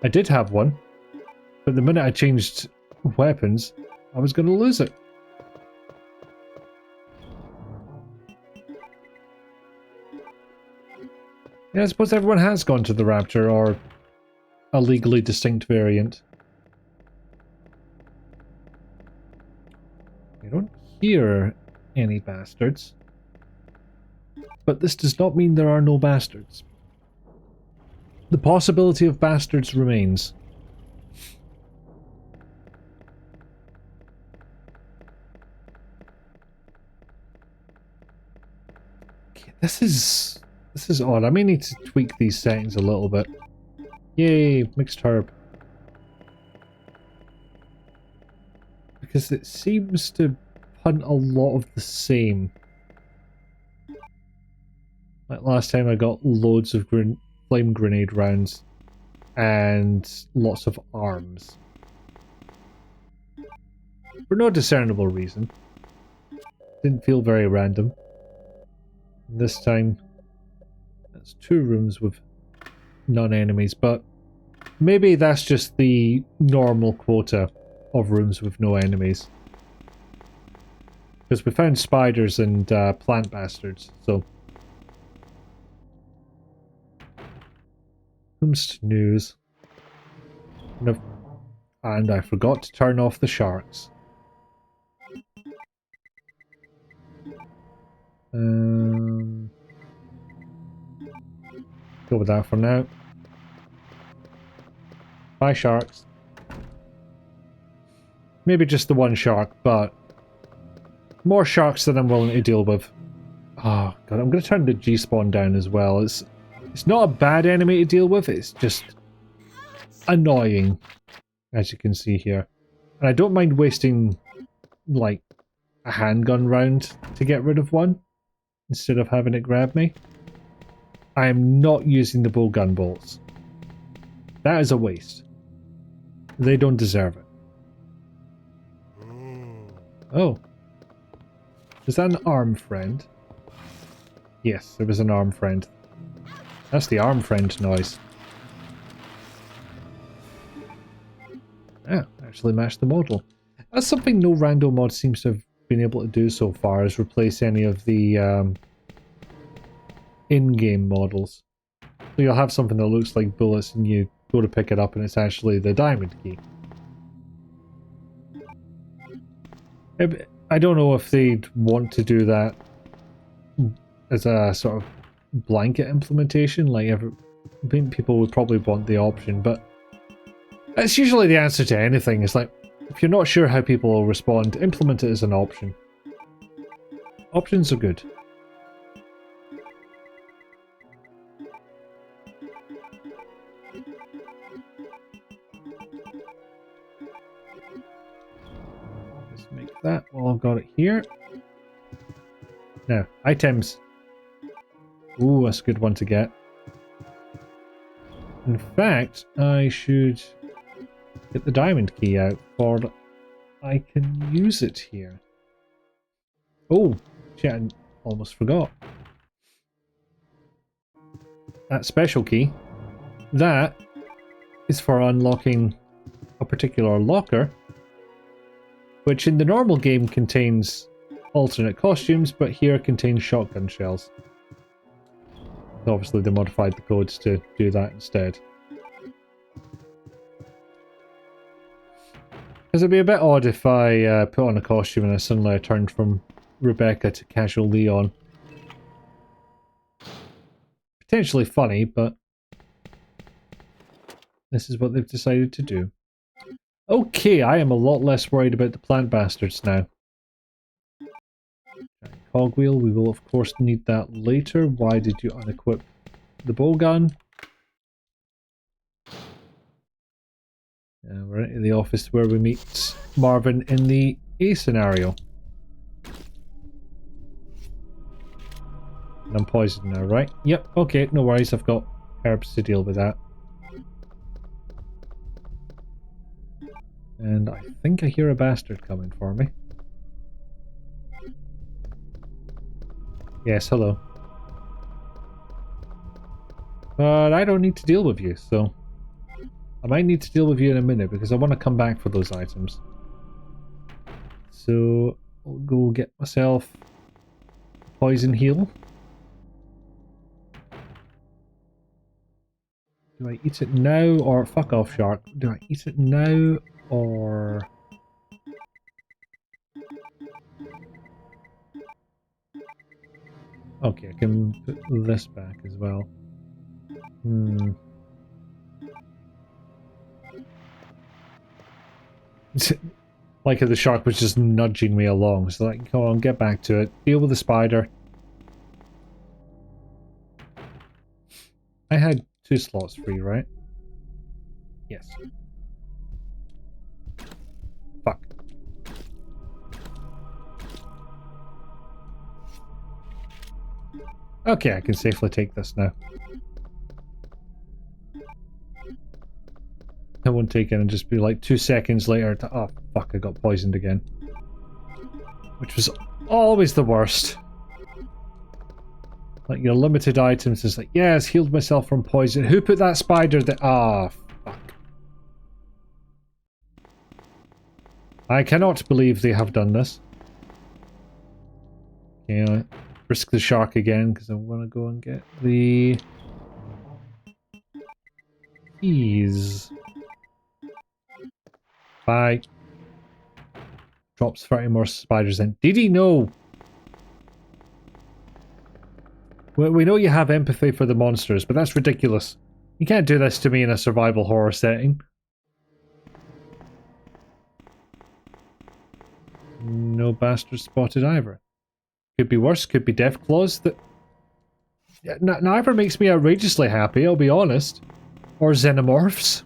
I did have one, but the minute I changed weapons, I was going to lose it. Yeah, I suppose everyone has gone to the Raptor or a legally distinct variant. I don't hear any bastards. But this does not mean there are no bastards. The possibility of bastards remains. Okay, this is odd. I may need to tweak these settings a little bit. Yay, mixed herb. Because it seems to hunt a lot of the same. Like last time I got loads of flame grenade rounds and lots of arms. For no discernible reason. Didn't feel very random. And this time, that's 2 rooms with non-enemies, but maybe that's just the normal quota of rooms with no enemies. Because we found spiders and plant bastards, so... News. And I forgot to turn off the sharks. Go with that for now. Bye, sharks. Maybe just the one shark, but more sharks than I'm willing to deal with. Oh god, I'm going to turn the G-spawn down as well. It's not a bad enemy to deal with, it's just annoying, as you can see here. And I don't mind wasting, like, a handgun round to get rid of one, instead of having it grab me. I am not using the bowgun bolts. That is a waste. They don't deserve it. Oh. Was that an arm friend? Yes, there was an arm friend. That's the arm friend noise. Yeah, actually matched the model. That's something no rando mod seems to have been able to do so far, is replace any of the in-game models. So you'll have something that looks like bullets and you go to pick it up and it's actually the diamond key. I don't know if they'd want to do that as a sort of blanket implementation, like people would probably want the option, but That's usually the answer to anything. It's like, if you're not sure how people will respond, implement it as an option. Options are good. Let's make that while I've got it here. Now, items. Ooh, that's a good one to get. In fact, I should get the diamond key out, for I can use it here. Oh, shit, I almost forgot. That special key, that is for unlocking a particular locker, which in the normal game contains alternate costumes, but here contains shotgun shells. Obviously they modified the codes to do that instead. Because it'd be a bit odd if I put on a costume and suddenly I turned from Rebecca to casual Leon. Potentially funny, but this is what they've decided to do. Okay, I am a lot less worried about the plant bastards now. Cogwheel, we will of course need that later. Why did you unequip the bowgun? We're into the office where we meet Marvin in the A scenario. And I'm poisoned now, right? Yep, okay, no worries, I've got herbs to deal with that. And I think I hear a bastard coming for me. Yes, hello. But I don't need to deal with you, so... I might need to deal with you in a minute, because I want to come back for those items. So, I'll go get myself poison heal. Do I eat it now, or... Fuck off, shark. Do I eat it now, or... Okay, I can put this back as well. Like the shark was just nudging me along. So like, come on, get back to it. Deal with the spider. I had 2 slots free, right? Yes. Fuck. Okay, I can safely take this now. I won't take it and just be like 2 seconds later to, oh fuck, I got poisoned again. Which was always the worst. Like your limited items is like, yes, healed myself from poison. Who put that spider there? Ah, fuck. I cannot believe they have done this. Okay, I'll risk the shark again because I want to go and get the keys. Bye. Drops 30 more spiders in. Did he know? Well, we know you have empathy for the monsters, but that's ridiculous. You can't do this to me in a survival horror setting. No bastard spotted either. Could be worse, could be death claws. That neither makes me outrageously happy, I'll be honest. Or xenomorphs.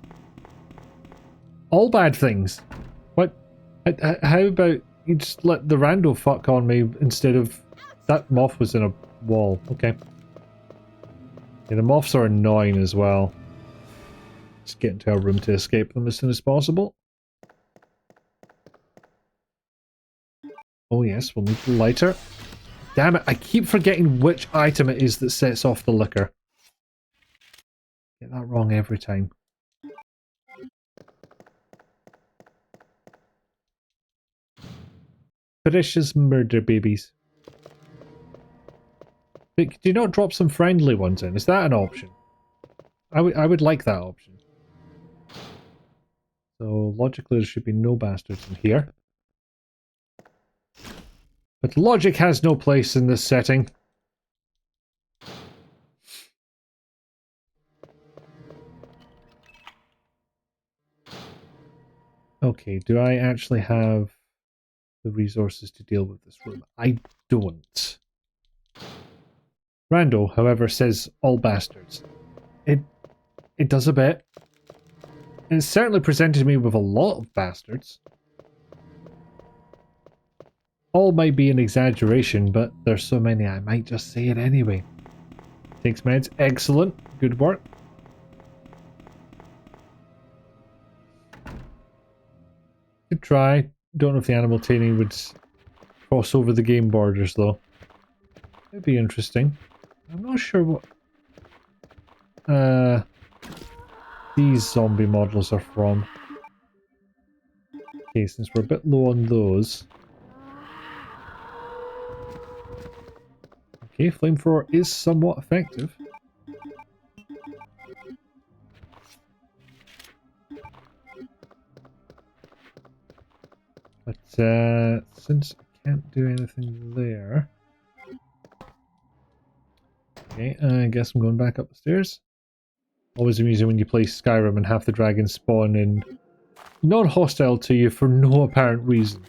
All bad things. What? How about you just let the rando fuck on me instead of... That moth was in a wall. Okay. Yeah, the moths are annoying as well. Just get into a room to escape them as soon as possible. Oh yes, we'll need the lighter. Damn it, I keep forgetting which item it is that sets off the liquor. Get that wrong every time. Precious murder babies. Do you not drop some friendly ones in? Is that an option? I would like that option. So logically there should be no bastards in here. But logic has no place in this setting. Okay, do I actually have the resources to deal with this room? I don't. Randall, however, says all bastards. It does a bit. And it's certainly presented me with a lot of bastards. All might be an exaggeration, but there's so many I might just say it anyway. Takes meds. Excellent. Good work. Good try. Don't know if the animal training would cross over the game borders though. It'd be interesting. I'm not sure what these zombie models are from. Okay, since we're a bit low on those. Okay, flamethrower is somewhat effective. But since I can't do anything there... Okay, I guess I'm going back up the stairs. Always amusing when you play Skyrim and half the dragons spawn in non-hostile to you for no apparent reason.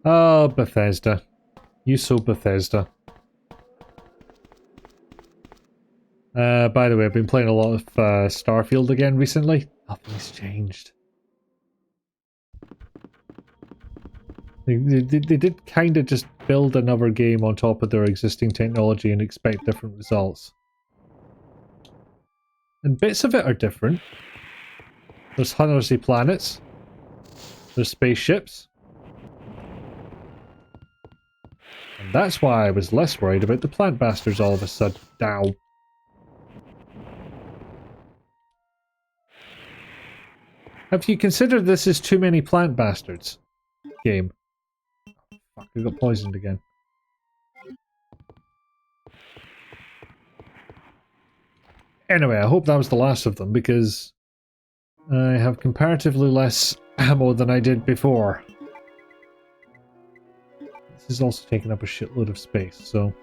Oh, Bethesda. You so Bethesda. By the way, I've been playing a lot of Starfield again recently. Nothing's changed. They did kind of just build another game on top of their existing technology and expect different results. And bits of it are different. There's hundreds of planets. There's spaceships. And that's why I was less worried about the plant bastards all of a sudden. Now. Have you considered this is too many plant bastards? Game. Fuck, I got poisoned again. Anyway, I hope that was the last of them, because I have comparatively less ammo than I did before. This is also taking up a shitload of space, so...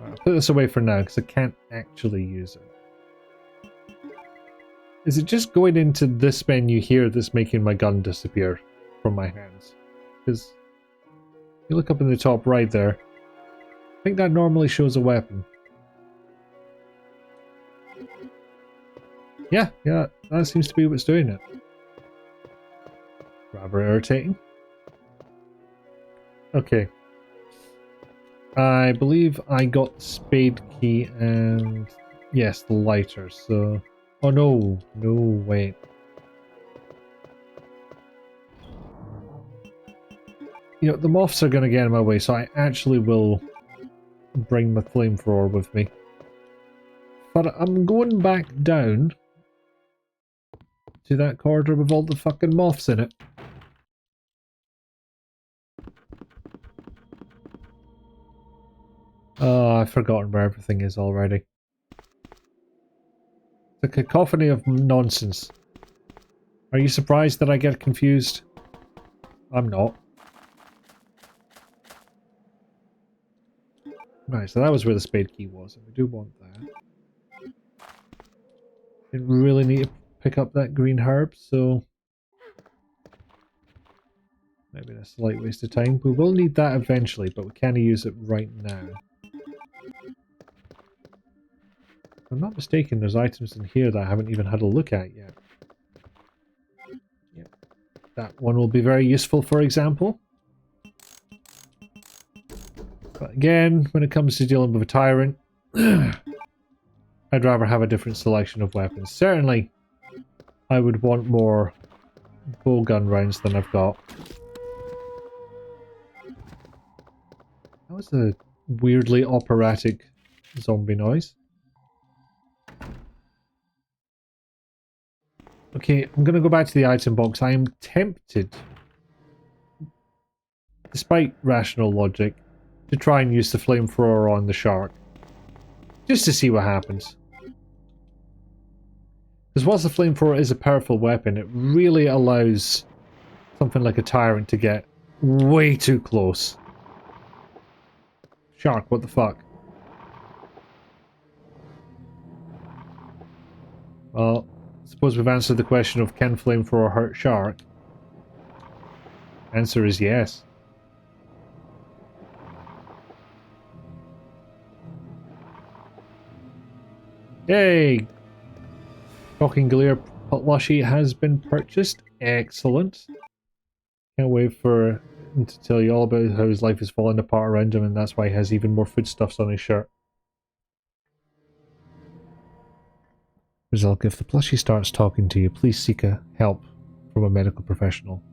I'll put this away for now, because I can't actually use it. Is it just going into this menu here that's making my gun disappear from my hands? Because you look up in the top right there, I think that normally shows a weapon. Yeah, that seems to be what's doing it. Rather irritating. Okay. I believe I got the spade key and... yes, the lighter, so... oh no, no, wait. You know, the moths are going to get in my way, so I actually will bring my flamethrower with me. But I'm going back down to that corridor with all the fucking moths in it. Oh, I've forgotten where everything is already. It's a cacophony of nonsense. Are you surprised that I get confused? I'm not. Right, so that was where the spade key was, and we do want that. Didn't really need to pick up that green herb, so... maybe that's a slight waste of time. We will need that eventually, but we can't use it right now. If I'm not mistaken, there's items in here that I haven't even had a look at yet. Yep. That one will be very useful, for example. But again, when it comes to dealing with a tyrant, I'd rather have a different selection of weapons. Certainly, I would want more bowgun rounds than I've got. That was a weirdly operatic zombie noise. Okay, I'm going to go back to the item box. I am tempted, despite rational logic, to try and use the flamethrower on the shark. Just to see what happens. Because whilst the flamethrower is a powerful weapon, it really allows something like a tyrant to get way too close. Shark, what the fuck? Well, I suppose we've answered the question of can flamethrower hurt shark? Answer is yes. Yay! Talking Galere plushie has been purchased. Excellent. Can't wait for him to tell you all about how his life is falling apart around him and that's why he has even more foodstuffs on his shirt. Rizalk, if the plushie starts talking to you, please seek help from a medical professional.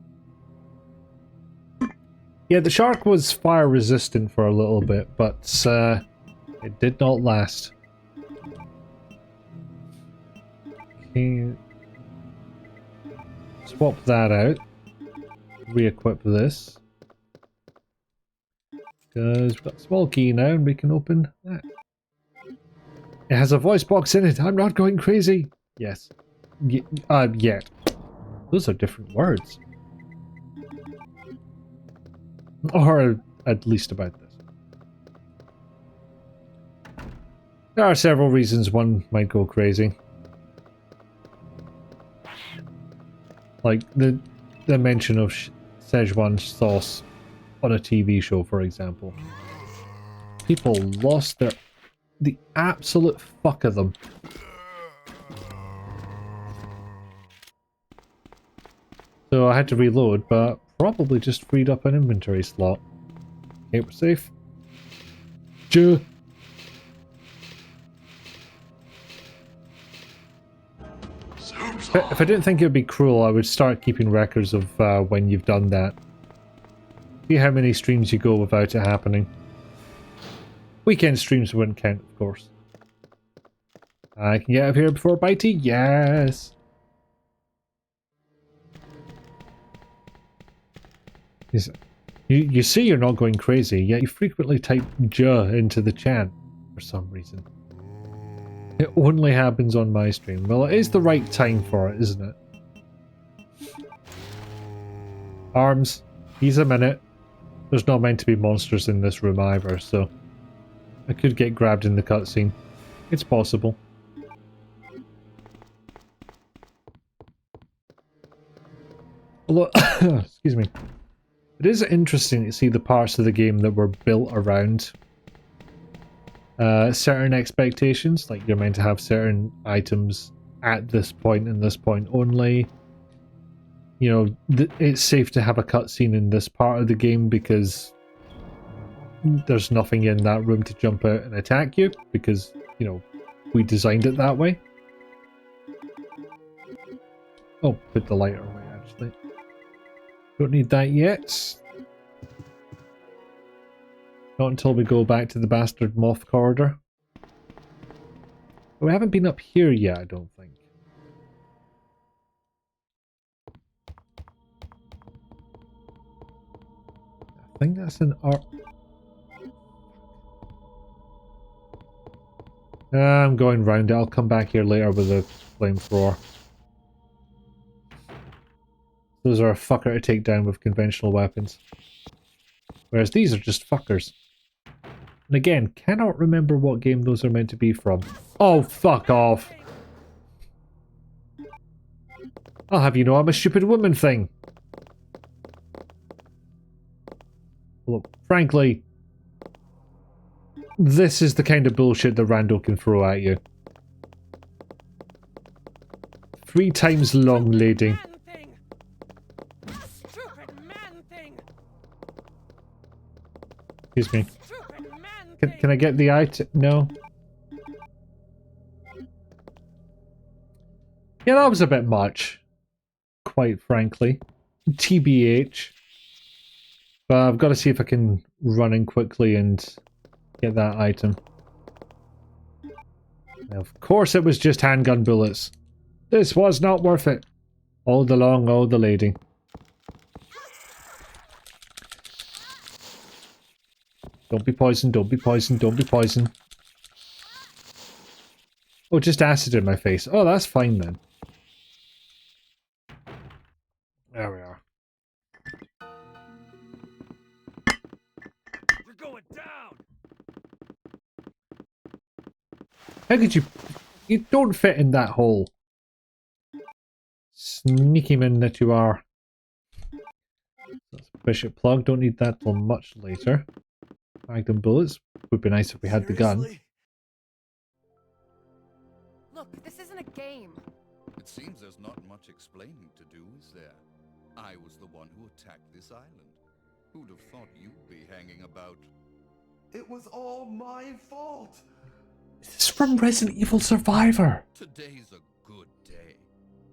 Yeah, the shark was fire resistant for a little bit, but it did not last. Okay. Swap that out. Re-equip this. Because we've got a small key now and we can open that. It has a voice box in it. I'm not going crazy. Yes. Yet. Those are different words. Or at least about this. There are several reasons one might go crazy. Like the mention of Szechuan sauce on a TV show, for example. People lost the absolute fuck of them. So I had to reload, but probably just freed up an inventory slot. Okay, we're safe. Jew. If I didn't think it would be cruel, I would start keeping records of when you've done that. See how many streams you go without it happening. Weekend streams wouldn't count, of course. I can get out of here before Bitey? Yes! You see you're not going crazy, yet you frequently type "J" into the chat for some reason. It only happens on my stream. Well, it is the right time for it, isn't it? Arms. He's a minute. There's not meant to be monsters in this room either, so I could get grabbed in the cutscene. It's possible. Although, excuse me. It is interesting to see the parts of the game that were built around certain expectations. Like, you're meant to have certain items at this point and this point only. You know, it's safe to have a cutscene in this part of the game because there's nothing in that room to jump out and attack you because, you know, we designed it that way. Oh, put the lighter away, actually. Don't need that yet. Not until we go back to the bastard moth corridor. But we haven't been up here yet, I don't think. I think that's an art. I'm going round it. I'll come back here later with a flamethrower. Those are a fucker to take down with conventional weapons. Whereas these are just fuckers. And again, cannot remember what game those are meant to be from. Oh, fuck off! I'll have you know I'm a stupid woman thing. Look, frankly, this is the kind of bullshit that Rando can throw at you. 3 times long lady. Excuse me. Can I get the item? No. Yeah, that was a bit much. Quite frankly. TBH. But I've got to see if I can run in quickly and get that item. Of course it was just handgun bullets. This was not worth it. All the long, all the lady. Don't be poisoned, don't be poisoned, don't be poisoned. Oh, just acid in my face. Oh, that's fine then. There we are. We're going down! How could you... You don't fit in that hole. Sneaky man that you are. That's Bishop plug. Don't need that till much later. Magnum bullets. Would be nice if we had the gun. Look, this isn't a game. It seems there's not much explaining to do, is there? I was the one who attacked this island. Who'd have thought you'd be hanging about? It was all my fault. This is from Resident Evil Survivor. Today's a good day.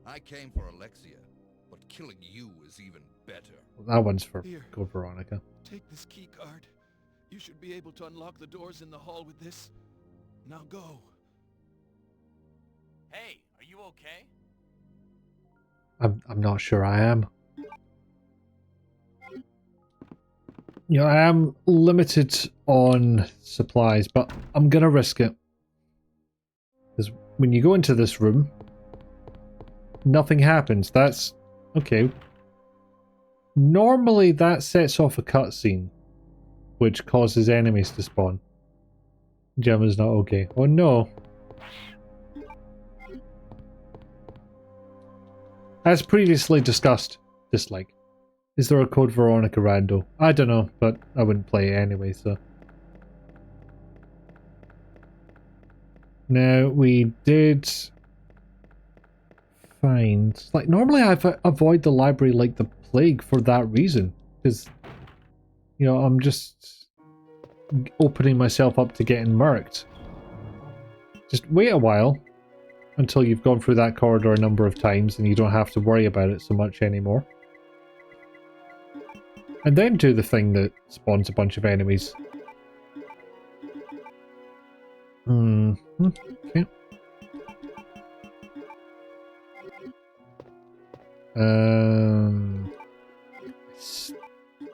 I came for Alexia, but killing you is even better. Well, that one's for Here. Code Veronica. Take this key card. You should be able to unlock the doors in the hall with this. Now go. Hey, are you okay? I'm not sure I am. You know, I am limited on supplies, but I'm gonna risk it. Because when you go into this room, nothing happens. That's... okay. Normally that sets off a cutscene, which causes enemies to spawn. Gemma's not okay. Oh no. As previously discussed, dislike. Is there a Code Veronica rando? I don't know, but I wouldn't play it anyway, so. Now, we did find... like, normally I avoid the library like the plague for that reason. Because, you know, I'm just opening myself up to getting murked. Just wait a while until you've gone through that corridor a number of times and you don't have to worry about it so much anymore. And then do the thing that spawns a bunch of enemies. Okay.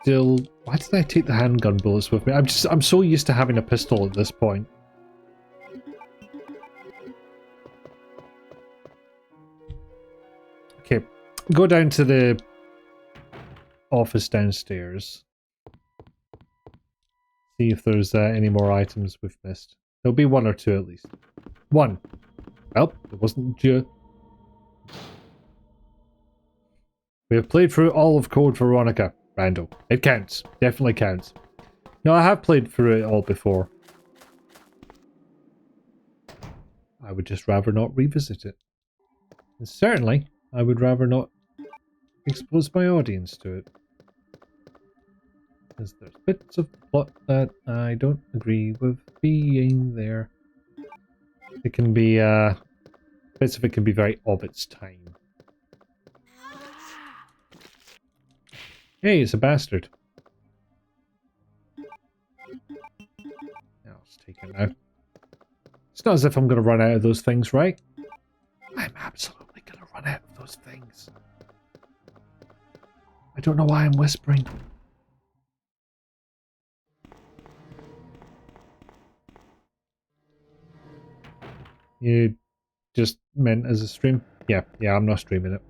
Still, why did I take the handgun bullets with me? I'm so used to having a pistol at this point. Okay, go down to the office downstairs. See if there's any more items we've missed. There'll be one or two at least. One. Well, it wasn't due. We have played through all of Code Veronica. Randall. It counts. Definitely counts. No, I have played through it all before. I would just rather not revisit it. And certainly, I would rather not expose my audience to it. Because there's bits of the plot that I don't agree with being there. It can be, bits of it can be very of its time. Hey, it's a bastard. I'll just take it now. It's not as if I'm going to run out of those things, right? I'm absolutely going to run out of those things. I don't know why I'm whispering. You just meant as a stream? Yeah, I'm not streaming it.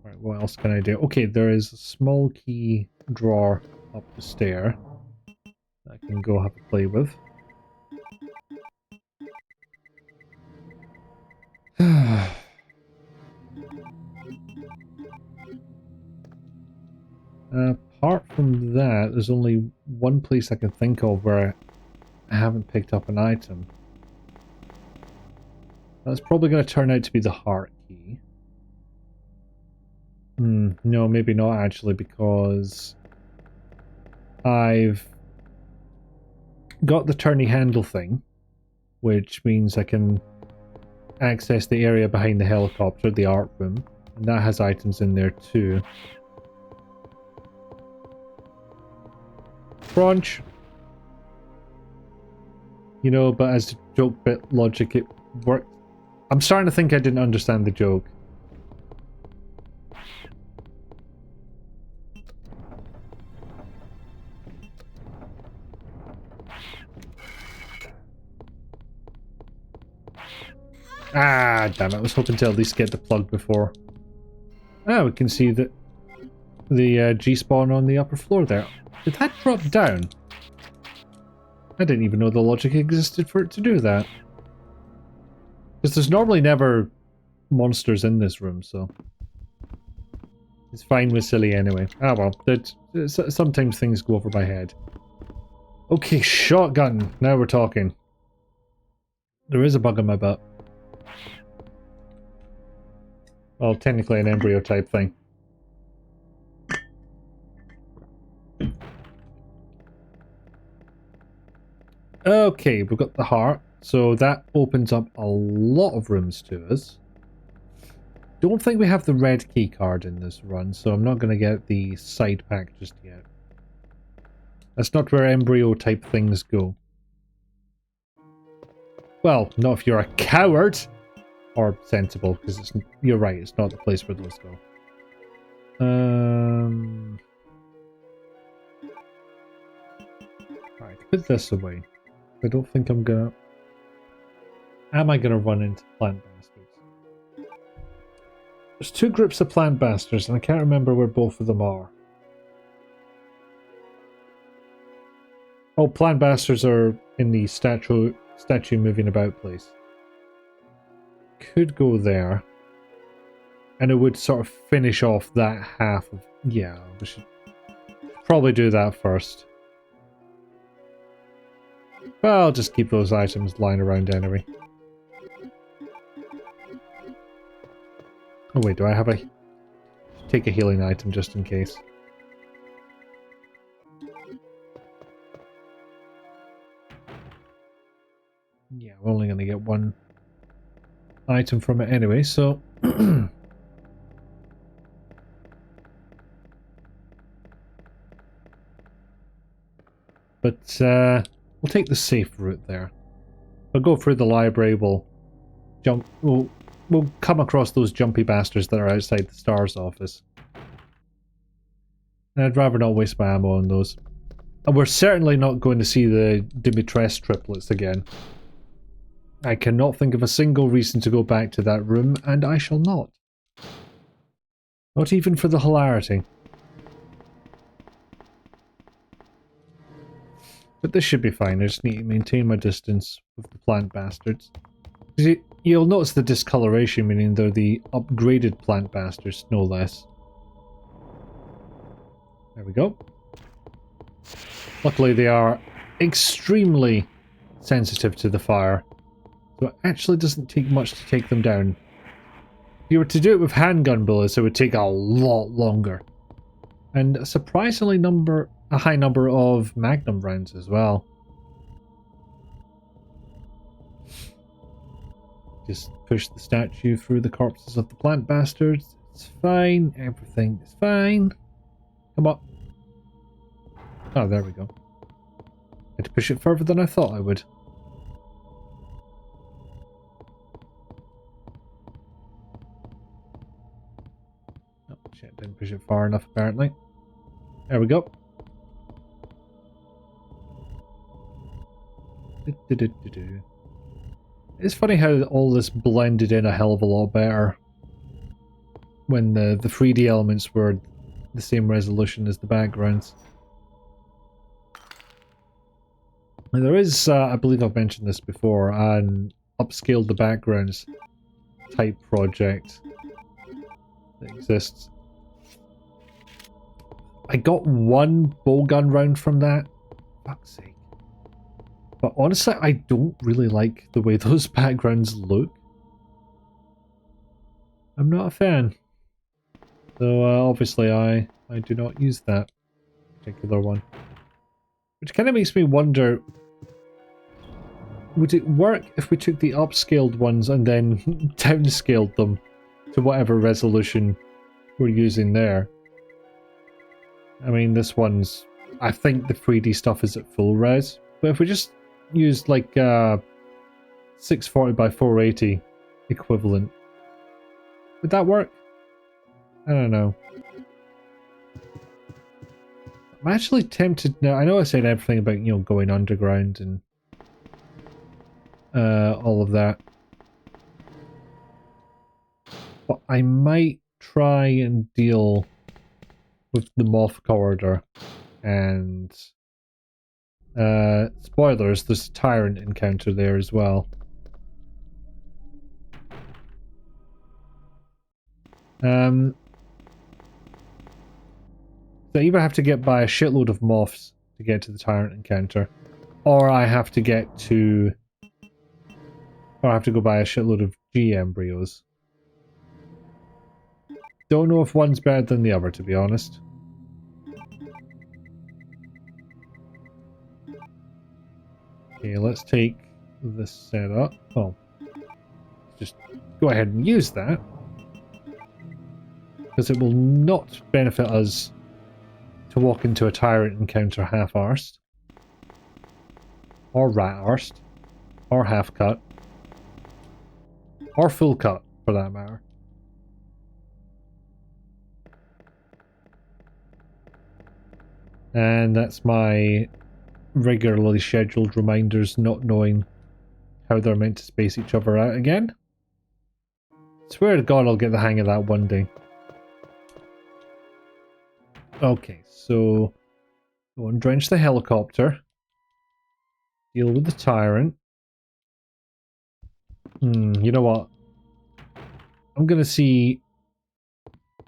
Right, what else can I do? Okay, there is a small key drawer up the stair that I can go have a play with. Apart from that, there's only one place I can think of where I haven't picked up an item. That's probably going to turn out to be the heart key. No, maybe not actually, because I've got the turny handle thing, which means I can access the area behind the helicopter, the art room, and that has items in there too. Crunch. You know, but as joke bit logic, it worked. I'm starting to think I didn't understand the joke. Ah, damn it. I was hoping to at least get the plug before. Ah, we can see that the G-spawn on the upper floor there. Did that drop down? I didn't even know the logic existed for it to do that. Because there's normally never monsters in this room, so... It's fine with silly anyway. Ah well, sometimes things go over my head. Okay, shotgun. Now we're talking. There is a bug in my butt. Well, technically an embryo type thing. Okay, we've got the heart. So that opens up a lot of rooms to us. Don't think we have the red key card in this run, so I'm not going to get the side pack just yet. That's not where embryo type things go. Well, not if you're a coward! Or sensible, because you're right, it's not the place where those go. Right, put this away. I don't think I'm gonna... Am I gonna run into plant bastards? There's two groups of plant bastards, and I can't remember where both of them are. Oh, plant bastards are in the statue moving about place. Could go there. And it would sort of finish off that half of... Yeah, we should probably do that first. But I'll just keep those items lying around anyway. Oh wait, do I have a... Take a healing item just in case. Yeah, we're only going to get one item from it anyway, so... But, we'll take the safe route there. We'll go through the library, we'll jump... We'll come across those jumpy bastards that are outside the STARS office. And I'd rather not waste my ammo on those. And we're certainly not going to see the Dimitrescu triplets again. I cannot think of a single reason to go back to that room, and I shall not. Not even for the hilarity. But this should be fine, I just need to maintain my distance with the plant bastards. You'll notice the discoloration, meaning they're the upgraded plant bastards, no less. There we go. Luckily they are extremely sensitive to the fire. So it actually doesn't take much to take them down. If you were to do it with handgun bullets, it would take a lot longer. And a surprisingly a high number of magnum rounds as well. Just push the statue through the corpses of the plant bastards. It's fine. Everything is fine. Come on. Oh, there we go. Had to push it further than I thought I would. Oh, shit. Didn't push it far enough, apparently. There we go. It's funny how all this blended in a hell of a lot better when the 3D elements were the same resolution as the backgrounds. Now there is, I believe I've mentioned this before, an upscaled the backgrounds type project that exists. I got one bowgun round from that. Fuck's sake. But honestly, I don't really like the way those backgrounds look. I'm not a fan. So obviously I do not use that particular one. Which kind of makes me wonder, would it work if we took the upscaled ones and then downscaled them to whatever resolution we're using there? I mean, this one's... I think the 3D stuff is at full res. But if we just used like 640 by 480 equivalent, would that work? I don't know. I'm actually tempted now. I know I said everything about, you know, going underground and all of that. But I might try and deal with the moth corridor and Spoilers, there's a tyrant encounter there as well. So I either have to get by a shitload of moths to get to the tyrant encounter, or I have to go by a shitload of G embryos. Don't know if one's better than the other, to be honest. Okay, let's take this setup. Oh, just go ahead and use that, because it will not benefit us to walk into a tyrant encounter half-arsed, or rat-arsed, or half-cut, or full-cut, for that matter. And that's my regularly scheduled reminders not knowing how they're meant to space each other out again. Swear to God I'll get the hang of that one day. Okay, so go and drench the helicopter. Deal with the tyrant. You know what? I'm gonna see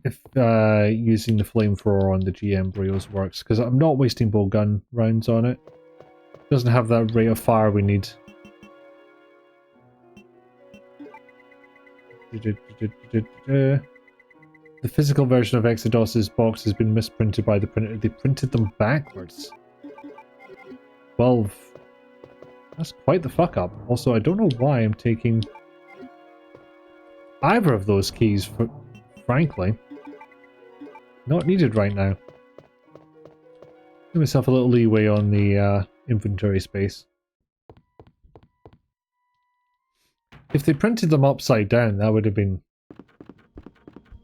if using the flamethrower on the G embryos works, because I'm not wasting bowgun rounds on it. Doesn't have that rate of fire we need. The physical version of Exodus's box has been misprinted by the printer. They printed them backwards. Well, that's quite the fuck up. Also, I don't know why I'm taking either of those keys, frankly. Not needed right now. Give myself a little leeway on the inventory space. If they printed them upside down, that would have been...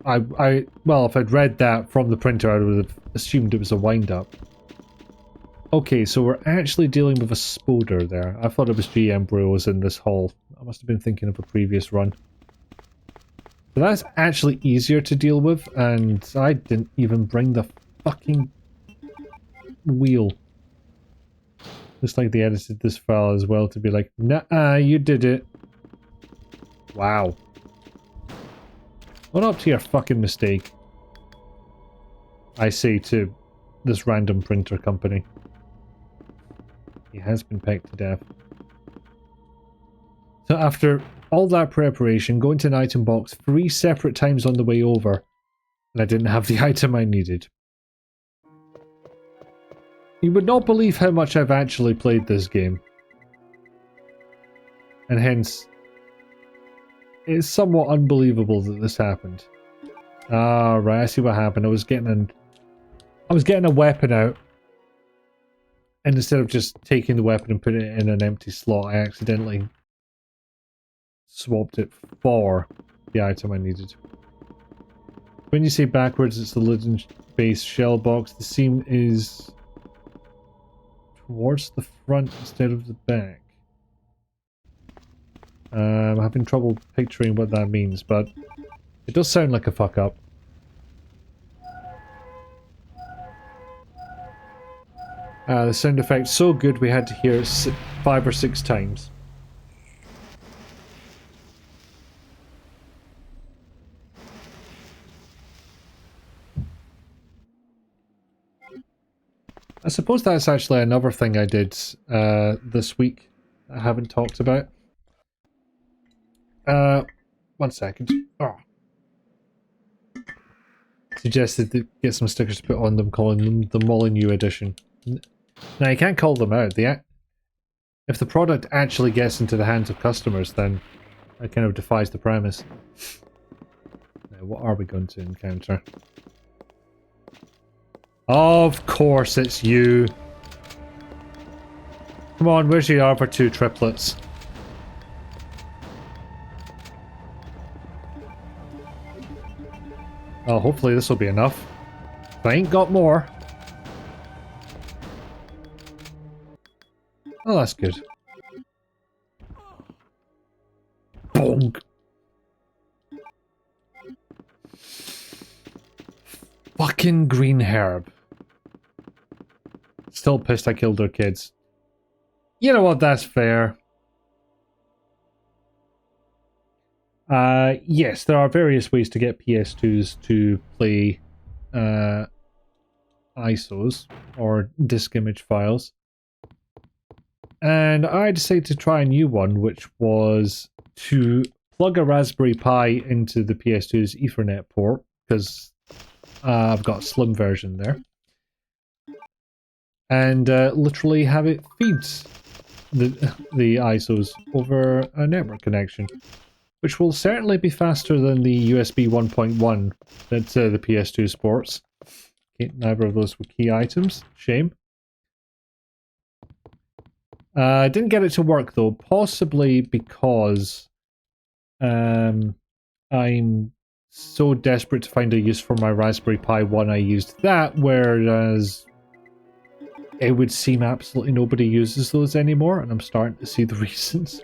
well, if I'd read that from the printer, I would have assumed it was a wind-up. Okay, so we're actually dealing with a spoder there. I thought it was G embryos in this hall. I must have been thinking of a previous run. So that's actually easier to deal with, and I didn't even bring the fucking wheel. Looks like they edited this file as well to be like, nah, you did it. Wow. What up to your fucking mistake? I say to this random printer company. He has been pecked to death. So after all that preparation, going to an item box 3 separate times on the way over, and I didn't have the item I needed. You would not believe how much I've actually played this game. And hence, it's somewhat unbelievable that this happened. Ah, right, I see what happened. I was getting a weapon out, and instead of just taking the weapon and putting it in an empty slot, I accidentally swapped it for the item I needed. When you say backwards, it's the lid base shell box. The seam is towards the front instead of the back. I'm having trouble picturing what that means, but it does sound like a fuck up. The sound effect's so good we had to hear it 5 or 6 times. I suppose that's actually another thing I did this week that I haven't talked about. 1 second. Oh. Suggested to get some stickers to put on them, calling them the Molyneux edition. Now, you can't call them out. If the product actually gets into the hands of customers, then that kind of defies the premise. Now, what are we going to encounter? Of course it's you. Come on, where's the other 2 triplets? Oh, hopefully this will be enough. I ain't got more. Oh, that's good. Bonk. Fucking green herb. Still pissed I killed their kids. You know what? That's fair. Yes, there are various ways to get PS2s to play ISOs or disk image files. And I decided to try a new one, which was to plug a Raspberry Pi into the PS2's Ethernet port, because I've got a slim version there. And literally have it feed the ISOs over a network connection, which will certainly be faster than the USB 1.1 that the PS2 sports. Okay, neither of those were key items. Shame. I didn't get it to work though, possibly because I'm so desperate to find a use for my Raspberry Pi 1 I used that, whereas it would seem absolutely nobody uses those anymore, and I'm starting to see the reasons.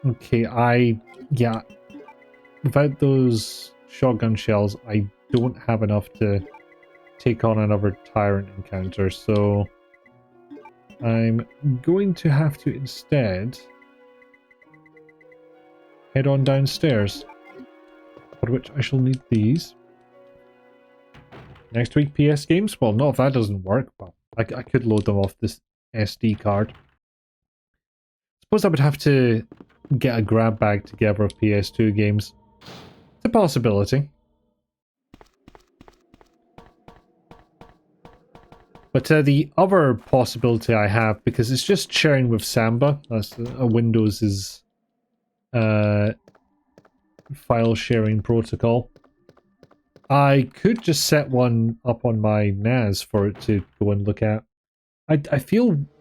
Okay, yeah, without those shotgun shells, I don't have enough to take on another tyrant encounter, so I'm going to have to instead head on downstairs, for which I shall need these. Next week PS games? Well, not if that doesn't work, but I could load them off this SD card. Suppose I would have to get a grab bag together of PS2 games. It's a possibility. But the other possibility I have, because it's just sharing with Samba, that's a Windows' file sharing protocol. I could just set one up on my NAS for it to go and look at. I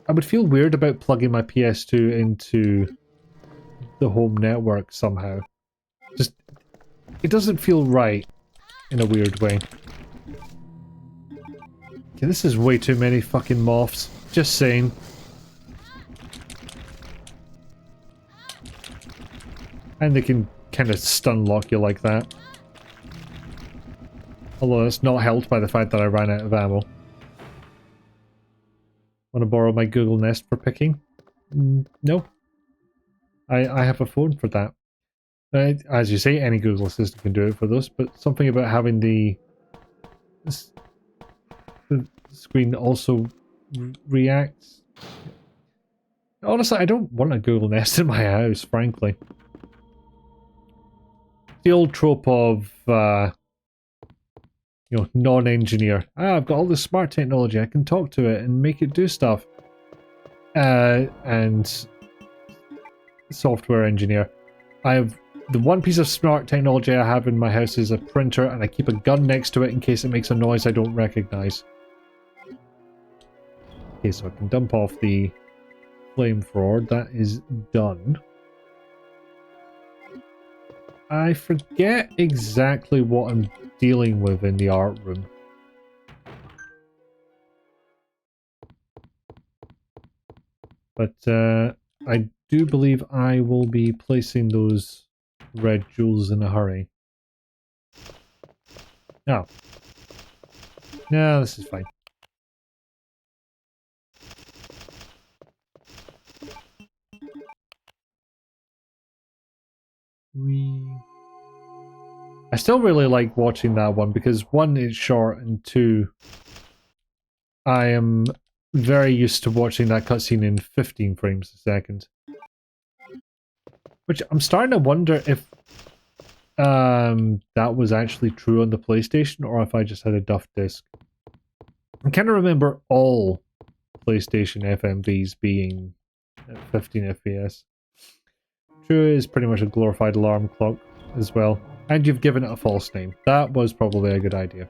would feel weird about plugging my PS2 into the home network somehow. Just, it doesn't feel right in a weird way. Okay, this is way too many fucking moths. Just saying. And they can kind of stun lock you like that. Although it's not helped by the fact that I ran out of ammo. Want to borrow my Google Nest for picking? No. I have a phone for that. As you say, any Google Assistant can do it for those, but something about having the screen also reacts. Honestly, I don't want a Google Nest in my house, frankly. The old trope of, you know, non-engineer. I've got all this smart technology, I can talk to it and make it do stuff. And software engineer. I have the one piece of smart technology I have in my house is a printer, and I keep a gun next to it in case it makes a noise I don't recognize. Okay, so I can dump off the flamethrower. That is done. I forget exactly what I'm dealing with in the art room. But I do believe I will be placing those red jewels in a hurry. Oh. No, this is fine. I still really like watching that one because one, it's short, and two, I am very used to watching that cutscene in 15 frames a second. Which I'm starting to wonder if that was actually true on the PlayStation or if I just had a duff disc. I kind of remember all PlayStation FMVs being at 15 FPS. True is pretty much a glorified alarm clock as well. And you've given it a false name. That was probably a good idea.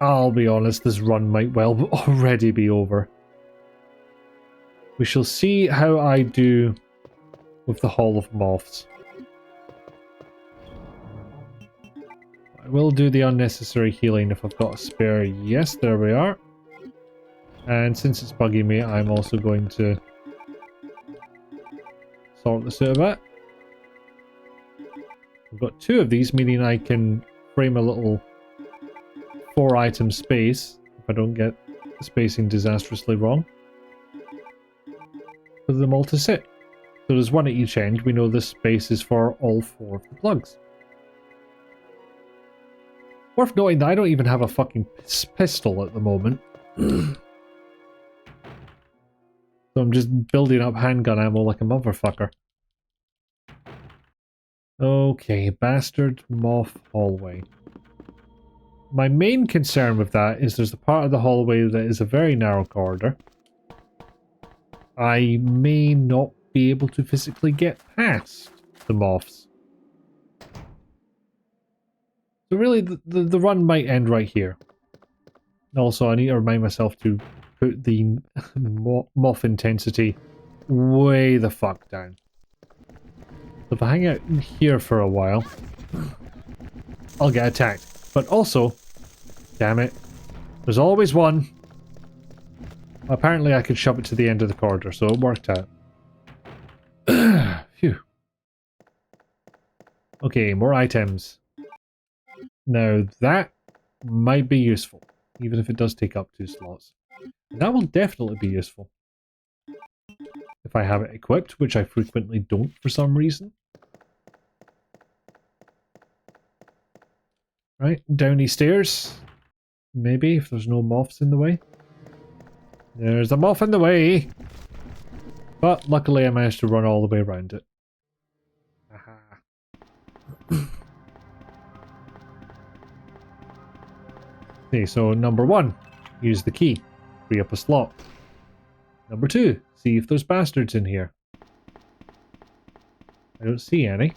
I'll be honest, this run might well already be over. We shall see how I do with the Hall of Moths. I will do the unnecessary healing if I've got a spare. Yes, there we are. And since it's bugging me, I'm also going to sort this out a bit. I've got two of these, meaning I can frame a little 4 item space, if I don't get the spacing disastrously wrong, for them all to sit. So there's one at each end. We know this space is for all 4 of the plugs. Worth noting that I don't even have a fucking pistol at the moment. So I'm just building up handgun ammo like a motherfucker. Okay, bastard moth hallway. My main concern with that is there's a part of the hallway that is a very narrow corridor. I may not be able to physically get past the moths. So really, the run might end right here. Also, I need to remind myself to put the moth intensity way the fuck down. So if I hang out in here for a while, I'll get attacked. But also, damn it, there's always one. Apparently I could shove it to the end of the corridor, so it worked out. Phew. Okay, more items. Now that might be useful, even if it does take up 2 slots. That will definitely be useful. If I have it equipped, which I frequently don't for some reason. Right, down these stairs. Maybe, if there's no moths in the way. There's a moth in the way! But luckily I managed to run all the way around it. Aha. Okay, so number 1, use the key. Free up a slot. Number 2, see if there's bastards in here. I don't see any.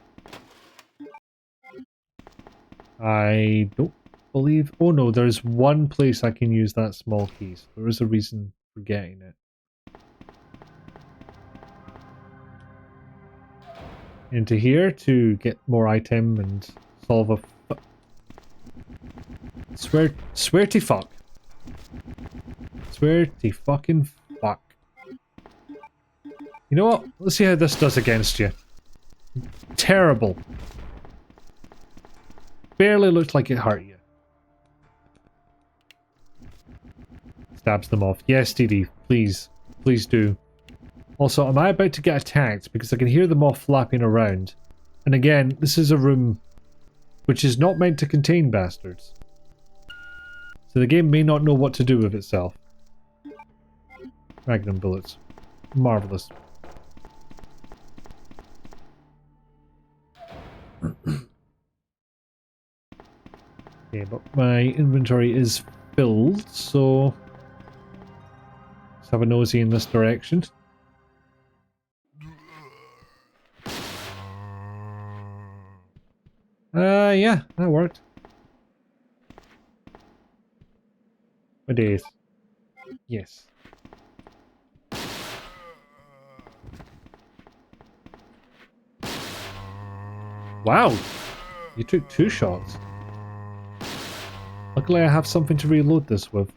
I don't believe... Oh no, there's one place I can use that small key. So there is a reason for getting it. Into here to get more item and solve a... Swear to fuck. Swear to fucking fuck. You know what? Let's see how this does against you. Terrible. Barely looked like it hurt you. Stabs them off. Yes, DD, please. Please do. Also, am I about to get attacked? Because I can hear them all flapping around. And again, this is a room which is not meant to contain bastards. So the game may not know what to do with itself. Magnum bullets. Marvelous. Okay, but my inventory is filled, so let's have a nosy in this direction. Yeah, that worked. My days. Yes. Wow! You took 2 shots. Luckily I have something to reload this with.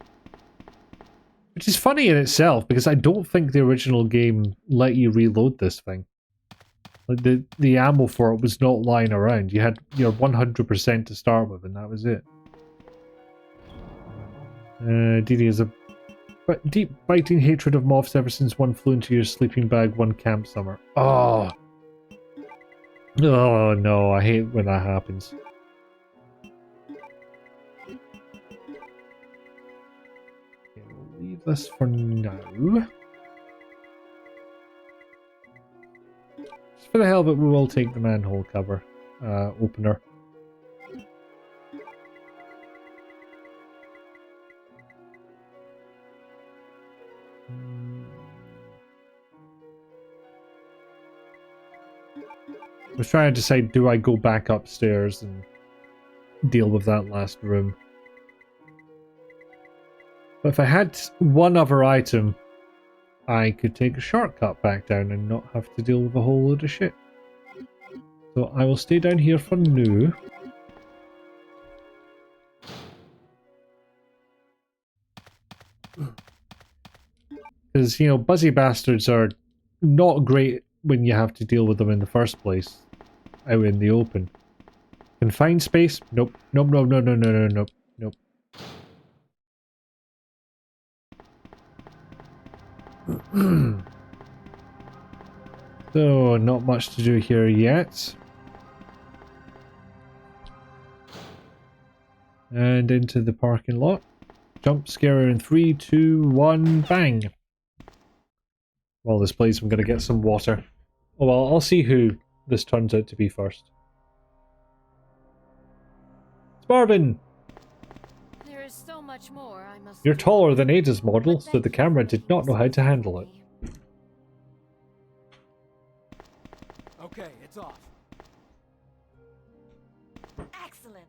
Which is funny in itself, because I don't think the original game let you reload this thing. Like the ammo for it was not lying around. You had your 100% to start with, and that was it. Didi has a deep biting hatred of moths ever since one flew into your sleeping bag one camp summer. Oh! Oh no, I hate when that happens. Okay, we'll leave this for now. Just for the hell of it, we will take the manhole cover opener. I was trying to decide, do I go back upstairs and deal with that last room? But if I had one other item, I could take a shortcut back down and not have to deal with a whole load of shit. So I will stay down here for now. Because, you know, buzzy bastards are not great when you have to deal with them in the first place. Out in the open. Confined space? Nope. Nope, nope, no, no, no, no, nope. Nope. So, not much to do here yet. And into the parking lot. Jump scare in 3, 2, 1, bang! Well, this place, I'm going to get some water. Oh well, I'll see who this turns out to be first. It's Marvin! There is so much more I must You're do. taller than Ada's model, so the camera did not know how to handle it. Okay, it's off. Excellent.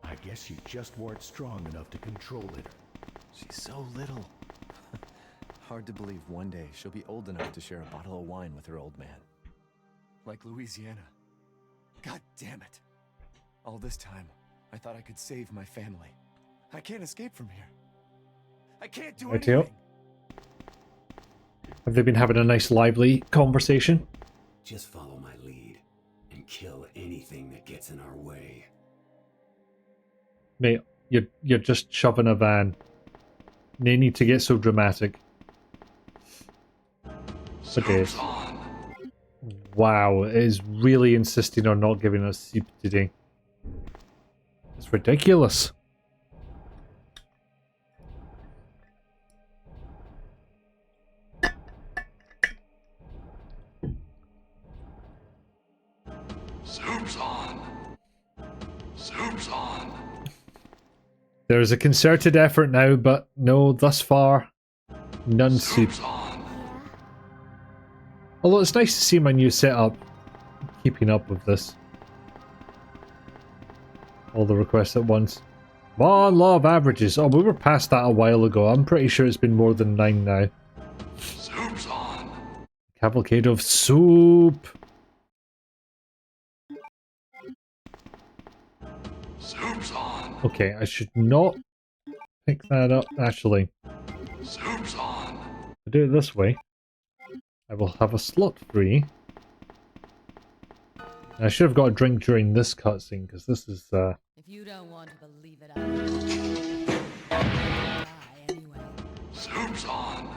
I guess you just weren't strong enough to control it. She's so little. Hard to believe one day she'll be old enough to share a bottle of wine with her old man. Like Louisiana. God damn it. All this time, I thought I could save my family. I can't escape from here. I can't do anything. Have they been having a nice lively conversation? Just follow my lead and kill anything that gets in our way. Mate, you're just shoving a van. They need to get so dramatic. Okay. Wow, it is really insisting on not giving us soup today. It's ridiculous. Soup's on. Soup's on. There's a concerted effort now, but no, thus far, none soup. Although it's nice to see my new setup keeping up with this. All the requests at once. Come on, law of averages. Oh, we were past that a while ago. I'm pretty sure it's been more than 9 now. Soup's on. Cavalcade of soup. Soup's on. Okay, I should not pick that up, actually. Soup's on. I do it this way. I will have a slot free. I should have got a drink during this cutscene, because this is, If you don't want to believe it, die anyway. Soup's on.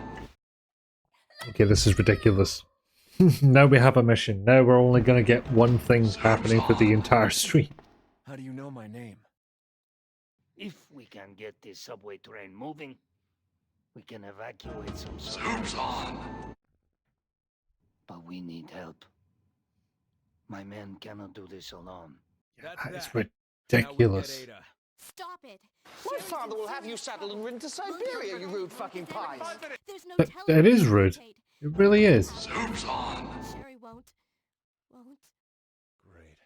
Okay, this is ridiculous. Now we have a mission. Now we're only going to get one thing happening for the entire stream. How do you know my name? If we can get this subway train moving, we can evacuate some Soup's on. But we need help. My men cannot do this alone. That is ridiculous. Stop it. My father will have you saddled and ridden to Siberia, you rude fucking pies. There's no But it is rude. It really is. Soup's on. Sherry won't. Great.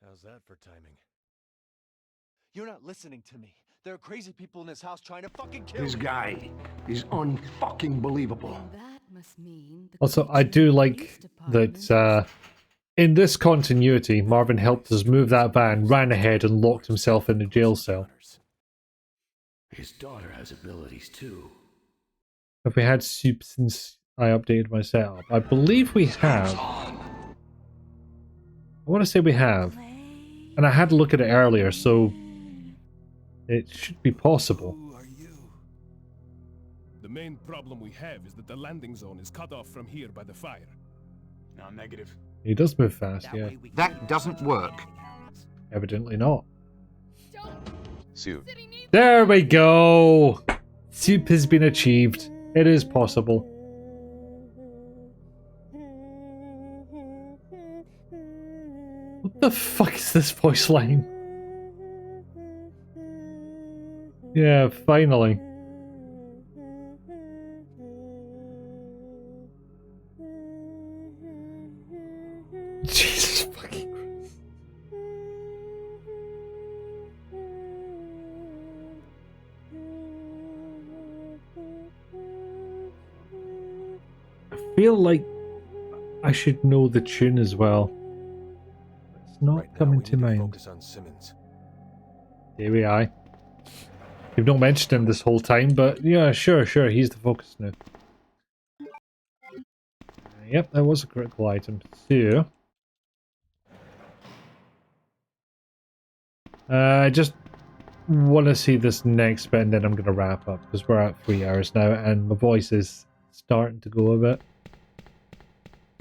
How's that for timing? You're not listening to me. There are crazy people in this house trying to fucking kill This me. guy is unfucking believable. That must mean the Also, I do like that in this continuity, Marvin helped us move that van, ran ahead and locked himself in a jail cell. His daughter has abilities too. Have we had soup since I updated my setup? I believe we have. I want to say we have. And I had a look at it earlier, so it should be possible. The main problem we have is that the landing zone is cut off from here by the fire. No, negative. He does move fast, yeah. That doesn't work. Evidently not. Soup. There we go! Soup has been achieved. It is possible. What the fuck is this voice line? Yeah, finally. Jesus fucking Christ. I feel like I should know the tune as well. It's not coming to mind. Focus on Simmons. Here we are. You've not mentioned him this whole time, but yeah, sure, he's the focus now. Yep, that was a critical item. So, want to see this next bit and then I'm going to wrap up because we're at 3 hours now and my voice is starting to go a bit.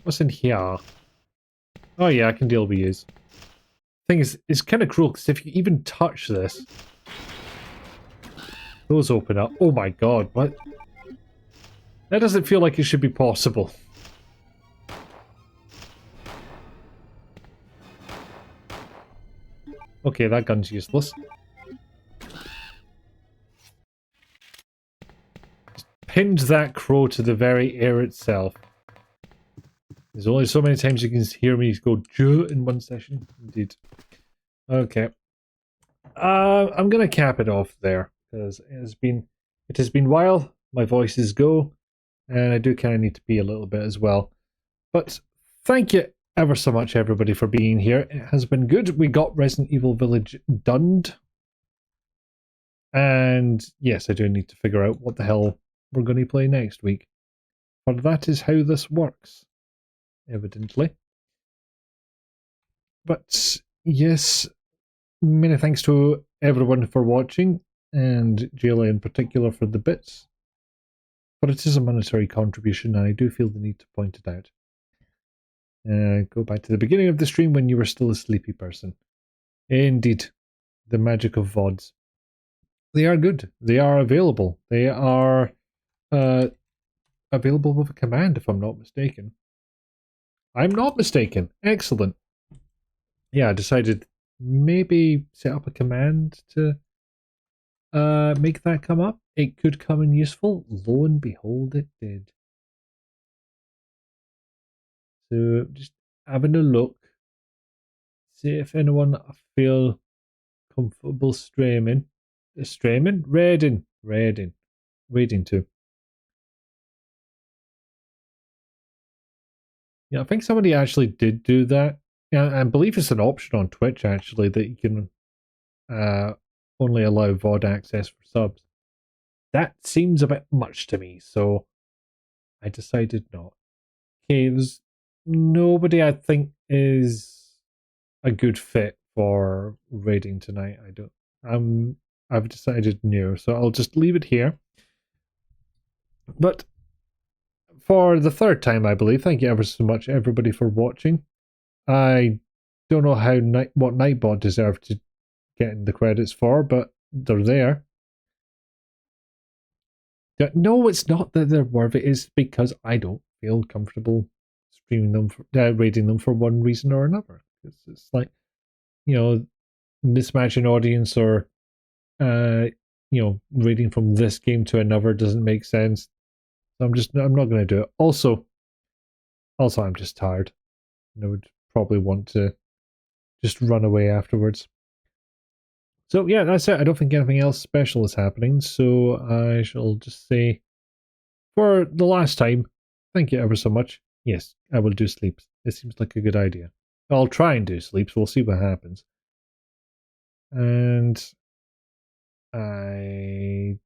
What's in here? Oh yeah, I can deal with use. Thing is, it's kind of cruel because if you even touch this, those open up. Oh my god, what? That doesn't feel like it should be possible. Okay, that gun's useless. Just pinned that crow to the very air itself. There's only so many times you can hear me go "Juh" in one session. Indeed. Okay. I'm gonna cap it off there because it has been a while. My voices go, and I do kind of need to be a little bit as well. But thank you ever so much, everybody, for being here. It has been good. We got Resident Evil Village done, and yes, I do need to figure out what the hell we're going to play next week. But that is how this works, evidently. But yes, many thanks to everyone for watching, and Jayla in particular for the bits. But it is a monetary contribution, and I do feel the need to point it out. Go back to the beginning of the stream when you were still a sleepy person. Indeed, the magic of VODs. They are good. They are available. They are available with a command, if I'm not mistaken. I'm not mistaken. Excellent. Yeah, I decided maybe set up a command to make that come up. It could come in useful. Lo and behold, it did. So just having a look. See if anyone feel comfortable streaming. Streaming? Raiding too. Yeah, I think somebody actually did do that. Yeah, I believe it's an option on Twitch actually that you can only allow VOD access for subs. That seems a bit much to me, so I decided not. Okay, there's nobody I think is a good fit for raiding tonight. I've decided no, so I'll just leave it here. But for the third time, I believe, thank you ever so much, everybody, for watching. I don't know what Nightbot deserved to get the credits for, but they're there. No, it's not that they're worth it. It's because I don't feel comfortable streaming them, rating them for one reason or another. It's like, mismatching audience or, rating from this game to another doesn't make sense. So I'm not going to do it. Also, I'm just tired. I would probably want to just run away afterwards. So yeah, that's it. I don't think anything else special is happening. So I shall just say, for the last time, thank you ever so much. Yes, I will do sleeps. It seems like a good idea. I'll try and do sleeps. We'll see what happens. And I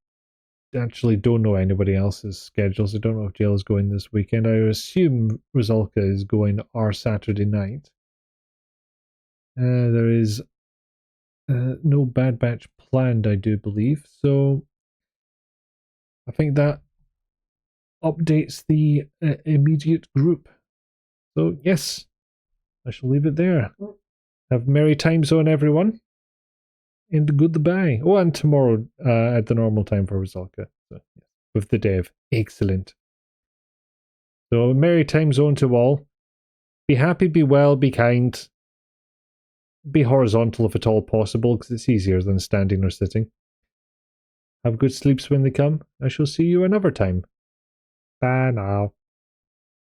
actually don't know anybody else's schedules. I don't know if Jill is going this weekend. I assume Rizalka is going our Saturday night. There is no Bad Batch planned, I do believe. So I think that updates the immediate group. So yes, I shall leave it there. Have a merry time zone, everyone. And goodbye. Oh, and tomorrow at the normal time for Rizalka. So, with the dev. Excellent. So, a merry time zone to all. Be happy, be well, be kind. Be horizontal if at all possible, because it's easier than standing or sitting. Have good sleeps when they come. I shall see you another time. Bye now.